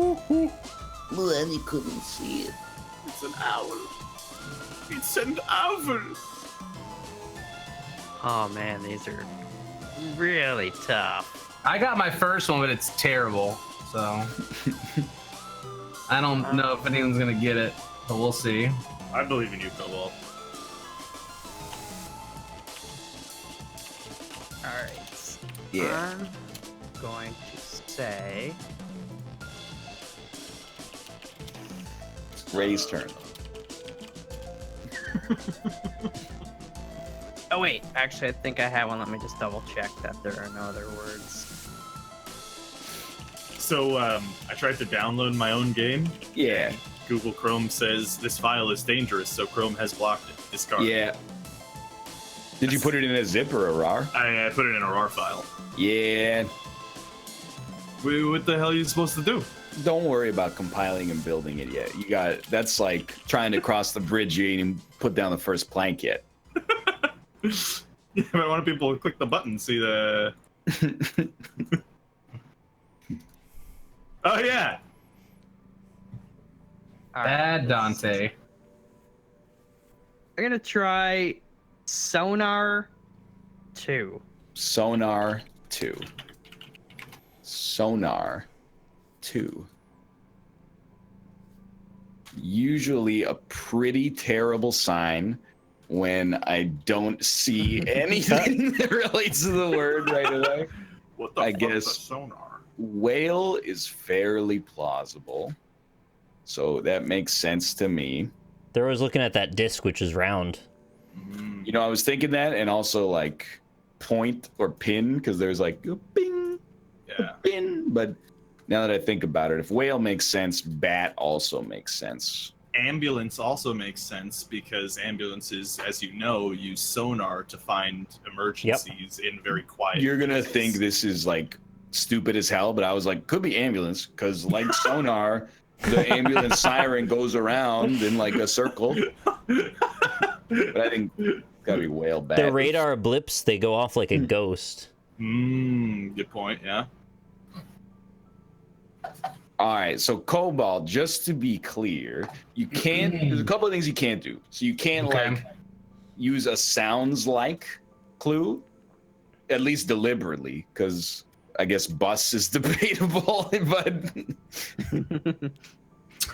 Well, then you couldn't see it. It's an owl. It's an owl. Oh man, these are really tough. I got my first one, but it's terrible. So I don't know if anyone's gonna get it, but we'll see. I believe in you, Cobalt. All right. Yeah. I'm going to say Ray's turn. Oh wait, actually, I think I have one. Let me just double check that there are no other words. So I tried to download my own game. Yeah. Google Chrome says this file is dangerous, so Chrome has blocked it. Discard. Yeah. Did you put it in a zip or a RAR? I put it in a RAR file. Yeah. What the hell are you supposed to do? Don't worry about compiling and building it yet. You got that's like trying to cross the bridge. You ain't even put down the first plank yet. Yeah, but I want people to click the button, see the. Oh yeah. Bad Dante. I'm gonna try Sonar 2. Sonar 2. Sonar 2. Usually a pretty terrible sign when I don't see anything that relates to the word right away. What the I fuck guess- is a sonar? Whale is fairly plausible. So that makes sense to me. They're always looking at that disc, which is round. You know, I was thinking that, and also like point or pin, because there's like a bing, Yeah. a pin. But now that I think about it, if whale makes sense, bat also makes sense. Ambulance also makes sense because ambulances, as you know, use sonar to find emergencies in very quiet. You're gonna places. think this is like stupid as hell, but I was like, could be ambulance, because like sonar, the ambulance siren goes around in like a circle. But I think it's gotta be whale bat. The radar blips, they go off like a ghost. Good point. Yeah. All right, so Cobalt, just to be clear, you can't. There's a couple of things you can't do. So you can't Okay. like use a sounds like clue, at least deliberately, because I guess bus is debatable. But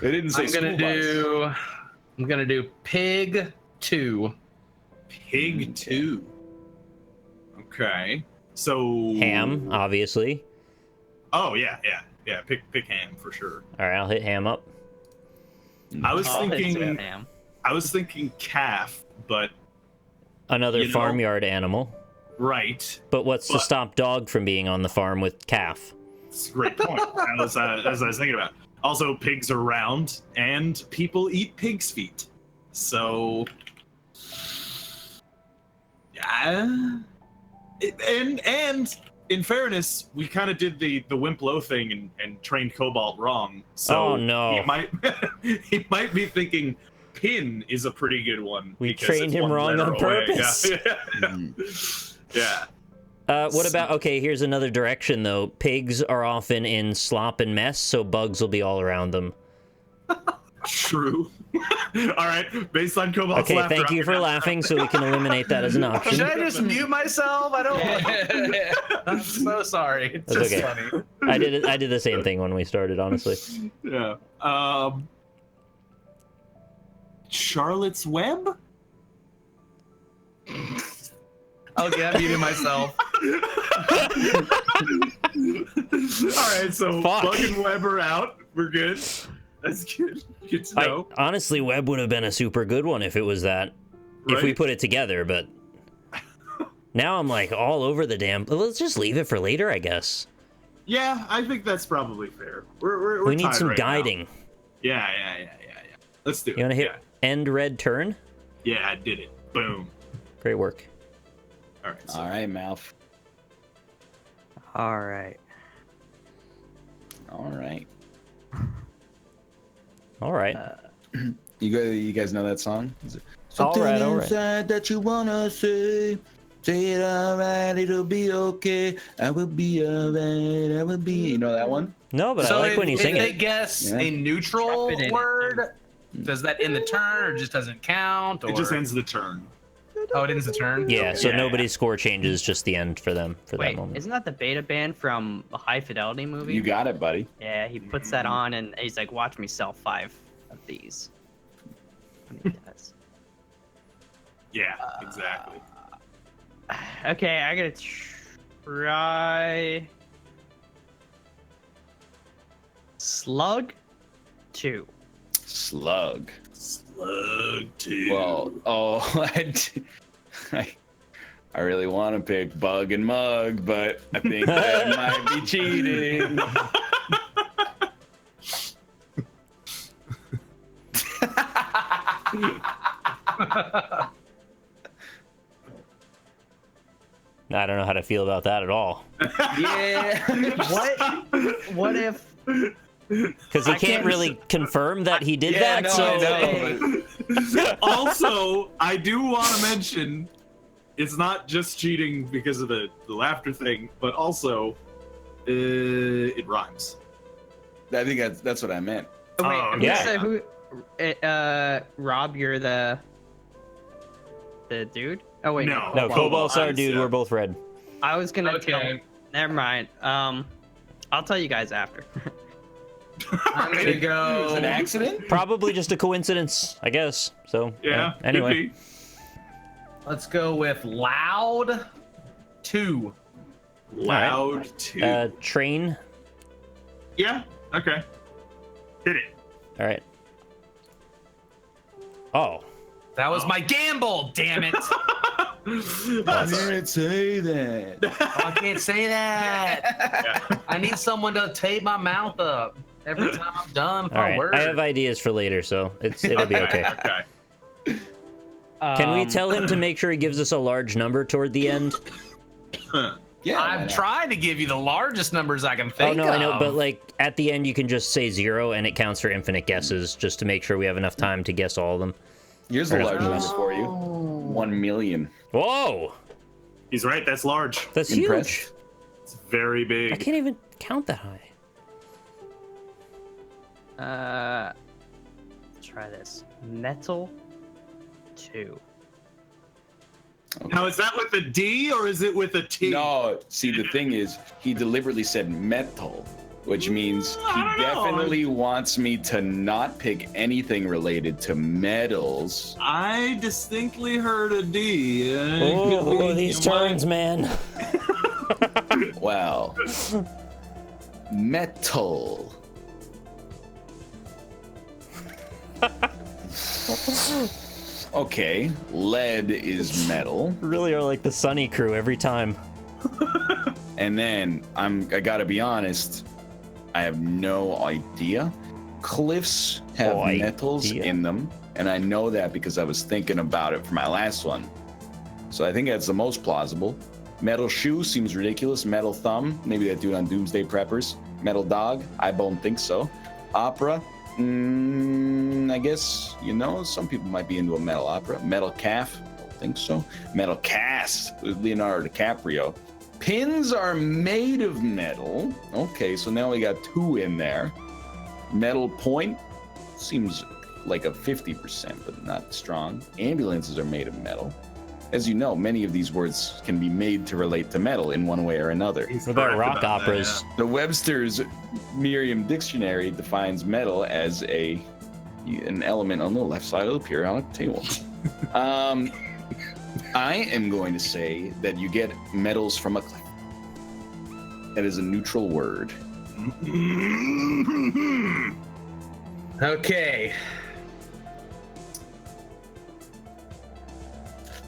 it didn't say I'm gonna do Pig 2. Pig 2. Okay. So. Ham, obviously. Oh yeah. Pick ham for sure. All right, I'll hit ham up. I was Oh, it's thinking. Ham. I was thinking calf, but Another You know- farmyard animal. right. But what's to But- stop dog from being on the farm with calf? It's a great point. As I was thinking about. Also, pigs are round, and people eat pig's feet. So, yeah. And in fairness, we kind of did the wimp low thing and trained Cobalt wrong. So Oh, no. he might be thinking pin is a pretty good one. We because trained it's him one wrong letter on away. purpose. Yeah. What about, okay, here's another direction though. Pigs are often in slop and mess, so bugs will be all around them. True. All right. Based on Cobalt's Okay, laughter, thank you for laughing so we can eliminate that as an Should option. I just mute myself? I don't. I'm so sorry. It's That's just okay. funny. I did the same thing when we started, honestly. Yeah. Charlotte's Web? Okay, I muted myself. All right, so Fuck. Bug and Web are out. We're good. That's good. Good to know. Honestly, Web would have been a super good one if it was that. If we Right? put it together, but now I'm like all over the damn. Let's just leave it for later, I guess. Yeah, I think that's probably fair. We're We need tied some right now. guiding. Yeah. Let's do it. You want to hit end red turn? Yeah, I did it. Boom. Great work. All right. So All right, Malf. All right. All right. All right. You guys know that song? Is it, All Something right, all right. inside that you wanna say. Say it all right, it'll be okay. I will be alright. I will be. You know that one? No, but I So like when you if sing they it. guess Yeah. a neutral Drop it in it. word, does that end the turn or just doesn't count? Or... it just ends the turn. Oh, it ends the turn? Yeah, so Yeah. nobody's score changes, just the end for them for that Wait, moment. isn't that the beta band from the High Fidelity movie? You got it, buddy. Yeah, he puts that on and he's like, "Watch me sell 5 of these." And he does. Yeah, exactly. Okay, I gotta try Slug 2. Slug. Slug 2. Well, I really want to pick Bug and Mug, but I think that might be cheating. I don't know how to feel about that at all. Yeah. What if? Because he can't really confirm that he did that. No, So I know, Also, I do want to mention, it's not just cheating because of the laughter thing, but also, it rhymes. but I think that's what I meant. Wait, Oh, yeah. so who? Rob, you're the dude. Oh wait, No. no, Well, Cobalt's our I'm dude. so- We're both red. I was gonna Okay. tell. Never mind. I'll tell you guys after. I'm gonna It was an go. accident? Probably just a coincidence, I guess. So Yeah. anyway, could be. Let's go with Loud 2. Loud 2. train. Yeah. Okay. Hit it. All right. Oh, That was my gamble. Damn it! I didn't say that. I can't say that. Yeah. I need someone to tape my mouth up every time I'm done with all my right. word. I have ideas for later, so it'll be okay. Okay. Can we tell him to make sure he gives us a large number toward the end? Yeah. I'm trying to give you the largest numbers I can Oh think no, of. I know, but like at the end you can just say 0 and it counts for infinite guesses, just to make sure we have enough time to guess all of them. Here's the Fair large enough. number for you. 1 million. Whoa, He's right. That's large. that's Impressed? huge. It's very I big. can't even count that high. Try this. Metal 2. Now, is that with a D or is it with a T? No, see, the thing is, he deliberately said metal, which means he I don't know. definitely wants me to not pick anything related to metals. I distinctly heard a D. Oh, these turns, man. Well, metal. Okay, lead is metal. Really are like the Sunny Crew every time. And then I gotta be honest, I have no idea. Cliffs have No metals idea. in them, and I know that because I was thinking about it for my last one. So I think that's the most plausible. Metal shoe seems ridiculous. Metal thumb, maybe that dude on Doomsday Preppers. Metal dog, I don't think so. Opera, I guess, some people might be into a metal opera. Metal calf, don't think so. Metal cast with Leonardo DiCaprio. Pins are made of metal. Okay, so now we got 2 in there. Metal point seems like a 50%, but not strong. Ambulances are made of metal. As you know, many of these words can be made to relate to metal in one way or another. What about rock operas? The Webster's Merriam Dictionary defines metal as an element on the left side of the periodic table. I am going to say that you get metals from a cliff. That is a neutral word. Okay.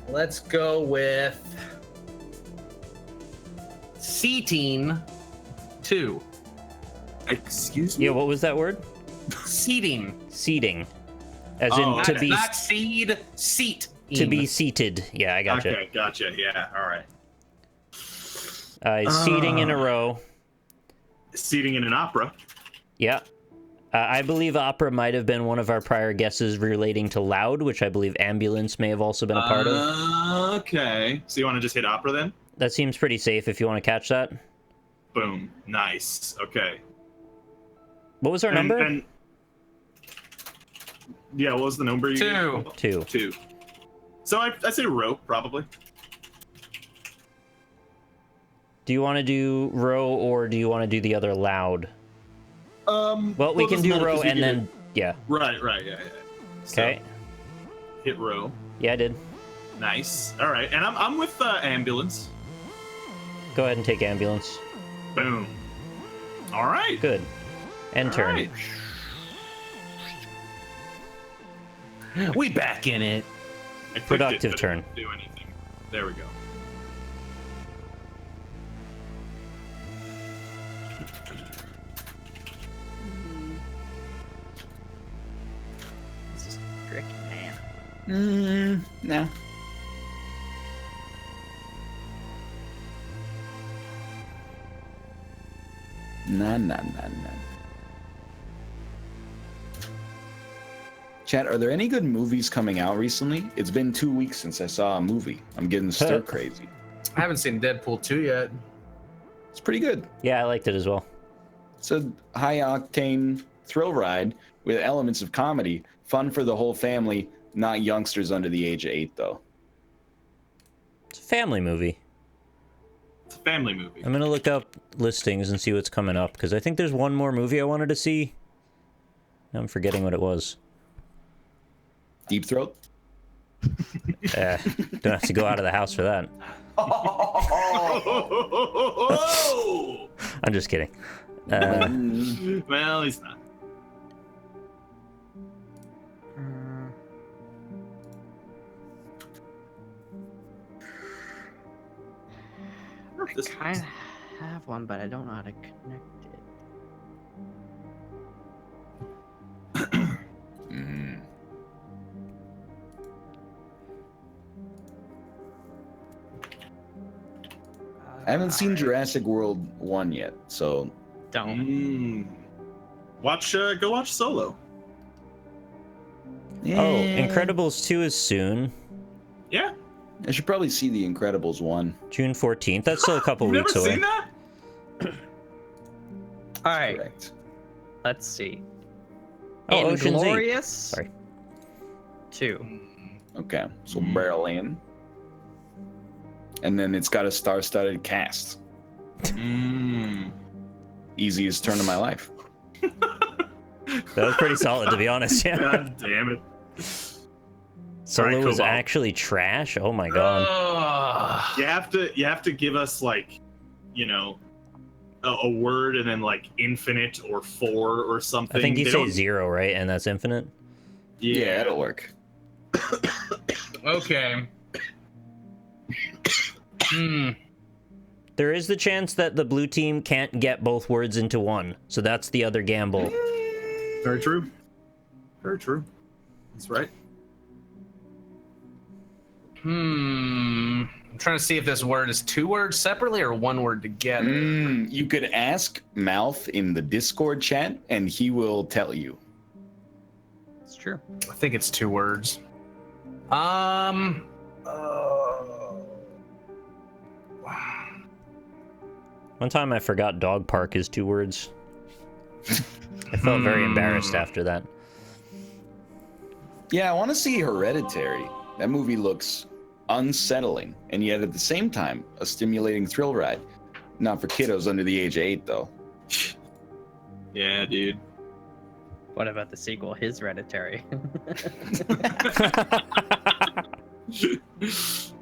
Let's go with seating 2. Excuse me? Yeah, what was that word? Seating. Seating. As Oh, in to be Not seed, seat. to be seated. Yeah, I gotcha. Okay, gotcha. Yeah, all right. Seating in a row. Seating in an opera. Yeah. I believe opera might have been one of our prior guesses relating to loud, which I believe ambulance may have also been a part of. Okay. So you want to just hit opera then? That seems pretty safe if you want to catch that. Boom. Nice. Okay. What was our number? Yeah, what was the number you 2. 2. 2. So I say row, probably. Do you want to do row or do you want to do the other loud? Well, we can doesn't do matter, row 'cause we and can then, yeah. Right, yeah. So, Okay. hit row. Yeah, I did. Nice. All right, and I'm with ambulance. Go ahead and take ambulance. Boom. All right. Good. End All turn. right. We back in it. I clicked Productive it, but it turn. didn't do anything. There we go. This is tricky, man. Nah. Nah. Chat, are there any good movies coming out recently? It's been 2 weeks since I saw a movie. I'm getting stir crazy. I haven't seen Deadpool 2 yet. It's pretty good. Yeah, I liked it as well. It's a high-octane thrill ride with elements of comedy. Fun for the whole family, not youngsters under the age of 8, though. It's a family movie. It's a family movie. I'm gonna look up listings and see what's coming up, because I think there's one more movie I wanted to see. Now I'm forgetting what it was. Deep Throat? Don't have to go out of the house for that. Oh! I'm just kidding. Well, he's not. I kind of have one, but I don't know how to connect it. I haven't seen Jurassic World 1 yet, so... Don't. Go watch Solo. Oh, Incredibles 2 is soon. Yeah. I should probably see The Incredibles 1. June 14th. That's still a couple You've weeks never away. seen that? All right, Correct. let's see. Oh, Ocean's 8. Inglorious. Sorry. 2. Okay, so barrel in. And then it's got a star-studded cast. Easiest turn of my life. That was pretty solid, to be honest. Yeah. God damn it. Solo Alright, was Cobalt. actually trash. Oh my god. You have to give us like, you know, a word and then like infinite or 4 or something. I think you They say don't- 0, right? And that's infinite. Yeah, it'll work. Okay. There is the chance that the blue team can't get both words into one, so that's the other gamble. Very true. Very true. That's right. I'm trying to see if this word is 2 words separately or 1 word together. You could ask Mouth in the Discord chat, and he will tell you. It's true. I think it's 2 words. One time I forgot dog park is 2 words. I felt very embarrassed after that. Yeah, I want to see Hereditary. That movie looks unsettling, and yet at the same time, a stimulating thrill ride. Not for kiddos under the age of 8, though. Yeah, dude. What about the sequel, His Hereditary?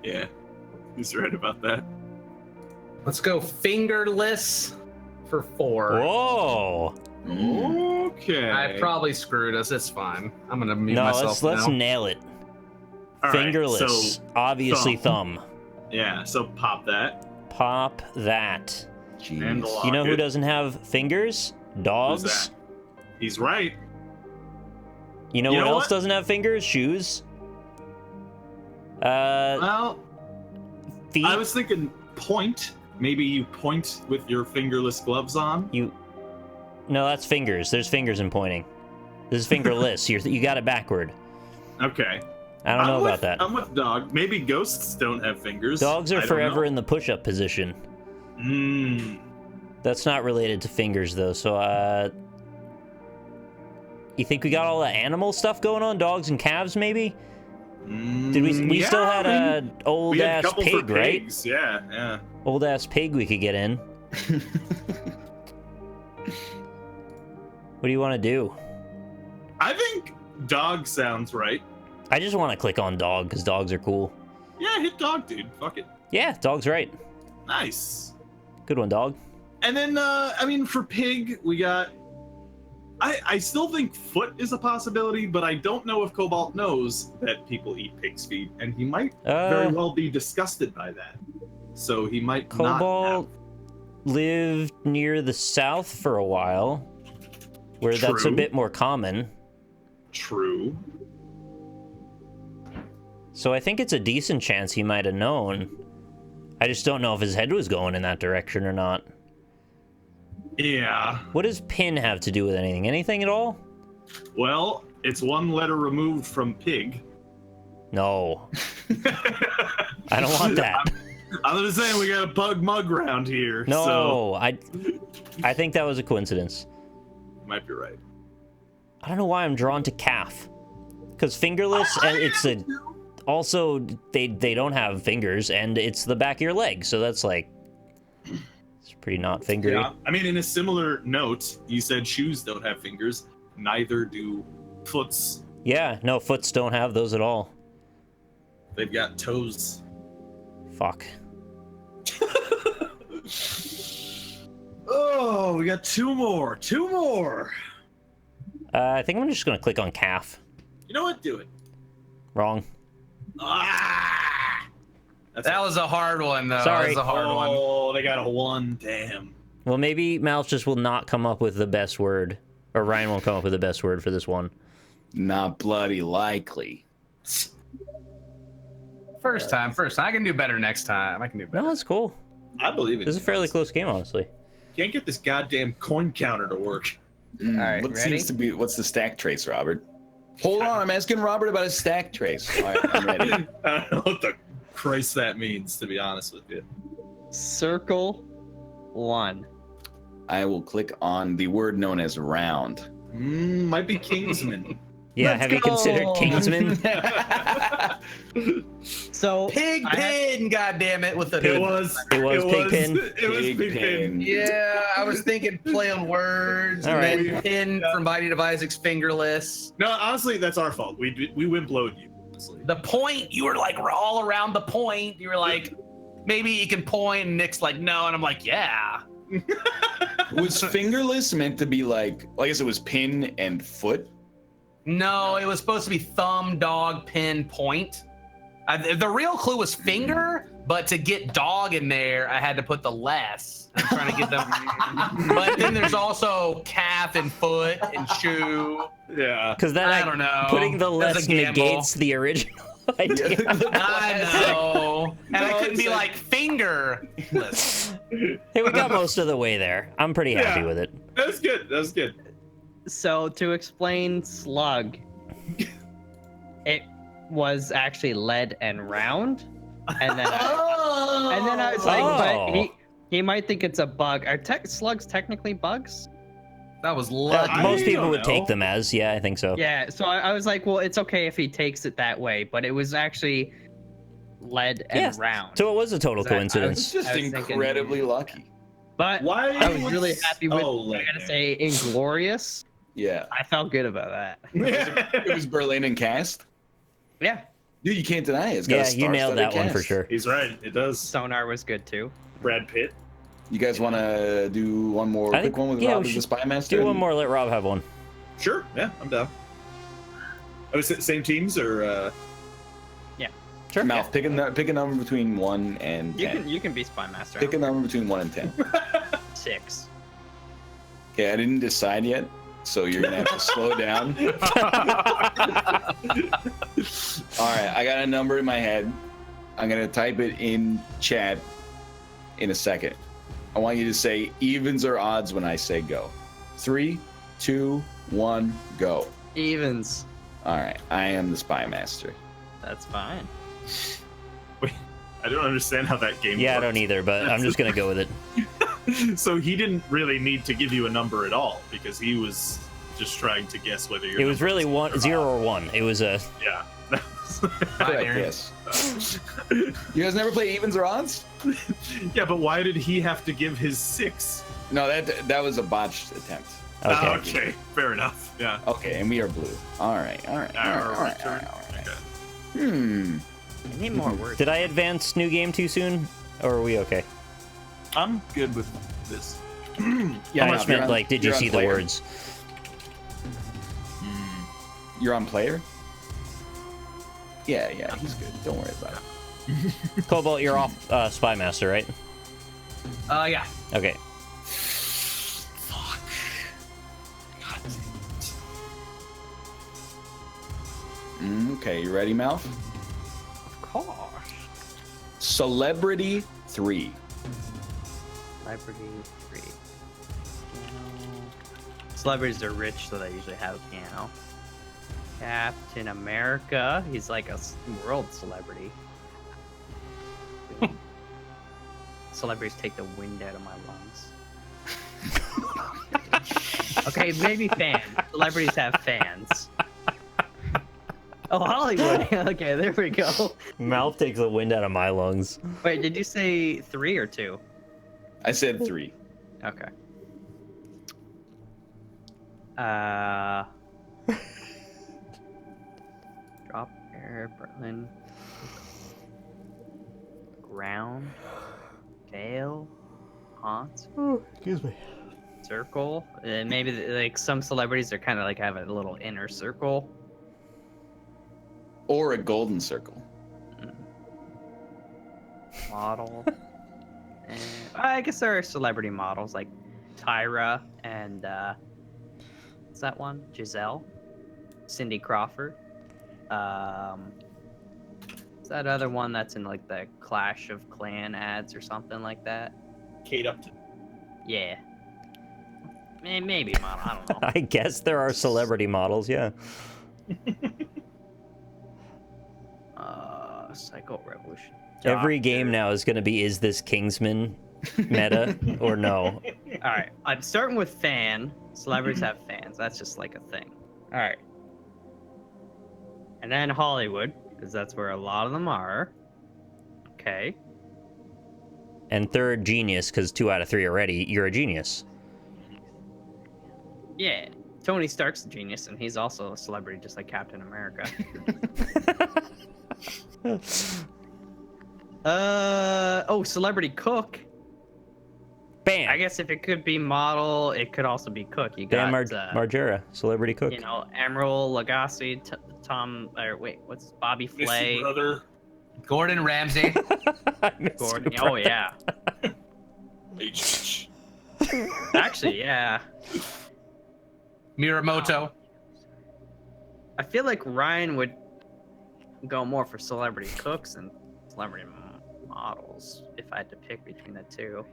Yeah, he's right about that. Let's go fingerless for 4. Whoa! Okay. I probably screwed us. It's fine. I'm gonna mute No, myself let's now. nail it. All right, Fingerless. so, Obviously thumb. yeah, so pop that. Pop that. And Jeez. You know who Docket. doesn't have fingers? Who's Dogs. that? He's right. You know You what know else what? doesn't have fingers? Shoes. Well, Feet. I was thinking point. Maybe you point with your fingerless gloves on. No, that's fingers. There's fingers in pointing. This is fingerless. You got it backward. Okay. I don't know about that. I'm with dog. Maybe ghosts don't have fingers. Dogs I are don't forever know. in the push-up position. That's not related to fingers, though. So, you think we got all the animal stuff going on? Dogs and calves, maybe? Did we yeah, still had I a mean, old we had a ass couple pig, for right? pigs. Yeah, yeah. Old ass pig we could get in. What do you want to do? I think dog sounds right. I just want to click on dog because dogs are cool. Yeah, hit dog, dude. Fuck it. Yeah, dog's right. Nice. Good one, dog. And then, I mean, for pig, we got I still think foot is a possibility, but I don't know if Cobalt knows that people eat pig's feet, and he might very well be disgusted by that. So he might Cobalt lived near the south for a while, where that's a True. bit more common. True. So I think it's a decent chance he might have known. I just don't know if his head was going in that direction or not. Yeah. What does pin have to do with anything? Anything at all? Well, it's one letter removed from pig. No. I don't want that. I'm just saying we got a pug mug round here. No, So I think that was a coincidence. you might be right. I don't know why I'm drawn to calf. Because fingerless, and it's a... Also, they don't have fingers, and it's the back of your leg, so that's like... It's pretty not fingery. Yeah. I mean, in a similar note, you said shoes don't have fingers. Neither do foots. Yeah, no, foots don't have those at all. They've got toes. Fuck. Oh, we got two more. Two more. I think I'm just gonna click on calf. You know what? Do it. Wrong. Ah! That was a hard one, though. Sorry. That was a hard one. Oh, they got a one. Damn. Well, maybe Mouth just will not come up with the best word. Or Ryan won't come up with the best word for this one. Not bloody likely. First time. I can do better next time. I can do better. No, that's cool. I believe it. This is a fairly close game, honestly. Can't get this goddamn coin counter to work. All right, What ready? seems to be what's the stack trace, Robert? Hold on, I'm asking Robert about his stack trace. All right, I'm ready. I don't know what the Christ that means, to be honest with you. Circle 1. I will click on the word known as round. Might be Kingsman. Yeah, Let's have you considered go. Kingsman? So Pig I had- pin, goddammit, with the It was Pigpen. It was Pigpen. Yeah, I was thinking play on words, All and right. then pin from Binding of Isaac's fingerless. No, honestly, that's our fault. We wimplowed you. Honestly. The point, you were like all around the point. You were like, maybe you can point, and Nick's like, no, and I'm like, yeah. Was fingerless meant to be like, well, I guess it was pin and foot? No, it was supposed to be thumb, dog, pin, point. The real clue was finger, but to get dog in there, I had to put the less. I'm trying to get them. But then there's also calf and foot and shoe. Yeah. Because then I don't know. putting the That's less a gamble. negates the original idea. I know. And I couldn't it's be like- like finger. Hey, we got most of the way there. I'm pretty happy Yeah. with it. That's good. That's good. So to explain slug, it was actually lead and round, and then I was like, but he might think it's a bug. Are slugs technically bugs? That was lucky. Most people don't would know. take them as, yeah, I think so. Yeah. So I was like, well, it's okay if he takes it that way, but it was actually lead and Yes. round. So it was a total Exactly. coincidence. It's just I was thinking- incredibly lucky. But Why? I was really happy with. Oh, I gotta say, Inglorious. Yeah. I felt good about that. It was Berlin and cast. Yeah. Dude, you can't deny it. It's got Yeah, a you nailed star-studded that one for cast. sure. He's right. It does. Sonar was good too. Brad Pitt. You guys want to do one more I quick think- one with yeah, Rob we as the should spy master? Do one more, let Rob have one. Sure. Yeah, I'm down. Oh, is it same teams or? Sure. Mouth, pick a number between 1 and 10. You can be spy master. Pick a number between 1 and 10. 6. Okay, I didn't decide yet, so you're gonna have to slow down. All right, I got a number in my head. I'm gonna type it in chat in a second. I want you to say evens or odds when I say go. 3, 2, 1, go. Evens. All right, I am the spy master. That's fine. Wait, I don't understand how that game. Yeah, I works. don't either, but I'm just going to go with it. So he didn't really need to give you a number at all because he was just trying to guess whether you're. It was really 0 or 1. It was a... Yeah. Correct, Binary. yes. You guys never play evens or odds? Yeah, but why did he have to give his 6? No, that was a botched attempt. Okay. Okay, fair enough. Yeah. Okay, and we are blue. All right. I need more words. Did I advance new game too soon? Or are we okay? I'm good with this. Yeah, I no, just you're meant, on- like, did you you're on see the player. words? You're on player? Yeah, he's good. Don't worry about it. Cobalt, you're off Spy Master, right? Yeah. Okay. Fuck. God damn it. Okay, you ready, Malf? Of course. Celebrity 3. Celebrity 3. Piano. Celebrities are rich, so they usually have a piano. Captain America. He's like a world celebrity. Celebrities take the wind out of my lungs. Okay, maybe fans. Celebrities have fans. Oh, Hollywood. Okay, there we go. Mouth takes the wind out of my lungs. Wait, did you say 3 or 2? I said 3. Okay. Drop air, Berlin. Ground. Tail. Haunt. Excuse me. Circle. Maybe like some celebrities are kind of like have a little inner circle. Or a golden circle. Model. And I guess there are celebrity models like Tyra and what's that one? Giselle, Cindy Crawford. What's that other one that's in like the Clash of Clan ads or something like that? Kate Upton. Yeah. Maybe model. I don't know. I guess there are celebrity models, yeah. Psycho Revolution. Every Doctor. game now is going to be, is this Kingsman meta or no? All right, I'm starting with fan. Celebrities have fans. That's just like a thing. All right. And then Hollywood, because that's where a lot of them are. Okay. And third, genius, because 2 out of 3 already, you're a genius. Yeah. Tony Stark's a genius, and he's also a celebrity, just like Captain America. Celebrity cook. Bam! I guess if it could be model, it could also be cook. You got Dan Margera, celebrity cook. you know, Emerald Lagasse, what's Bobby Missy Flay, brother. Gordon Ramsay. I miss Gordon. you, Oh bro. yeah. H. Actually, yeah. Miramoto. I feel like Ryan would go more for celebrity cooks and celebrity models if I had to pick between the two.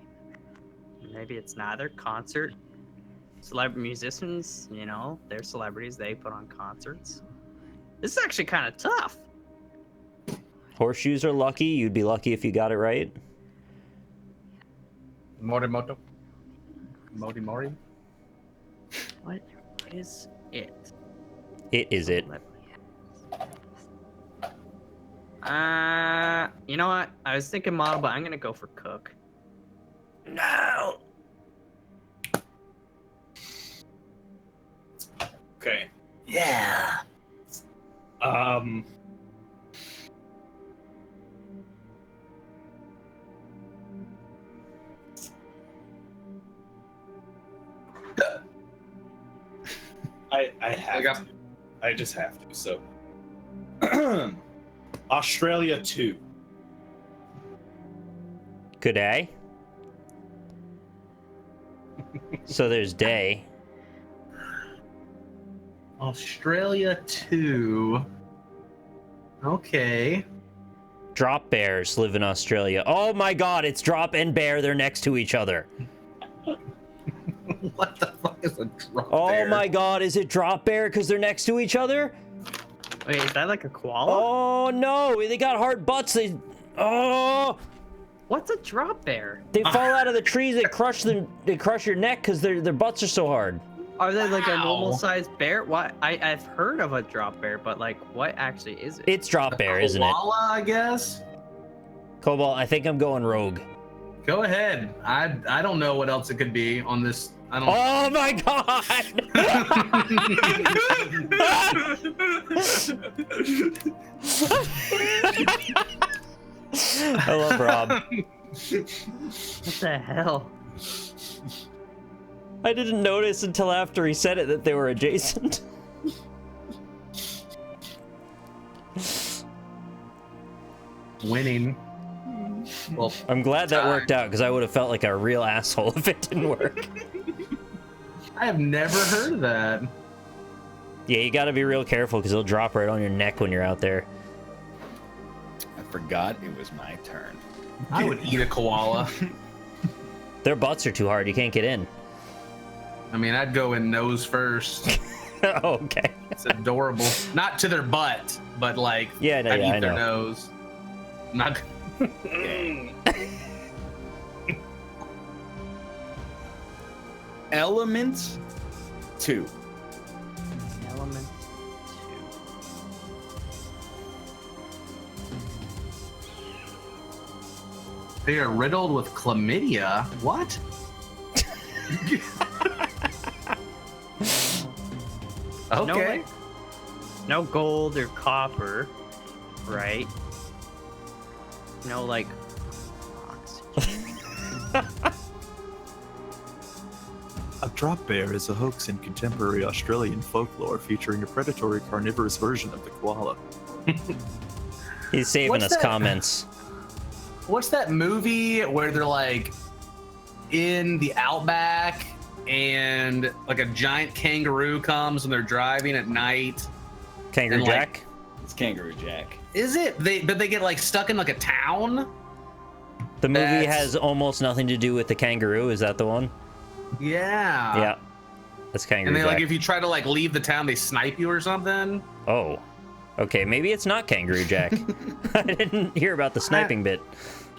Maybe it's neither. Concert. Celebrity musicians, you know, they're celebrities. They put on concerts. This is actually kind of tough. Horseshoes are lucky. You'd be lucky if you got it right. Morimoto. Mori. What is it? It is it. You know what? I was thinking model, but I'm gonna go for cook. No! Okay. Yeah. I have to. I just have to. So, Australia 2. Good day. So there's day. Australia 2. Okay. Drop bears live in Australia. Oh my god, it's drop and bear. They're next to each other. What the fuck is a drop Oh bear? my god, is it drop bear because they're next to each other? Wait, is that like a koala? Oh no, they got hard butts. Oh, What's a drop bear? they fall out of the trees. They crush them. They crush your neck because their butts are so hard. Are they like a Wow. normal-sized bear? What? I've heard of a drop bear, but like, what actually is it? It's drop bear, isn't it? Koala, I guess. Cobalt, I think I'm going rogue. Go ahead. I don't know what else it could be on this. I don't. Oh my god! I love Rob. What the hell? I didn't notice until after he said it that they were adjacent. winning. Well, I'm glad that tie. worked out because I would have felt like a real asshole if it didn't work. I have never heard of that. Yeah, you gotta be real careful because it'll drop right on your neck when you're out there. I forgot it was my turn. I would eat a koala. Their butts are too hard. You can't get in. I mean, I'd go in nose first. Oh, okay. It's adorable. Not to their butt, but like Yeah, no, I'd yeah, eat I their know. nose. Not. Element 2. Element 2. They are riddled with chlamydia. What? Okay. No gold or copper, right? No, like. A drop bear is a hoax in contemporary Australian folklore featuring a predatory carnivorous version of the koala. He's saving What's us that? comments. What's that movie where they're like in the outback and like a giant kangaroo comes and they're driving at night? Kangaroo And, like, Jack? It's Kangaroo Jack. Is it? But they get like stuck in like a town? The movie that's- has almost nothing to do with the kangaroo. Is that the one? Yeah. Yeah. That's Kangaroo And they Jack. like if you try to like leave the town, they snipe you or something. Oh. Okay, maybe it's not Kangaroo Jack. I didn't hear about the sniping bit.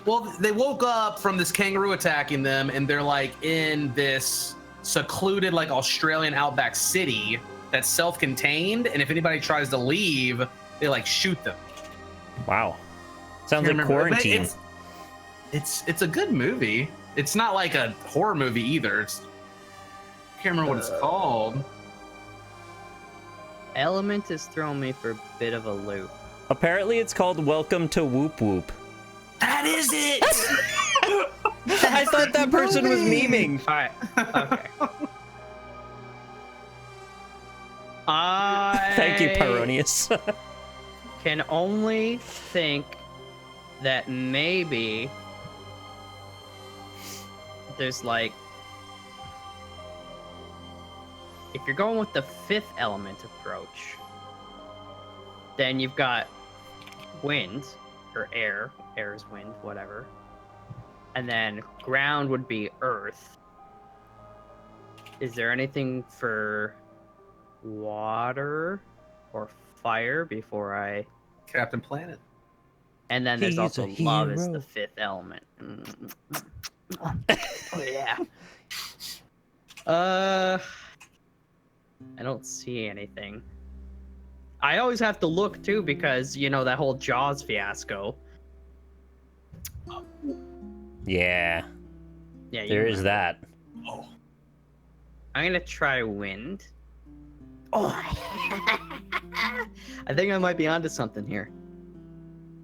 Well, they woke up from this kangaroo attacking them, and they're like in this secluded like Australian outback city that's self-contained. And if anybody tries to leave, they like shoot them. Wow. Sounds Can't like remember, but Quarantine. It's a good movie. It's not like a horror movie either. I can't remember what it's called. Element is throwing me for a bit of a loop. Apparently it's called Welcome to Whoop Whoop. That is it. I thought that person was memeing. Alright, okay. I Thank you, Pyronius. can only think that maybe there's like, if you're going with the fifth element approach, then you've got wind or air is wind, whatever, and then ground would be earth. Is there anything for water or fire before I? Captain Planet. And then there's He's also a love is hero. the fifth element. Oh yeah. I don't see anything. I always have to look too because you know that whole Jaws fiasco. Yeah, Yeah, you there is remember. that. I'm gonna try wind. Oh, I think I might be onto something here.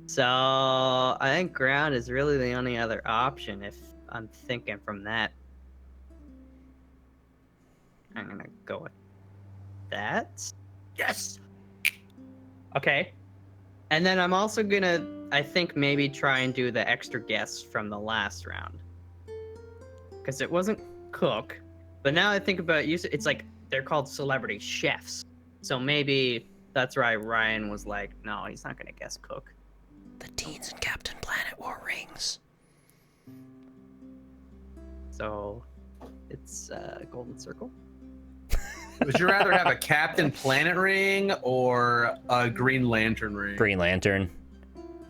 So I think ground is really the only other option if I'm thinking from that. I'm gonna go with that. Yes. Okay. And then I'm also gonna, I think, maybe try and do the extra guess from the last round. Because it wasn't cook, but now I think about it, it's like they're called celebrity chefs. So maybe that's why Ryan was like, no, he's not gonna guess cook. The teens in Captain Planet wore rings. So it's Golden Circle. Would you rather have a Captain Planet ring or a Green Lantern ring? Green Lantern.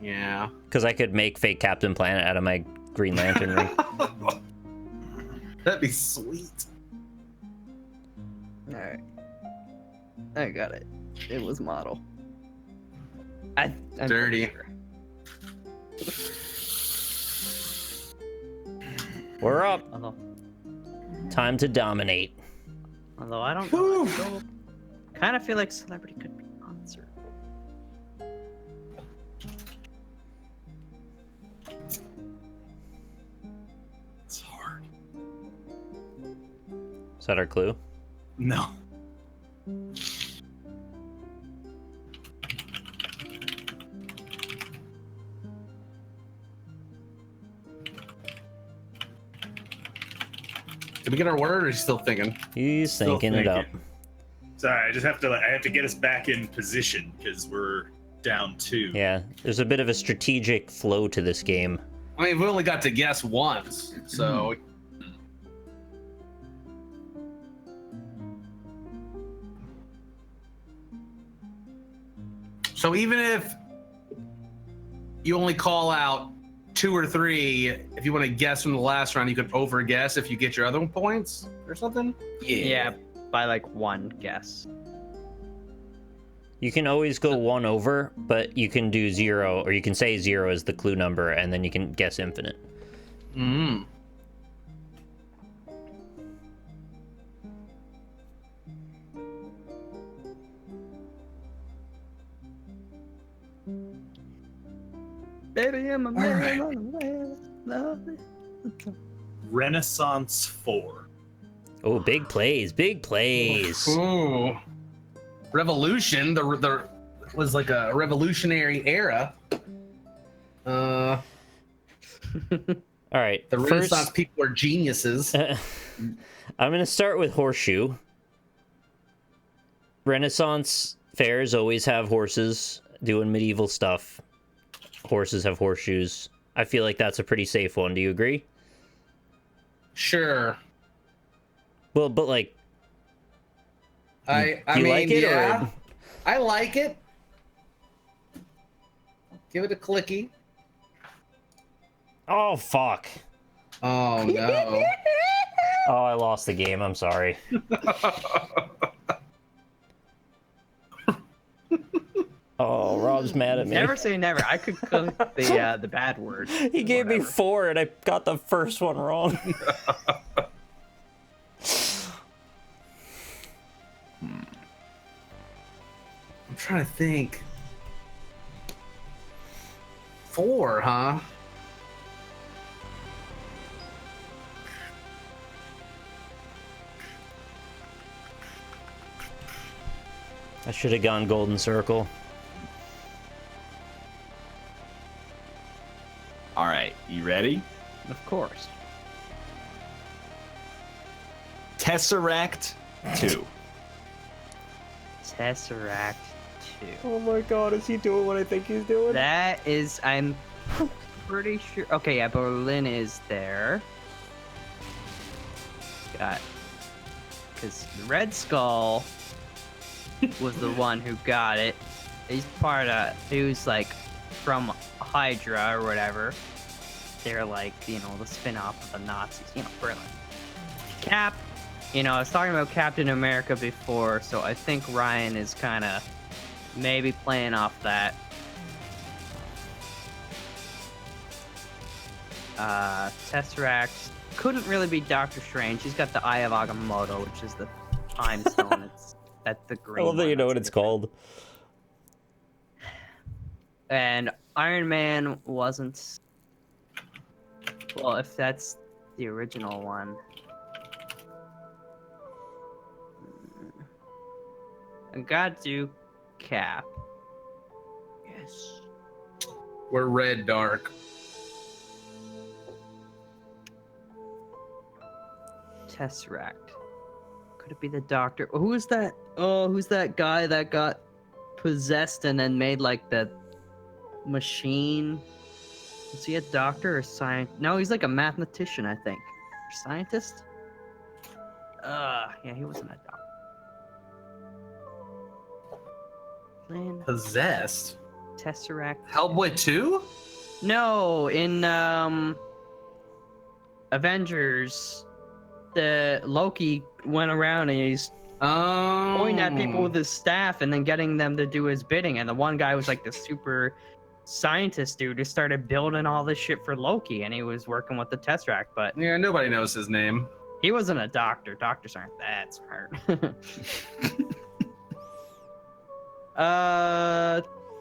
Yeah. Because I could make fake Captain Planet out of my Green Lantern ring. That'd be sweet. All right, I got it. It was model. I'm Dirty. pretty sure. We're up. Although Time to dominate. I don't know. Kind of feel like celebrity could be answered. It's hard. Is that our clue? No. Did we get our word, or is he still thinking? He's Still thinking it up. Sorry, I have to get us back in position because we're down 2. Yeah, there's a bit of a strategic flow to this game. I mean, we only got to guess once, so. So even if you only call out 2 or 3, if you want to guess from the last round, you could over guess if you get your other points or something. Yeah, by like 1 guess. You can always go 1 over, but you can do 0, or you can say 0 as the clue number, and then you can guess infinite. Mm. Baby, I'm a man on the way. Renaissance 4. Oh, big plays, big plays. Ooh. Revolution, the was like a revolutionary era. All right, The first, Renaissance people are geniuses. I'm gonna start with horseshoe. Renaissance fairs always have horses doing medieval stuff. Horses have horseshoes. I feel like that's a pretty safe one. Do you agree? Sure. Well, but like, I you mean, like it, yeah, or I like it. Give it a clicky. oh fuck! Oh no. Oh, I lost the game. I'm sorry. Oh, Rob's mad at me. Never say never. I could cook the bad word. He gave me 4, and I got the first one wrong. I'm trying to think. 4, huh? I should have gone golden circle. All right, you ready? Of course. Tesseract 2. Tesseract 2. Oh my god, is he doing what I think he's doing? That is, I'm pretty sure. Okay, yeah, Berlin is there. Got, because Red Skull was the one who got it. He's part of. He was like from Hydra or whatever. They're like, you know, the spin-off of the Nazis. You know, Berlin. Cap. You know, I was talking about Captain America before, so I think Ryan is kind of maybe playing off that. Tesseract couldn't really be Doctor Strange. He's got the Eye of Agamotto, which is the Time Stone. It's at the green. I love that you know what it's called. And Iron Man wasn't. Well, if that's the original one. I got to Cap. Yes. We're red dark. Tesseract. Could it be the Doctor? Who is that? Oh, who's that guy that got possessed and then made like the machine? Is he a doctor or scientist? No, he's like a mathematician, I think. Or scientist? Yeah, he wasn't a doctor. Possessed. Tesseract. Hellboy 2? No, in Avengers, the Loki went around and he's pointing at people with his staff and then getting them to do his bidding. And the one guy was like the super scientist dude who started building all this shit for Loki, and he was working with the Tesseract. But Yeah, nobody knows his name. he wasn't a doctor. Doctors aren't that smart.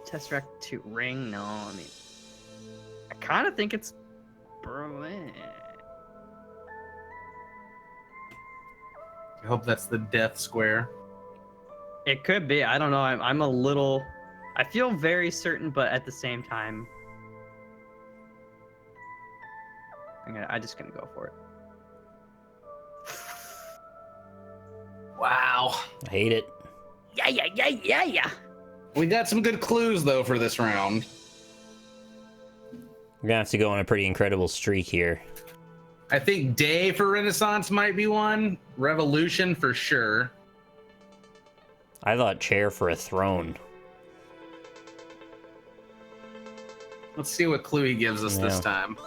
Tesseract 2 ring? No, I mean, I kind of think it's Berlin. I hope that's the Death Square. It could be. I don't know. I'm a little. I feel very certain, but at the same time, I'm just gonna go for it. Wow. I hate it. Yeah. We got some good clues though for this round. We're gonna have to go on a pretty incredible streak here. I think day for Renaissance might be one. Revolution for sure. I thought chair for a throne. Let's see what clue he gives us this Yeah. time.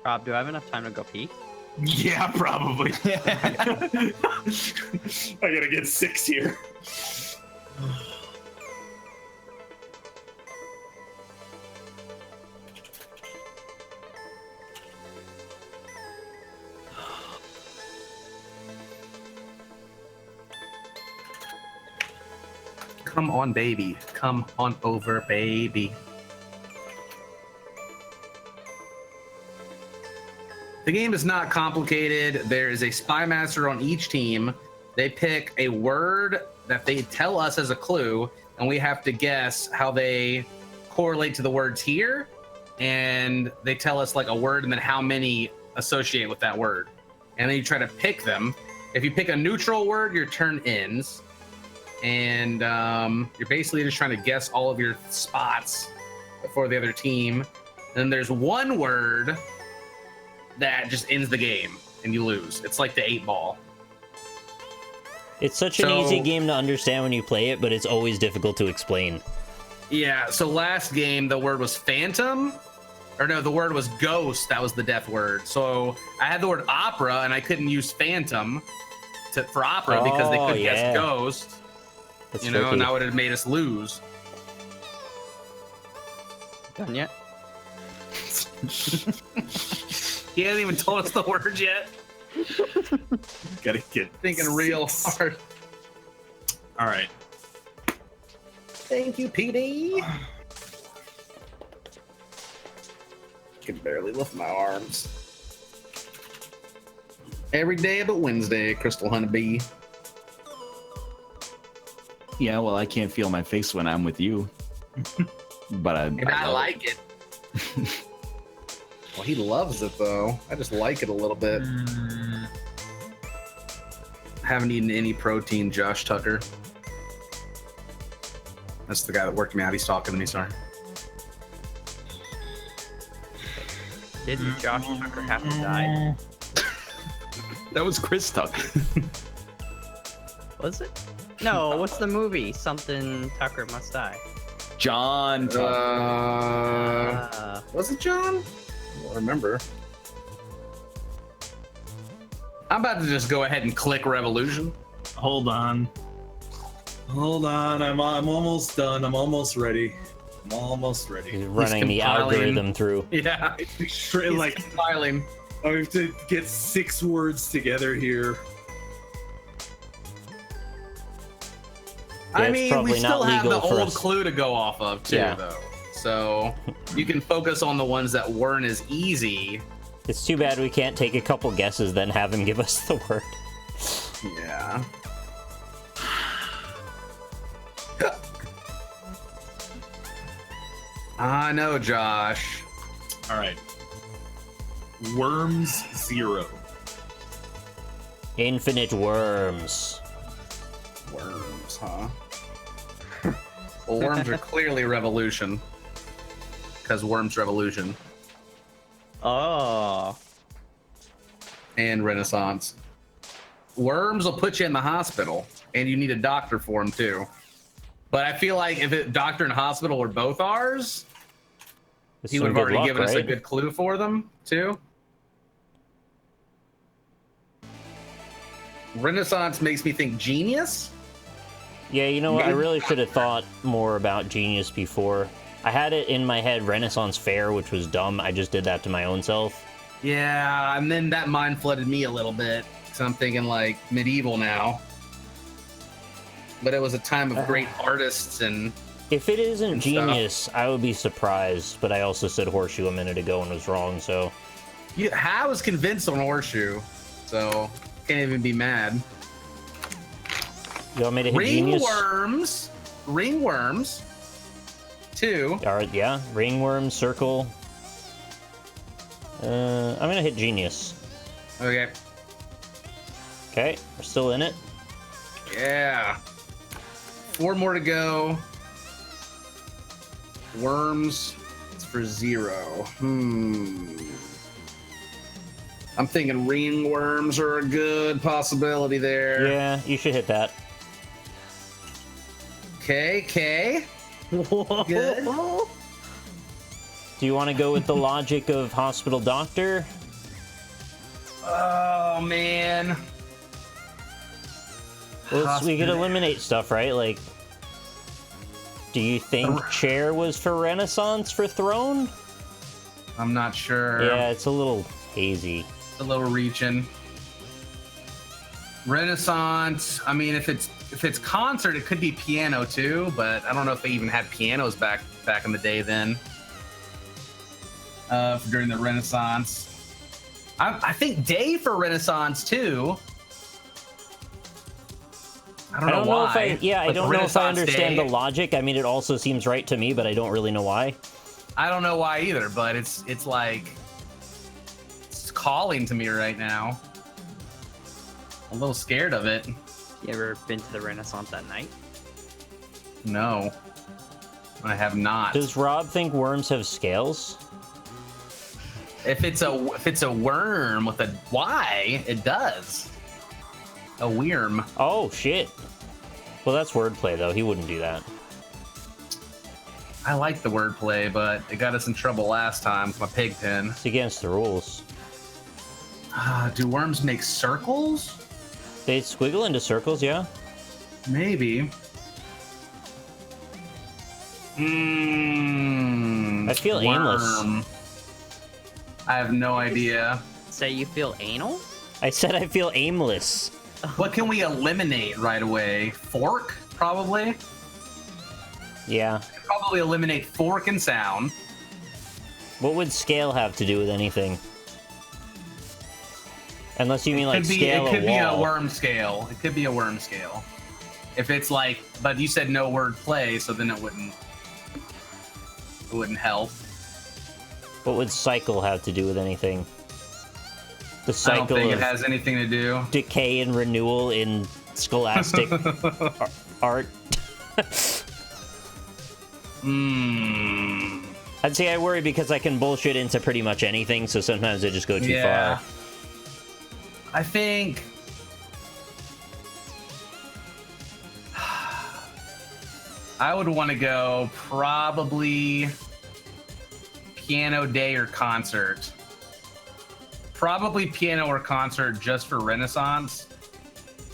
Rob, do I have enough time to go pee? Yeah, probably. I gotta get 6 here. Come on, baby. Come on over, baby. The game is not complicated. There is a spy master on each team. They pick a word that they tell us as a clue, and we have to guess how they correlate to the words here. And they tell us like a word and then how many associate with that word. And then you try to pick them. If you pick a neutral word, your turn ends. And you're basically just trying to guess all of your spots for the other team. And then there's one word that just ends the game and you lose. It's like the 8-ball. It's such an easy game to understand when you play it, but it's always difficult to explain. Yeah, so last game the word was phantom. Or no, the word was ghost. That was the death word. So I had the word opera and I couldn't use phantom for opera because they couldn't guess ghost. That's You know, tricky. and that would have made us lose. Done yet? He hasn't even told us the word yet. Gotta get Thinking real hard. All right. Thank you, PD. Can barely lift my arms. Every day but Wednesday, Crystal Honeybee. Yeah, well, I can't feel my face when I'm with you. But And I like it. Well, he loves it though. I just like it a little bit. Haven't eaten any protein, Josh Tucker. That's the guy that worked me out. He's talking to me, sorry. Didn't Josh Tucker have to die? That was Chris Tucker. Was it? No, what's the movie? Something Tucker Must Die. John Tucker. Was it John? I don't remember. I'm about to just go ahead and click Revolution. Hold on. Hold on. I'm almost done. I'm almost ready. I'm almost ready. He's running the compiling. algorithm through. Yeah, Straight, he's like, compiling. I have to get 6 words together here. Yeah, I it's mean, we probably still not have the legal for old us. clue to go off of too, Yeah. though. So you can focus on the ones that weren't as easy. It's too bad we can't take a couple guesses, then have him give us the word. Yeah. I know, Josh. All right. Worms 0. Infinite worms. Worms, huh? Well, worms are clearly revolution. Because worms revolution. Oh. And Renaissance. Worms will put you in the hospital, and you need a doctor for them too. But I feel like if doctor and hospital were both ours, It's he some would have good already luck, given us a right? good clue for them too. Renaissance makes me think genius. Yeah, you know what? I really should have thought more about Genius before. I had it in my head Renaissance Fair, which was dumb. I just did that to my own self. Yeah, and then that mind flooded me a little bit. So I'm thinking like medieval now. But it was a time of great artists and If it isn't And stuff. Genius, I would be surprised, but I also said Horseshoe a minute ago and was wrong, so... I was convinced on Horseshoe, so can't even be mad. You want me to hit Genius? Ringworms, 2. Alright, yeah. Ringworm, Circle. I'm gonna hit genius. Okay. Okay, we're still in it. Yeah. 4 more to go. Worms. It's for 0. I'm thinking ringworms are a good possibility there. Yeah, you should hit that. Okay. Good. Do you want to go with the logic of hospital doctor? Oh, man. Well, we could eliminate stuff, right? Like, do you think chair was for Renaissance for throne? I'm not sure. Yeah, it's a little hazy. A little reaching. Renaissance. I mean, if it's concert, it could be piano too. But I don't know if they even had pianos back in the day then. During the Renaissance, I think day for Renaissance too. I don't know why. I don't know if I understand Day. the logic. I mean, it also seems right to me, but I don't really know why. I don't know why either, but it's like it's calling to me right now. I'm a little scared of it. You ever been to the Renaissance at night? No, I have not. Does Rob think worms have scales? If it's a worm with a Y, it does. A worm. Oh shit. Well, that's wordplay though. He wouldn't do that. I like the wordplay, but it got us in trouble last time with my pig pen. It's against the rules. Do worms make circles? They squiggle into circles, yeah. Maybe. I feel aimless. I have no idea. Say you feel anal? I said I feel aimless. What can we eliminate right away? Fork, probably? Yeah. Probably eliminate fork and sound. What would scale have to do with anything? Unless you mean like scale a wall. It could be a worm scale. It could be a worm scale. If it's like, but you said no word play, so then it wouldn't help. What would cycle have to do with anything? The I cycle don't think of it has anything to do. decay and renewal in scholastic art. I'd say I worry because I can bullshit into pretty much anything, so sometimes I just go too far. I think I would want to go probably piano day or concert. Probably piano or concert just for Renaissance.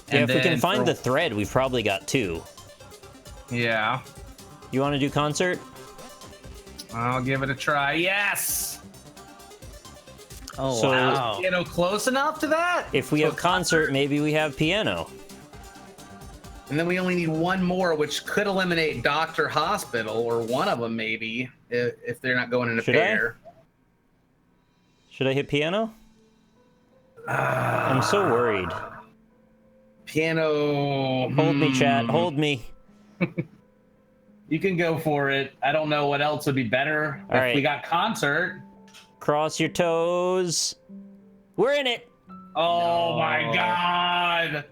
Yeah, And if we can then find the thread, we've probably got 2. Yeah. You want to do concert? I'll give it a try. Yes! Oh, So- wow. Piano close enough to that? If we So have concert, maybe we have piano. And then we only need one more, which could eliminate Doctor Hospital, or one of them maybe, if they're not going in a Should I? pair. Should I hit piano? I'm so worried. Piano. Hold me, chat. Hold me. You can go for it. I don't know what else would be better. All If right. we got concert. Cross your toes. We're in it. Oh my god.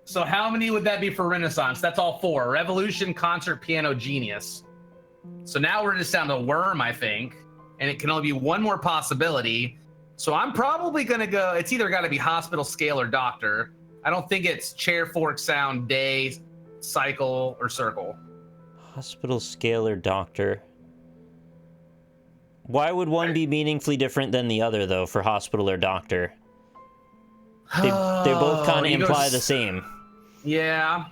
So how many would that be for Renaissance? That's all 4. Revolution, concert, piano, genius. So now we're just down to worm, I think. And it can only be one more possibility. So I'm probably gonna go, it's either gotta be hospital, scale, or doctor. I don't think it's chair, fork, sound, day, cycle, or circle. Hospital, scale, or doctor. Why would one be meaningfully different than the other, though, for hospital or doctor? They both kind of imply the same. Yeah.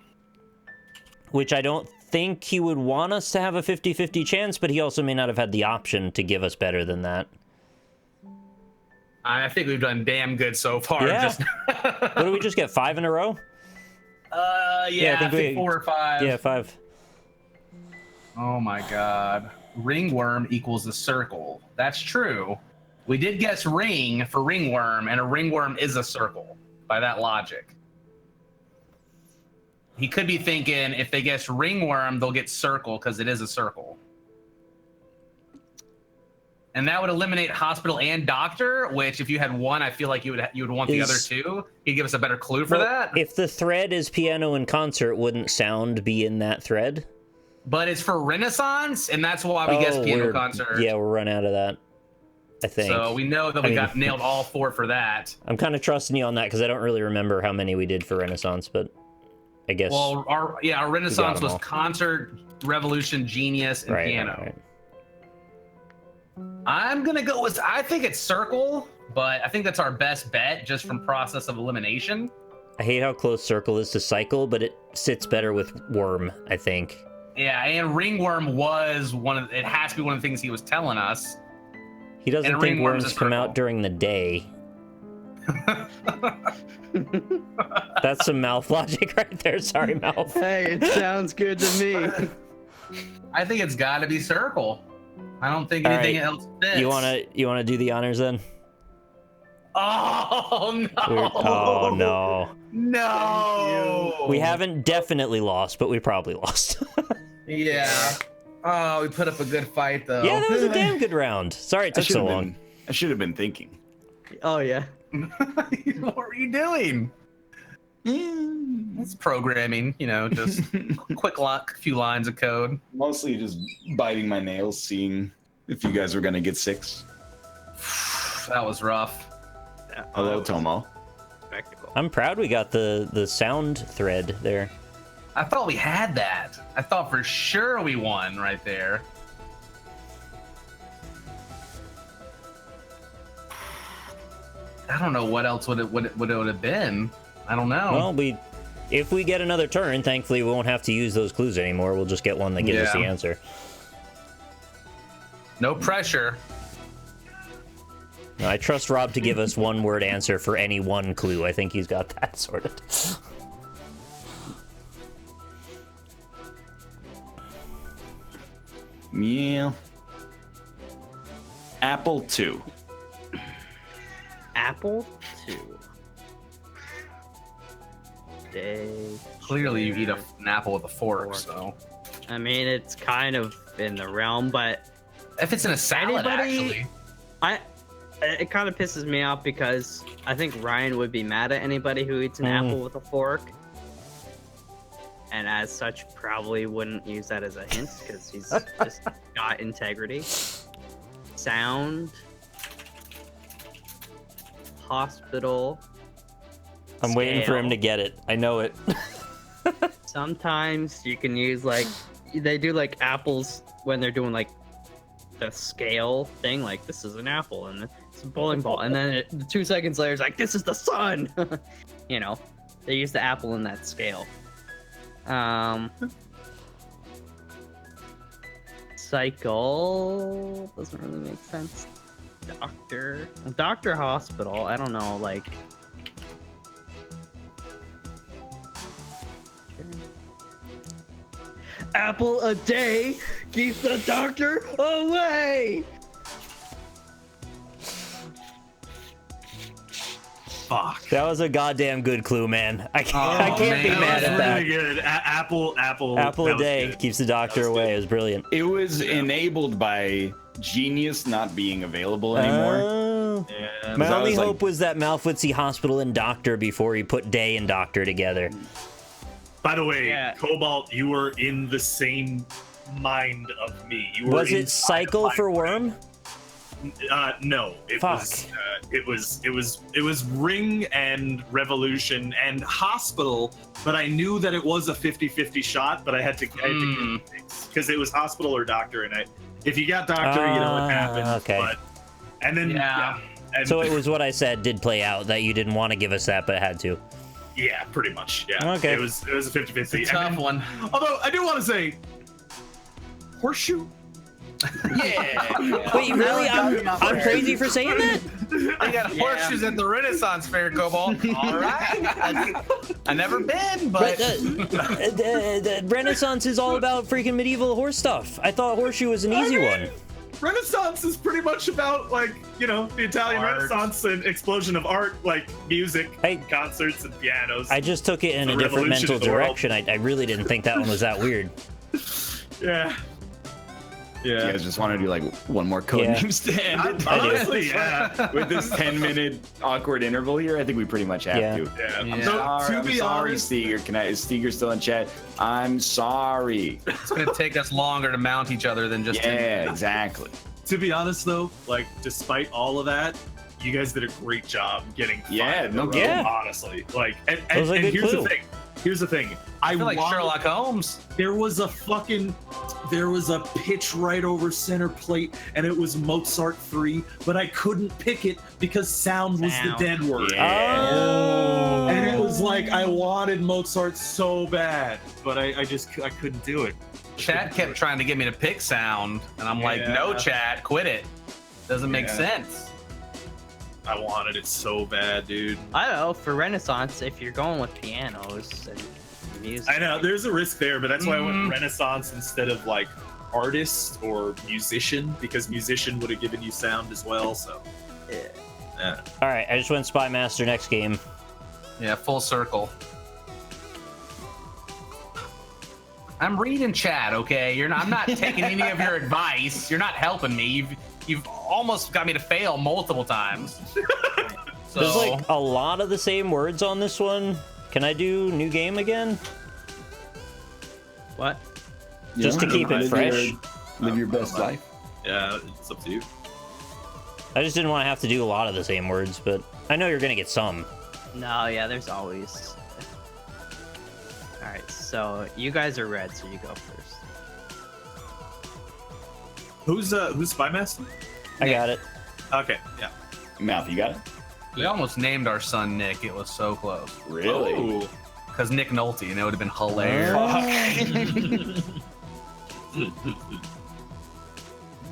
Which I don't think he would want us to have a 50-50 chance, but he also may not have had the option to give us better than that. I think we've done damn good so far. Yeah. What did we just get, 5 in a row? Yeah, I think 4 or 5. Yeah, 5. Oh my god. Ringworm equals a circle. That's true. We did guess ring for ringworm, and a ringworm is a circle by that logic. He could be thinking if they guess ringworm, they'll get circle because it is a circle. and that would eliminate hospital and doctor. Which, if you had one, I feel like you would want the other two. He'd give us a better clue for that. If the thread is piano and concert, wouldn't sound be in that thread? But it's for Renaissance, and that's why we guessed piano concert. Yeah, we're running out of that, I think. So we know that we got nailed all 4 for that. I'm kind of trusting you on that because I don't really remember how many we did for Renaissance, but I guess. Well, our Renaissance was concert, revolution, genius, and piano. Right. I'm gonna go with, I think it's circle, but I think that's our best bet just from process of elimination. I hate how close circle is to cycle, but it sits better with worm, I think. Yeah, and ringworm was it has to be one of the things he was telling us. He doesn't think worms come out during the day. That's some mouth logic right there. Sorry, mouth. Hey, it sounds good to me. I think it's got to be circle. I don't think anything else fits. You wanna do the honors then? Oh no! Oh no! No! We haven't definitely lost, but we probably lost. Yeah. Oh, we put up a good fight though. Yeah, that was a damn good round. Sorry it took so long. I should have been thinking. Oh yeah. What were you doing? It's programming, just few lines of code. Mostly just biting my nails, seeing if you guys were gonna get 6. That was rough. Hello, Tomo. Spectacle. I'm proud we got the sound thread there. I thought we had that. I thought for sure we won right there. I don't know what else would it have been. I don't know. Well, if we get another turn, thankfully we won't have to use those clues anymore. We'll just get one that gives us the answer. No pressure. I trust Rob to give us one-word answer for any one clue. I think he's got that sorted. Yeah. Apple 2. Apple 2. Day. Clearly, you eat an apple with a fork, so. I mean, it's kind of in the realm, but if it's in a salad, actually. It kind of pisses me off because I think Ryan would be mad at anybody who eats an apple with a fork. And as such, probably wouldn't use that as a hint because he's just got integrity. Sound. Hospital. I'm waiting for him to get it. I know it. Sometimes you can use they do apples when they're doing the scale thing, this is an apple and it's a bowling ball, and then 2 seconds later it's this is the sun. They use the apple in that scale. Cycle doesn't really make sense. Doctor hospital, I don't know, apple a day keeps the doctor away. Fuck. That was a goddamn good clue, man. I can't be mad at that. Really good. Apple a day keeps the doctor away. It was brilliant. It was enabled by Genius not being available anymore. Yeah. My only hope was that Malfoot see hospital and doctor before he put day and doctor together. By the way, Cobalt, you were in the same mind of me. You were was it cycle for worm? No, it was ring and revolution and hospital, but I knew that it was a 50-50 shot, but I had to get because it was hospital or doctor, and if you got doctor, you know what happened. Okay. But, and then and so it was what I said did play out, that you didn't want to give us that, but had to. Yeah, pretty much. Yeah. Okay. It was a 50-50. It's a tough one. Although I do want to say, horseshoe. Yeah. Wait, really? I'm crazy for saying that? I got horseshoes at the Renaissance Fair, Cobalt. All right. I never been, but the Renaissance is all about freaking medieval horse stuff. I thought horseshoe was an easy one. Renaissance is pretty much about the Italian Renaissance and explosion of art, music, concerts and pianos. I just took it in a different mental direction. I really didn't think that one was that weird. Yeah. You Yeah. guys just want to do like one more code Yeah. name stand? Honestly, yeah. With this 10-minute awkward interval here, I think we pretty much have Yeah. to. Yeah. Yeah. So, Sorry, to I'm be sorry, honest, Steger. Is Steger still in chat? I'm sorry. It's gonna take us longer to mount each other than just. 10 Yeah, minutes. exactly. to be honest though, like despite all of that, you guys did a great job getting. Yeah, 5 in no a row, kidding. honestly. Like, and was a good here's clue. the thing. Here's the thing. I feel like wanted- Sherlock Holmes. There was a pitch right over center plate, and it was Mozart 3, but I couldn't pick it because sound was the Sound. dead word. Oh. And it was like I wanted Mozart so bad, but I couldn't do it. Chat kept trying to get me to pick sound, and I'm like, no, Yeah. chat, quit it. Doesn't make Yeah. sense. I wanted it so bad, dude. I don't know. For Renaissance, if you're going with pianos and music, I know there's a risk there, but that's why I went Mhm. Renaissance instead of like artist or musician, because musician would have given you sound as well. So yeah. All right, I just went Spy Master next game. Yeah, full circle. I'm reading chat, okay? I'm not taking any of your advice. You're not helping me. You've almost got me to fail multiple times. So There's like a lot of the same words on this one. Can I do new game again? what? Just to keep it fresh. Live your best life. Yeah, it's up to you. I just didn't want to have to do a lot of the same words, but I know you're gonna get some. No, yeah, there's always. All right, so you guys are red, so you go first. Who's Spy Master? I got it. Okay, yeah. Mouth, you got it? we almost named our son Nick. It was so close. Really? Oh. Because Nick Nolte, and it would have been hilarious.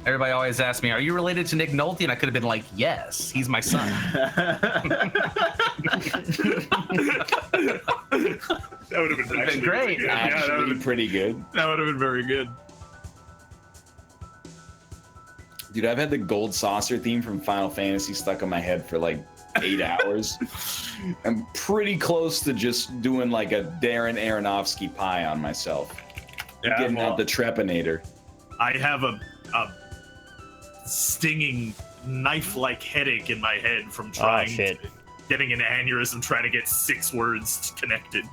Everybody always asks me, "Are you related to Nick Nolte?" And I could have been like, "Yes, he's my son." That would have been, actually great. Really good. Yeah, that would Actually, have pretty good. been very good. Dude, I've had the gold saucer theme from Final Fantasy stuck in my head for like 8 hours. I'm pretty close to just doing like a Darren Aronofsky pie on myself. Yeah, Getting well, out the Trepanator. I have a stinging knife-like headache in my head from trying shit. getting an aneurysm trying to get 6 words connected.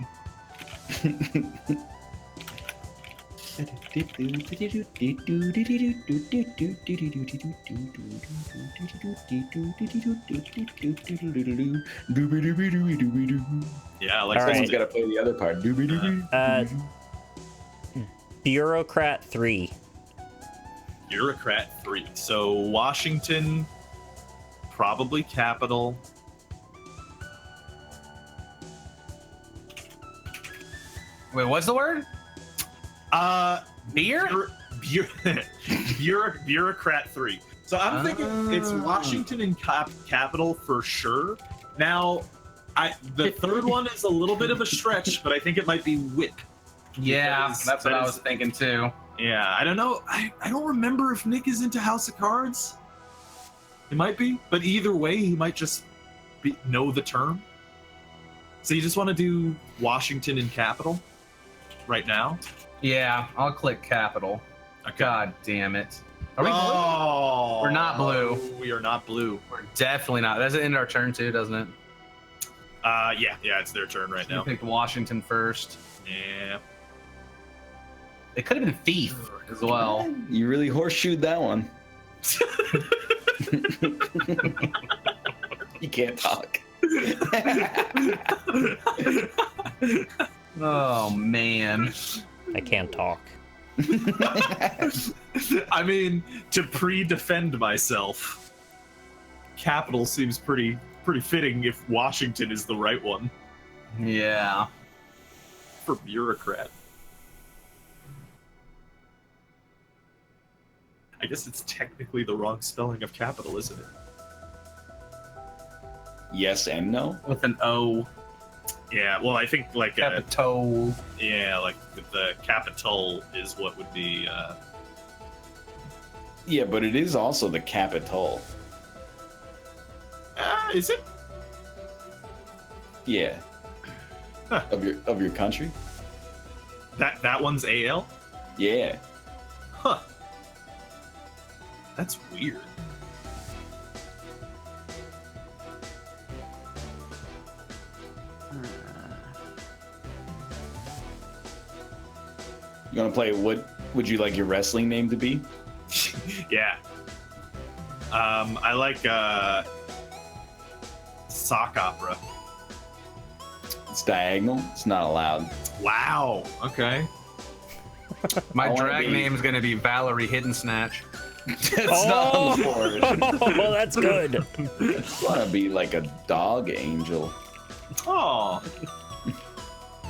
Yeah, like All Someone's right. got to play the other part. Bureaucrat 3. Bureaucrat 3. So Washington, probably capital. Wait, what's the word? Beer? Bureaucrat 3. So I'm thinking it's Washington and capital for sure. Now, the third one is a little bit of a stretch, but I think it might be whip. Yeah, Because that's what that I is- was thinking too. Yeah, I don't know. I don't remember if Nick is into House of Cards. He might be, but either way, he might just know the term. So you just want to do Washington and capital right now? Yeah, I'll click capital. Okay. God damn it. Are we blue? Oh, We're not blue. We are not blue. We're definitely not. Does it end our turn too, doesn't it? Yeah, it's their turn right We now. picked Washington first. Yeah. It could have been thief as well. You really horseshoed that one. You can't talk. Oh man. I can't talk. I mean, to pre-defend myself, capital seems pretty fitting if Washington is the right one Yeah. for bureaucrat. I guess it's technically the wrong spelling of capital, isn't it? Yes and no. With an O. Yeah, well, I think like Capitol. like the capital is what would be. Yeah, but it is also the capital. Is it? Yeah. Huh. Of your country. That one's AL? Yeah. Huh. That's weird. You want to play? What would you like your wrestling name to be? Yeah. I like sock opera. It's diagonal. It's not allowed. Wow. Okay. My I wanna drag be- name's gonna be Valerie Hidden Snatch. It's not on the board. Oh, that's good. I want to be like a dog angel. Oh.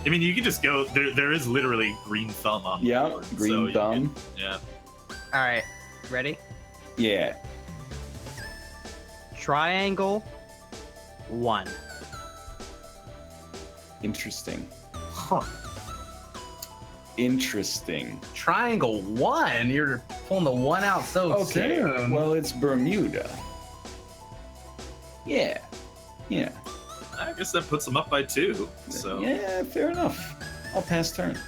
I mean, you can just go. There is literally green thumb on the Yeah, board, so green you thumb. can- All right, ready? Yeah. Triangle 1. Interesting. Huh. Interesting. Triangle 1? You're pulling the 1 out so Okay. soon. Well, it's Bermuda. Yeah. Yeah. I guess that puts them up by 2. So Yeah, fair enough. I'll pass turn.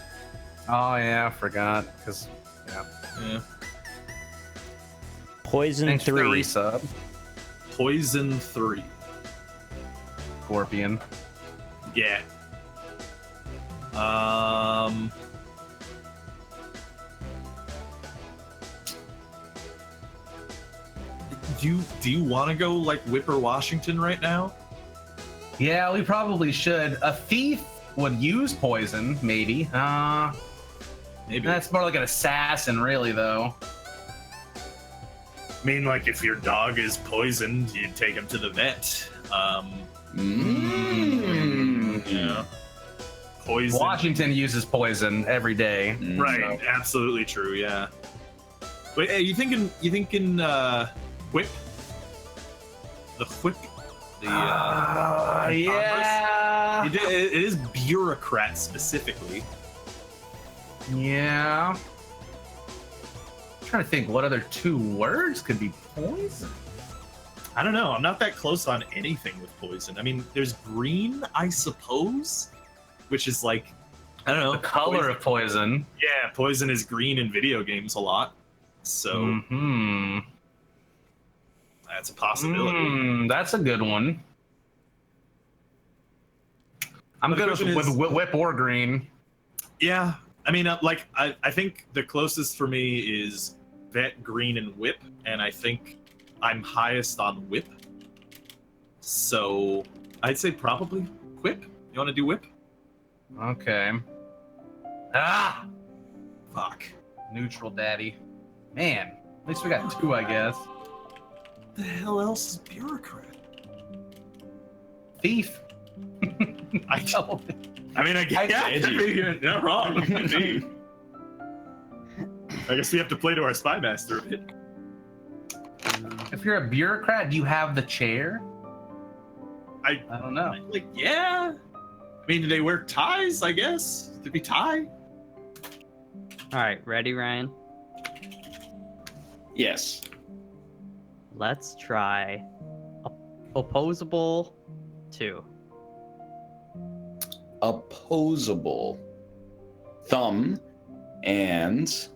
Oh yeah, I forgot. Because yeah. Poison thanks for the 3. resub, Poison 3. Scorpion. Yeah. Do you want to go like Whipper Washington right now? Yeah, we probably should. A thief would use poison, maybe. Maybe. That's more like an assassin, really, though. I mean, like if your dog is poisoned, you'd take him to the vet. Yeah. Poison. Washington uses poison every day. Right. Absolutely true. Yeah. Wait, hey, you thinking? Whip? The whip. The Yeah. Congress? It is bureaucrat specifically. Yeah. I'm trying to think what other 2 words could be poison. I don't know. I'm not that close on anything with poison. I mean, there's green, I suppose, which is like, I don't know. The color of poison. Yeah, poison is green in video games a lot. So that's a possibility. That's a good one. I'm But the good question with is- whip or green. Yeah. I mean, I think the closest for me is vet, green, and whip. And I think I'm highest on whip. So I'd say probably whip. You want to do whip? Okay. Ah! Fuck. Neutral daddy. Man, at least we got 2, I guess. What the hell else is bureaucrat? Thief. I know. I mean, I guess edgy. you're not wrong. Indeed. I guess we have to play to our spy master a bit. If you're a bureaucrat, do you have the chair? I don't know. Like, yeah. I mean, do they wear ties? I guess to be tie. All right, ready, Ryan? Yes. Let's try opposable 2. Opposable. Thumb and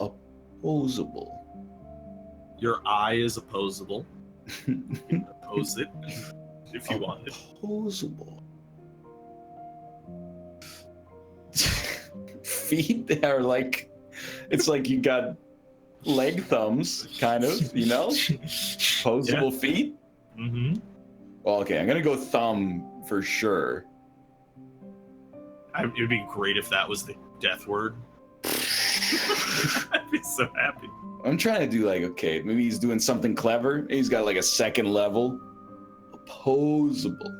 opposable. Your eye is opposable. You can oppose it if you want it. Opposable. Feet are like, it's like you got leg thumbs, kind of, you know? Opposable feet? Mm-hmm. Well, okay, I'm gonna go thumb for sure. It would be great if that was the death word. I'd be so happy. I'm trying to do like, okay, maybe he's doing something clever. Maybe he's got like a second level. Opposable.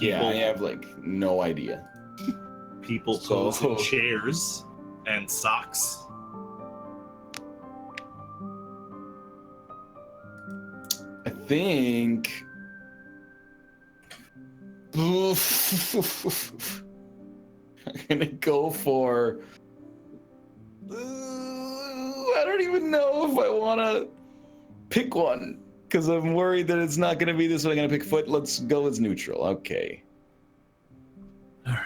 Yeah, I have like no idea. People So- pose in chairs and socks. I think. I'm gonna go for. I don't even know if I want to pick one because I'm worried that it's not gonna be this way. I'm gonna pick foot. Let's go as neutral. Okay. All right.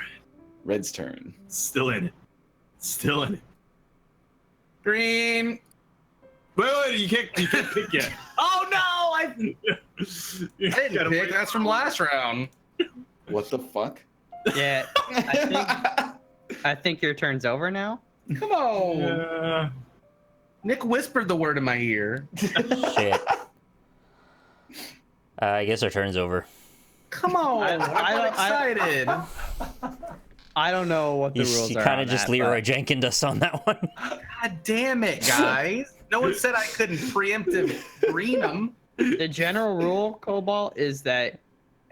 Red's turn. Still in it. Still in it. Green. Wait, you can't pick yet. Oh no! I didn't Gotta pick. wait. That's from last round. What the fuck? Yeah, I think your turn's over now. Come on. Nick whispered the word in my ear. Shit. I guess our turn's over. Come on. I'm excited. I don't know what the rules You are. kind on of just that, Leroy but- Jenkins us on that one. God damn it, guys. No one said I couldn't preemptive green them. The general rule, Cobalt, is that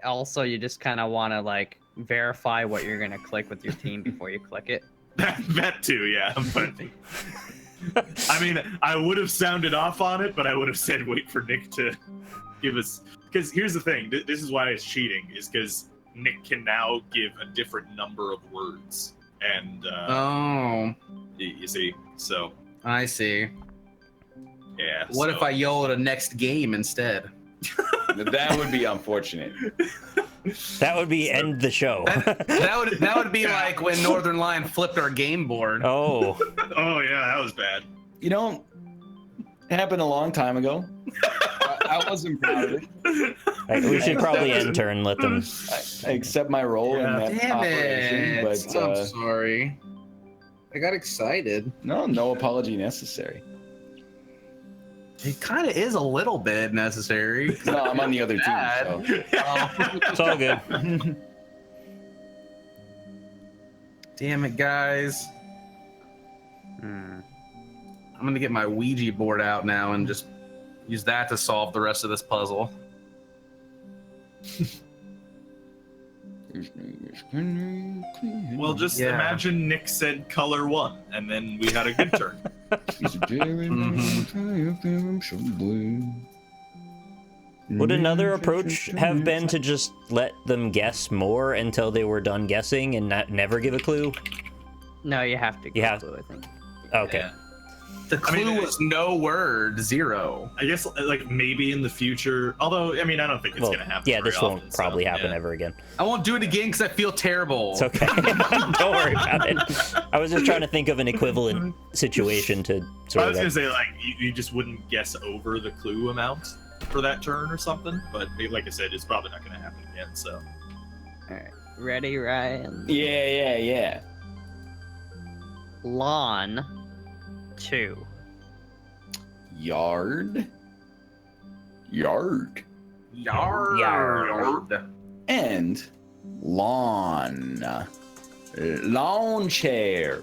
also you just kind of want to like verify what you're gonna click with your team before you click it. That too, yeah. But I mean, I would have sounded off on it, but I would have said wait for Nick to give us. Because here's the thing: this is why it's cheating, is because Nick can now give a different number of words, and Oh, you see, so I see. yeah. What if I yell at a next game instead? That would be unfortunate. That would be end the show. That would be like when Northernlion flipped our game board. Oh, Oh yeah, that was bad. You know, it happened a long time ago. I wasn't proud of it. we should probably end turn. Let them. I accept my role in that Damn operation, it! but I'm sorry. I got excited. no apology necessary. It kind of is a little bit necessary. No, I'm on the other team. So. It's all good. Damn it, guys. I'm gonna get my Ouija board out now and just use that to solve the rest of this puzzle. Well, just Yeah. imagine Nick said color 1, and then we had a good turn. Would another approach have been to just let them guess more until they were done guessing and never give a clue? No, you have to. You have- I think. Okay. Yeah. The clue mean, was no word, 0. I guess like maybe in the future, although I mean I don't think it's Well, gonna happen. yeah, very this often, won't probably so, happen yeah. ever again. I won't do it again because I feel terrible. It's okay. Don't worry about it. I was just trying to think of an equivalent situation to I sort was of. gonna say like you just wouldn't guess over the clue amount for that turn or something, but like I said, it's probably not gonna happen again. So All right, ready, Ryan? Yeah. Lawn 2. Yard. Yard. And lawn. Lawn chair.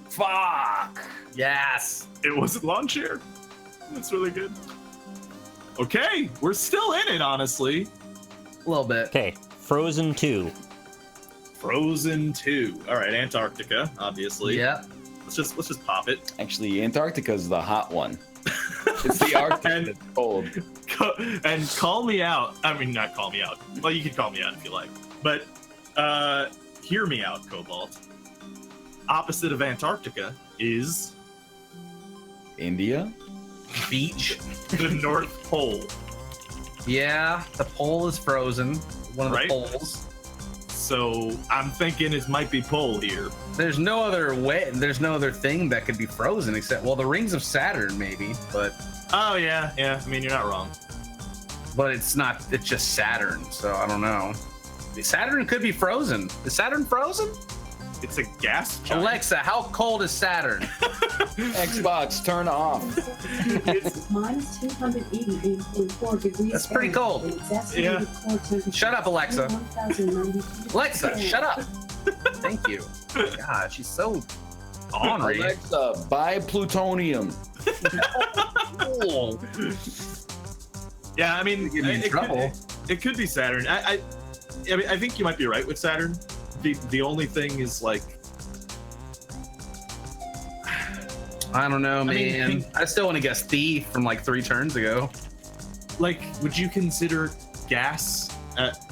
Fuck. Yes. it was a lawn chair. That's really good. Okay, we're still in it, honestly. A little bit. Okay, Frozen 2. Frozen 2. All right, Antarctica, obviously. Yep. Let's just pop it. Actually, Antarctica's the hot one. It's the Arctic And- that's cold. And call me out. I mean, not call me out. Well, you can call me out if you like. But hear me out, Cobalt. Opposite of Antarctica is India? Beach. the North Pole. Yeah, the pole is frozen. One of Right. the poles. So I'm thinking it might be pole here. There's no other way. There's no other thing that could be frozen except, well, the rings of Saturn maybe, but Oh yeah. I mean, you're not wrong. it's not. It's just Saturn, so I don't know. Saturn could be frozen. Is Saturn frozen? It's a gas giant. Alexa, how cold is Saturn? Xbox, turn off. Minus 288.4 degrees. That's pretty cold. Yeah. Shut up, Alexa. Alexa, shut up. Thank you. God, she's so ornery. Alexa, buy plutonium. Cool. Yeah, I mean, Get me in trouble. It could be Saturn. I mean, I think you might be right with Saturn. The only thing is like, I don't know, mean, man. I still want to guess thief from like 3 turns ago. like, would you consider gas,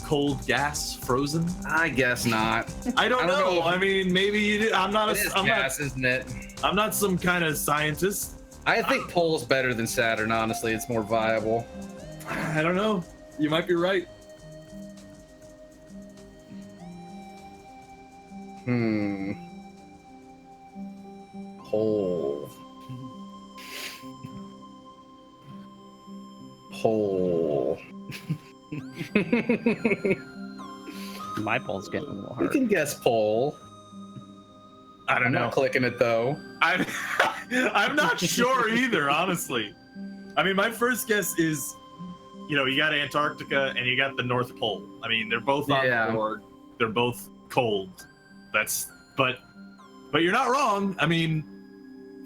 cold gas, frozen? I guess not. I don't know. know. I mean, maybe you did. I'm not. It is I'm gas, isn't it? not. I'm not some kind of scientist. I think pole's better than Saturn. Honestly, it's more viable. I don't know. You might be right. Pole. Pole. My poll's getting a little You hard. can guess pole. I don't I'm know. not clicking it though. I'm not sure either, honestly. I mean, my first guess is, you know, you got Antarctica and you got the North Pole. I mean, they're both on Yeah. the board. They're both cold. But you're not wrong. I mean,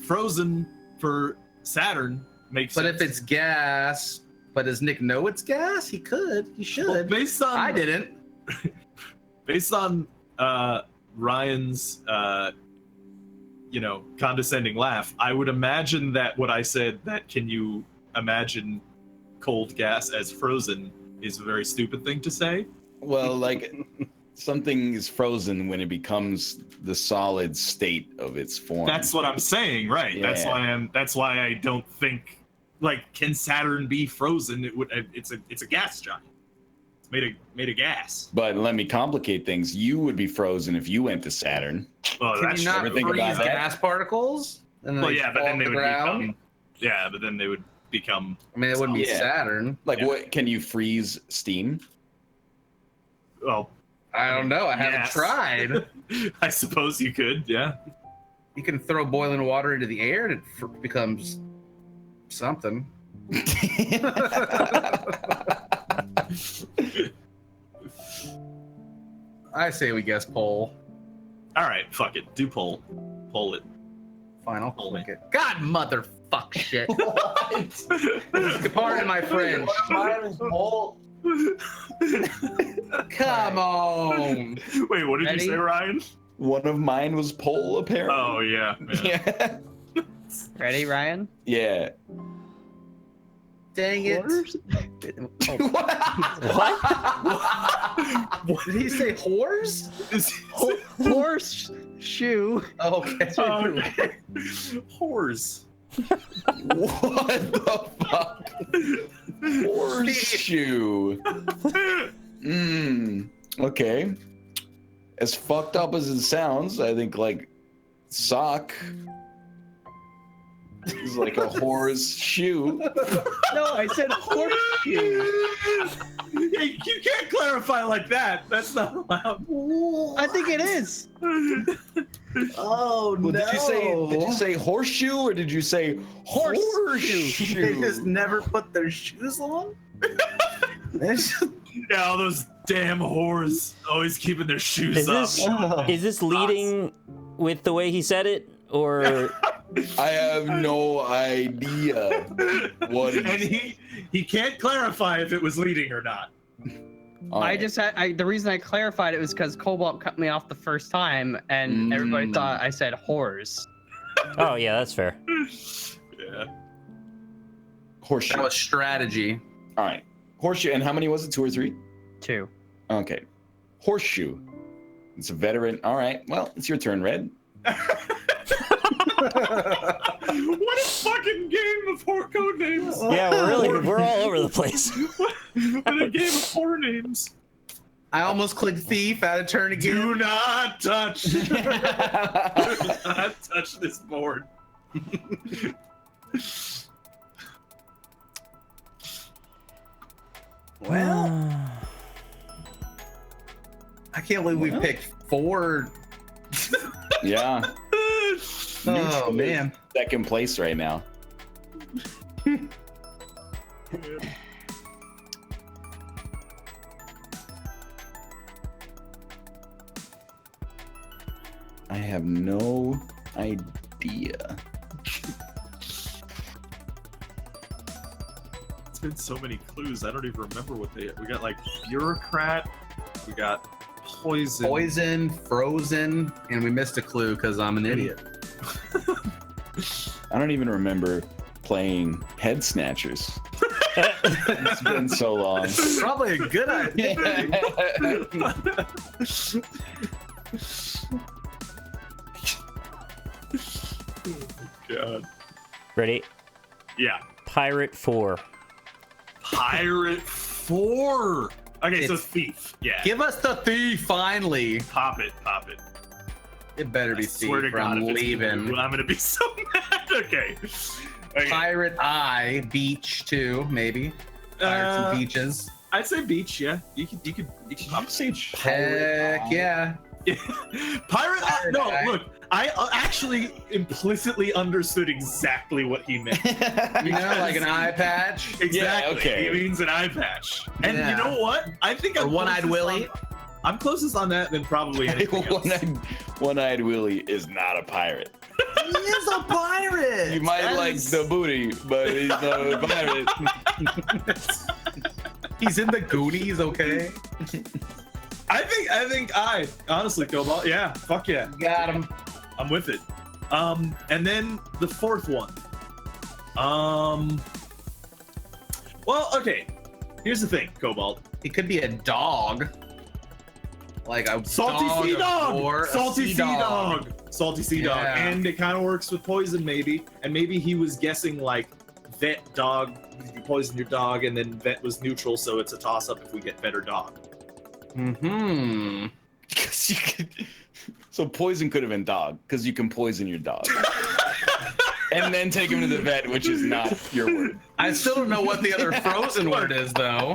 frozen for Saturn makes But sense. if it's gas, but does Nick know it's gas? He could. He should. Well, based on I didn't. based on Ryan's you know, condescending laugh, I would imagine that what I said, that can you imagine cold gas as frozen, is a very stupid thing to say. Well, like something is frozen when it becomes the solid state of its form. That's what I'm saying, right? Yeah. That's why I don't think, like, can Saturn be frozen? It's a gas giant. It's made of gas. But let me complicate things. You would be frozen if you went to Saturn. Well, Can that's you not ever think freeze about that? gas particles? And well, they yeah, but fall then they to would the ground? become. Yeah, but then they would become. I mean, it wouldn't be Yeah. Saturn. Like, Yeah. what? Can you freeze steam? Well, I don't know. I haven't yes. tried. I suppose you could. Yeah. You can throw boiling water into the air and it becomes something. I say we guess pole. All right, fuck it. Do poll it. Fine, I'll Pole click it. God, motherfuck shit. Pardon my French. Come on. Wait, what did Ready? you say, Ryan? One of mine was pole, apparently. Oh yeah. Yeah. Yeah. Ready, Ryan? Yeah. Dang it. What? Did he say whores? Horse shoe. Okay. Okay. Whores. What the fuck? Horseshoe. Okay. As fucked up as it sounds, I think like sock is like a horse shoe. No, I said horseshoe. Hey, you can't clarify like that. That's not allowed. I think it is. Oh Well, did you say horseshoe or did you say horseshoe? They just never put their shoes on? Yeah, all those damn whores always keeping their shoes Is up. this is this leading with the way he said it, or I have no idea what And is. he can't clarify if it was leading or not. I just had the reason I clarified it was because Cobalt cut me off the first time, and everybody thought I said whores. oh yeah, that's fair. Yeah. Horseshoe. That was strategy. All right. Horseshoe. And how many was it? 2 or 3? 2. Okay. Horseshoe. It's a veteran. All right. Well, it's your turn, Red. What a fucking game of horror code names. Yeah, we're all over the place. What a game of horror names. I almost clicked thief out of turn again. Do not touch. Do not touch this board. Well, I can't believe we picked 4. Yeah. Oh, Neutral man. is second place right now. I have no idea. It's been so many clues. I don't even remember what we got. Like bureaucrat. We got poison. Poison, frozen, and we missed a clue because I'm an idiot. I don't even remember playing Head Snatchers. It's been so long. Probably a good idea. God. Ready? Yeah. Pirate 4. Pirate 4. Okay, so It's- thief. Yeah. Give us the thief finally. Pop it. Pop it. It better be I C. swear to God, I'm if it's leaving. blue, I'm gonna be so mad. Okay. Pirate Eye, beach too, maybe. Pirates and beaches. I'd say beach. Yeah, you could. I'm saying Heck yeah. Pirate. No, Eye. look. I actually implicitly understood exactly what he meant. You know, like an eye patch. Exactly. Yeah, okay. He means an eye patch. And Yeah. you know what? I think Or I'm one-eyed closest Willy. I'm closest on that than probably anything else. One-eyed Willie is not a pirate. He is a pirate. You might like the booty, but he's not a pirate. He's in the Goonies, okay? I think honestly, Cobalt. Yeah, fuck yeah. Got him. I'm with it. And then the fourth one. Well, okay. Here's the thing, Cobalt. He could be a dog. Like a Salty sea dog. Or a Salty sea dog. Salty sea dog. Yeah. And it kind of works with poison, maybe. And maybe he was guessing like vet dog. You poison your dog, and then vet was neutral, so it's a toss up if we get vet or dog. Mm-hmm. Because you could. So poison could have been dog, because you can poison your dog. And then take him to the vet, which is not your word. I still don't know what the other frozen word is, though.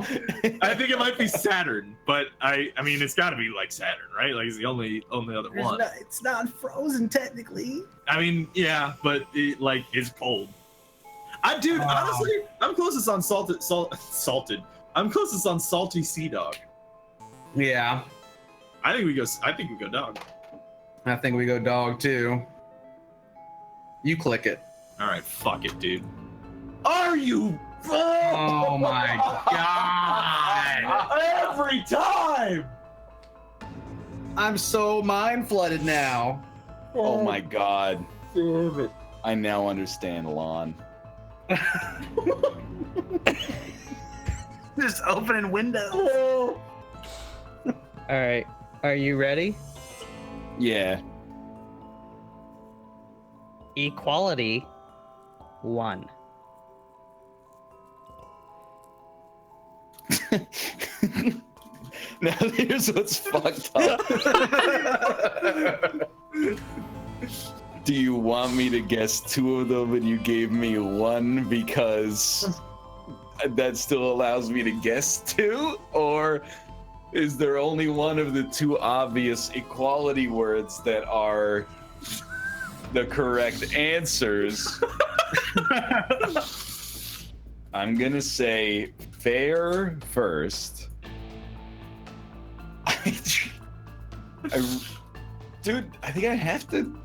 I think it might be Saturn, but I mean it's got to be like Saturn, right? Like it's the only other one. It's not frozen, technically. I mean, yeah, but it like is cold. Dude, honestly, I'm closest on salted. I'm closest on salty sea dog. Yeah, I think we go dog. I think we go dog too. You click it. All right, fuck it, dude. Are you? Oh my god! Every time. I'm so mind flooded now. Oh my god. Damn it. I now understand Lon. Just opening windows. All right, are you ready? Yeah. Equality 1. Now here's what's fucked up. Do you want me to guess 2 of them and you gave me 1 because that still allows me to guess 2? Or is there only one of the 2 obvious equality words that are the correct answers? I'm gonna say fair first. Dude, I think I have to.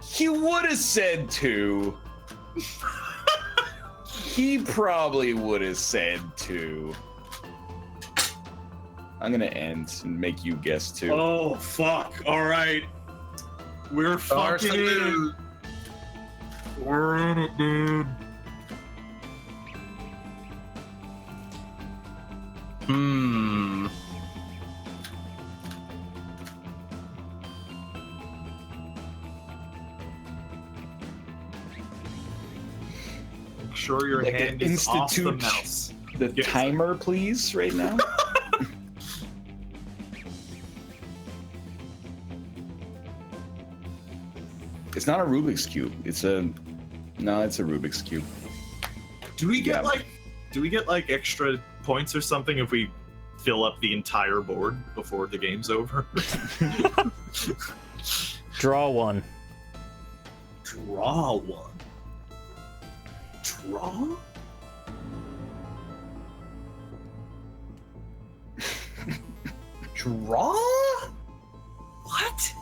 He would have said 2. He probably would have said 2. I'm gonna end and make you guess 2. Oh fuck! All right, we're fucking in. We're in it, dude. Hmm. Make sure your Like hand an is off the institute. mouse. The Yes. timer, please, right now. It's not a Rubik's Cube. It's a Rubik's Cube. Do we get Yeah. like extra points or something if we fill up the entire board before the game's over? Draw 1. Draw 1. Draw? Draw? What?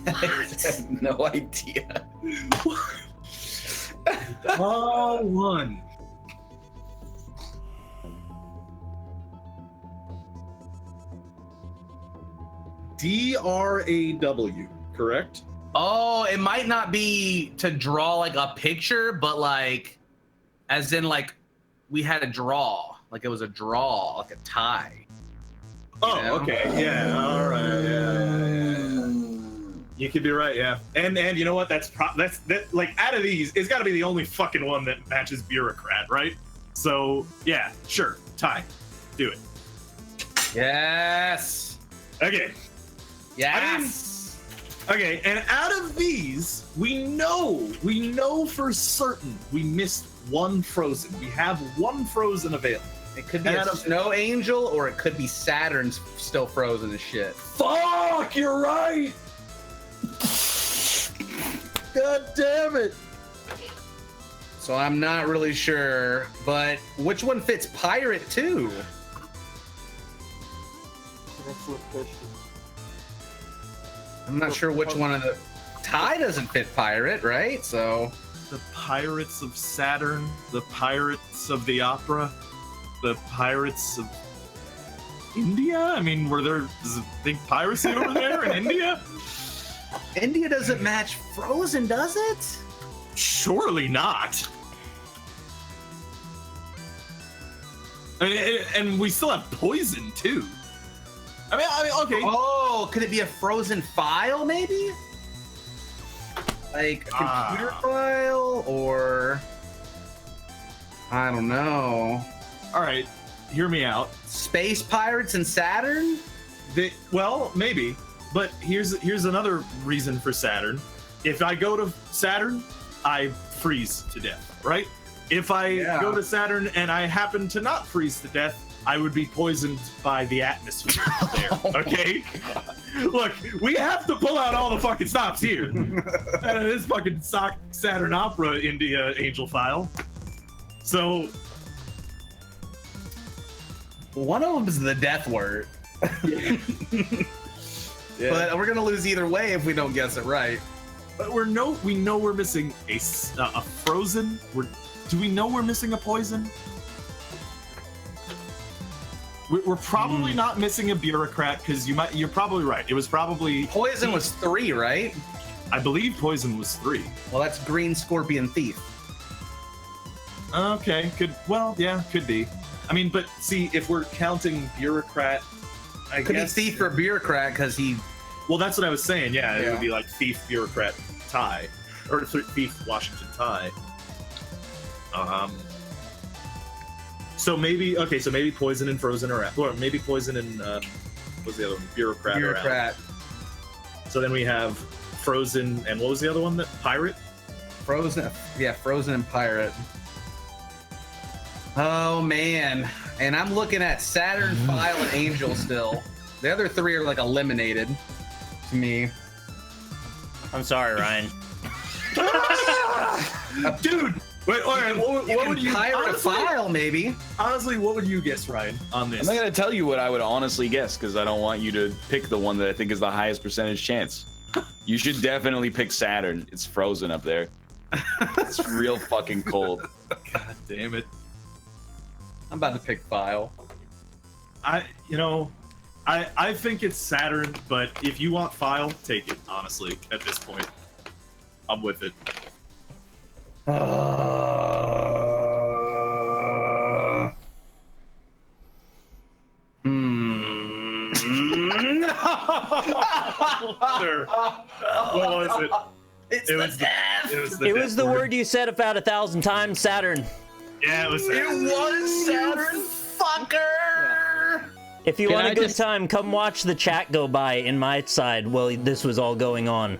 I have no idea. Draw 1. DRAW, correct? Oh, it might not be to draw like a picture, but like, as in like, we had a draw. Like it was a draw, like a tie. Oh, know? okay. Yeah. All right. Yeah. You could be right. Yeah. And you know what? That's like out of these, it's got to be the only fucking one that matches bureaucrat, right? So yeah, sure. Tie. Do it. Yes. Okay. Yes. Okay, and out of these, we know for certain we missed one Frozen. We have one Frozen available. It could be a snow angel, or it could be Saturn's still frozen as shit. Fuck, you're right. God damn it. So I'm not really sure, but which one fits pirate too? I'm not sure which one of the tie doesn't fit pirate, right? So The Pirates of Saturn, the Pirates of the Opera, the Pirates of India? I mean, is there big piracy over there in India? India doesn't match Frozen, does it? Surely not. I mean, and we still have Poison too. I mean, okay. Oh, could it be a Frozen file, maybe? Like a computer file, or I don't know. All right, hear me out. Space Pirates and Saturn? Well, maybe, but here's another reason for Saturn. If I go to Saturn, I freeze to death, right? If I go to Saturn and I happen to not freeze to death, I would be poisoned by the atmosphere there. Okay? Look, we have to pull out all the fucking stops here. This fucking Saturn Opera India Angel file. So one of them is the death word. But we're gonna lose either way if we don't guess it right. But we know we're missing a Frozen. Do we know we're missing a Poison? We're probably not missing a Bureaucrat because you're probably right. It was probably Poison was 3, right? I believe Poison was 3. Well, that's Green Scorpion Thief. Okay, could be. I mean, but see, if we're counting Bureaucrat, I Could guess be Thief or Bureaucrat because he. Well, that's what I was saying. Yeah, it Yeah. would be like Thief, Bureaucrat, Tie, or Thief, Washington, Tie. So maybe Poison and Frozen are out, or maybe Poison and what's the other one? Bureaucrat. Bureaucrat. So then we have Frozen and what was the other one? That Pirate. Frozen. Yeah, Frozen and Pirate. Oh man, and I'm looking at Saturn, File, and Angel still. The other 3 are like eliminated to me. I'm sorry, Ryan. Dude. Wait, all right. What would you? Pirate Honestly, File, maybe. honestly, what would you guess, Ryan, on this? I'm not gonna tell you what I would honestly guess because I don't want you to pick the one that I think is the highest percentage chance. You should definitely pick Saturn. It's frozen up there. It's real fucking cold. God damn it. I'm about to pick File. I think it's Saturn, but if you want File, take it. Honestly, at this point, I'm with it. Sure. What was it? It was the word you said about 1,000 times, Saturn. Yeah, it was Saturn. It was Saturn, fucker! If you Can want a I good just- time, come watch the chat go by in my side while this was all going on.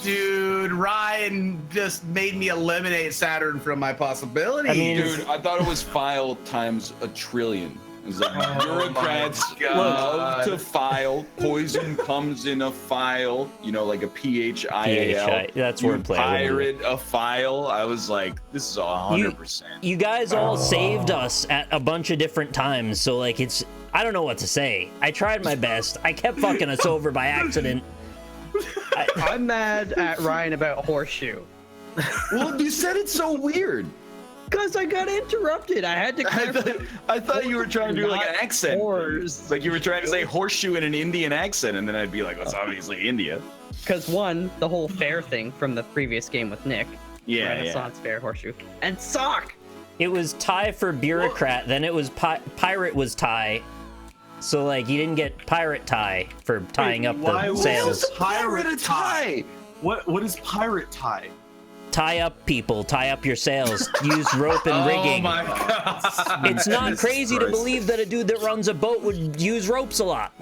Dude, Ryan just made me eliminate Saturn from my possibility. I mean, Dude, I thought it was file times a trillion. It's like bureaucrats love to file. Poison comes in a file, like a PHIAL. That's You wordplay. pirate a file. I was like, this is 100%. You guys all saved us at a bunch of different times, so like I don't know what to say. I tried my best. I kept fucking us over by accident. I'm mad at Ryan about horseshoe. Well, you said it so weird. Because I got interrupted. I had to clarify. I thought you were trying to do like an accent. Horse. Like you were trying to say horseshoe in an Indian accent, and then I'd be like, well, it's obviously India. Because one, the whole fair thing from the previous game with Nick. Yeah, Renaissance fair horseshoe. And sock! It was tie for bureaucrat, then it was pirate was tie. So like you didn't get pirate tie for tying up the sails. Pirate tie. What is pirate tie? Tie up people, tie up your sails, use rope and rigging. Oh my god. It's not Jesus crazy to Christ. believe that a dude that runs a boat would use ropes a lot.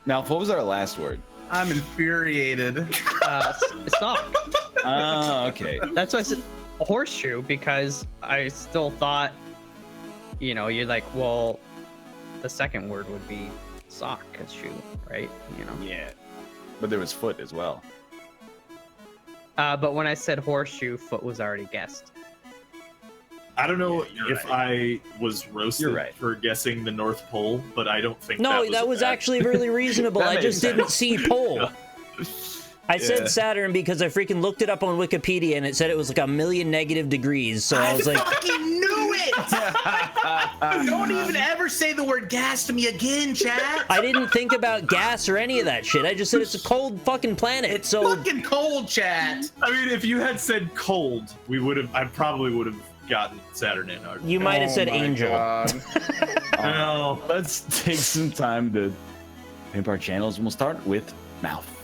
Now, what was our last word? I'm infuriated. Sock. Oh, okay. That's why I said horseshoe, because I still thought, you know, you're like, well, the second word would be sock, cause shoe, right? You know. Yeah. But there was foot as well. But when I said horseshoe, foot was already guessed. I don't know you're if right. I was roasted You're right. for guessing the North Pole, but I don't think No, that was bad. actually really reasonable. That I makes just didn't see pole. I said Yeah. Saturn because I freaking looked it up on Wikipedia and it said it was like 1,000,000 negative degrees. So I was like, fucking knew it! Don't even ever say the word gas to me again, chat. I didn't think about gas or any of that shit. I just said it's a cold fucking planet. It's so fucking cold, chat. I mean, if you had said cold, I probably would have gotten Saturn in. you might have said Oh my angel. God. No. Let's take some time to pimp our channels, and we'll start with mouth.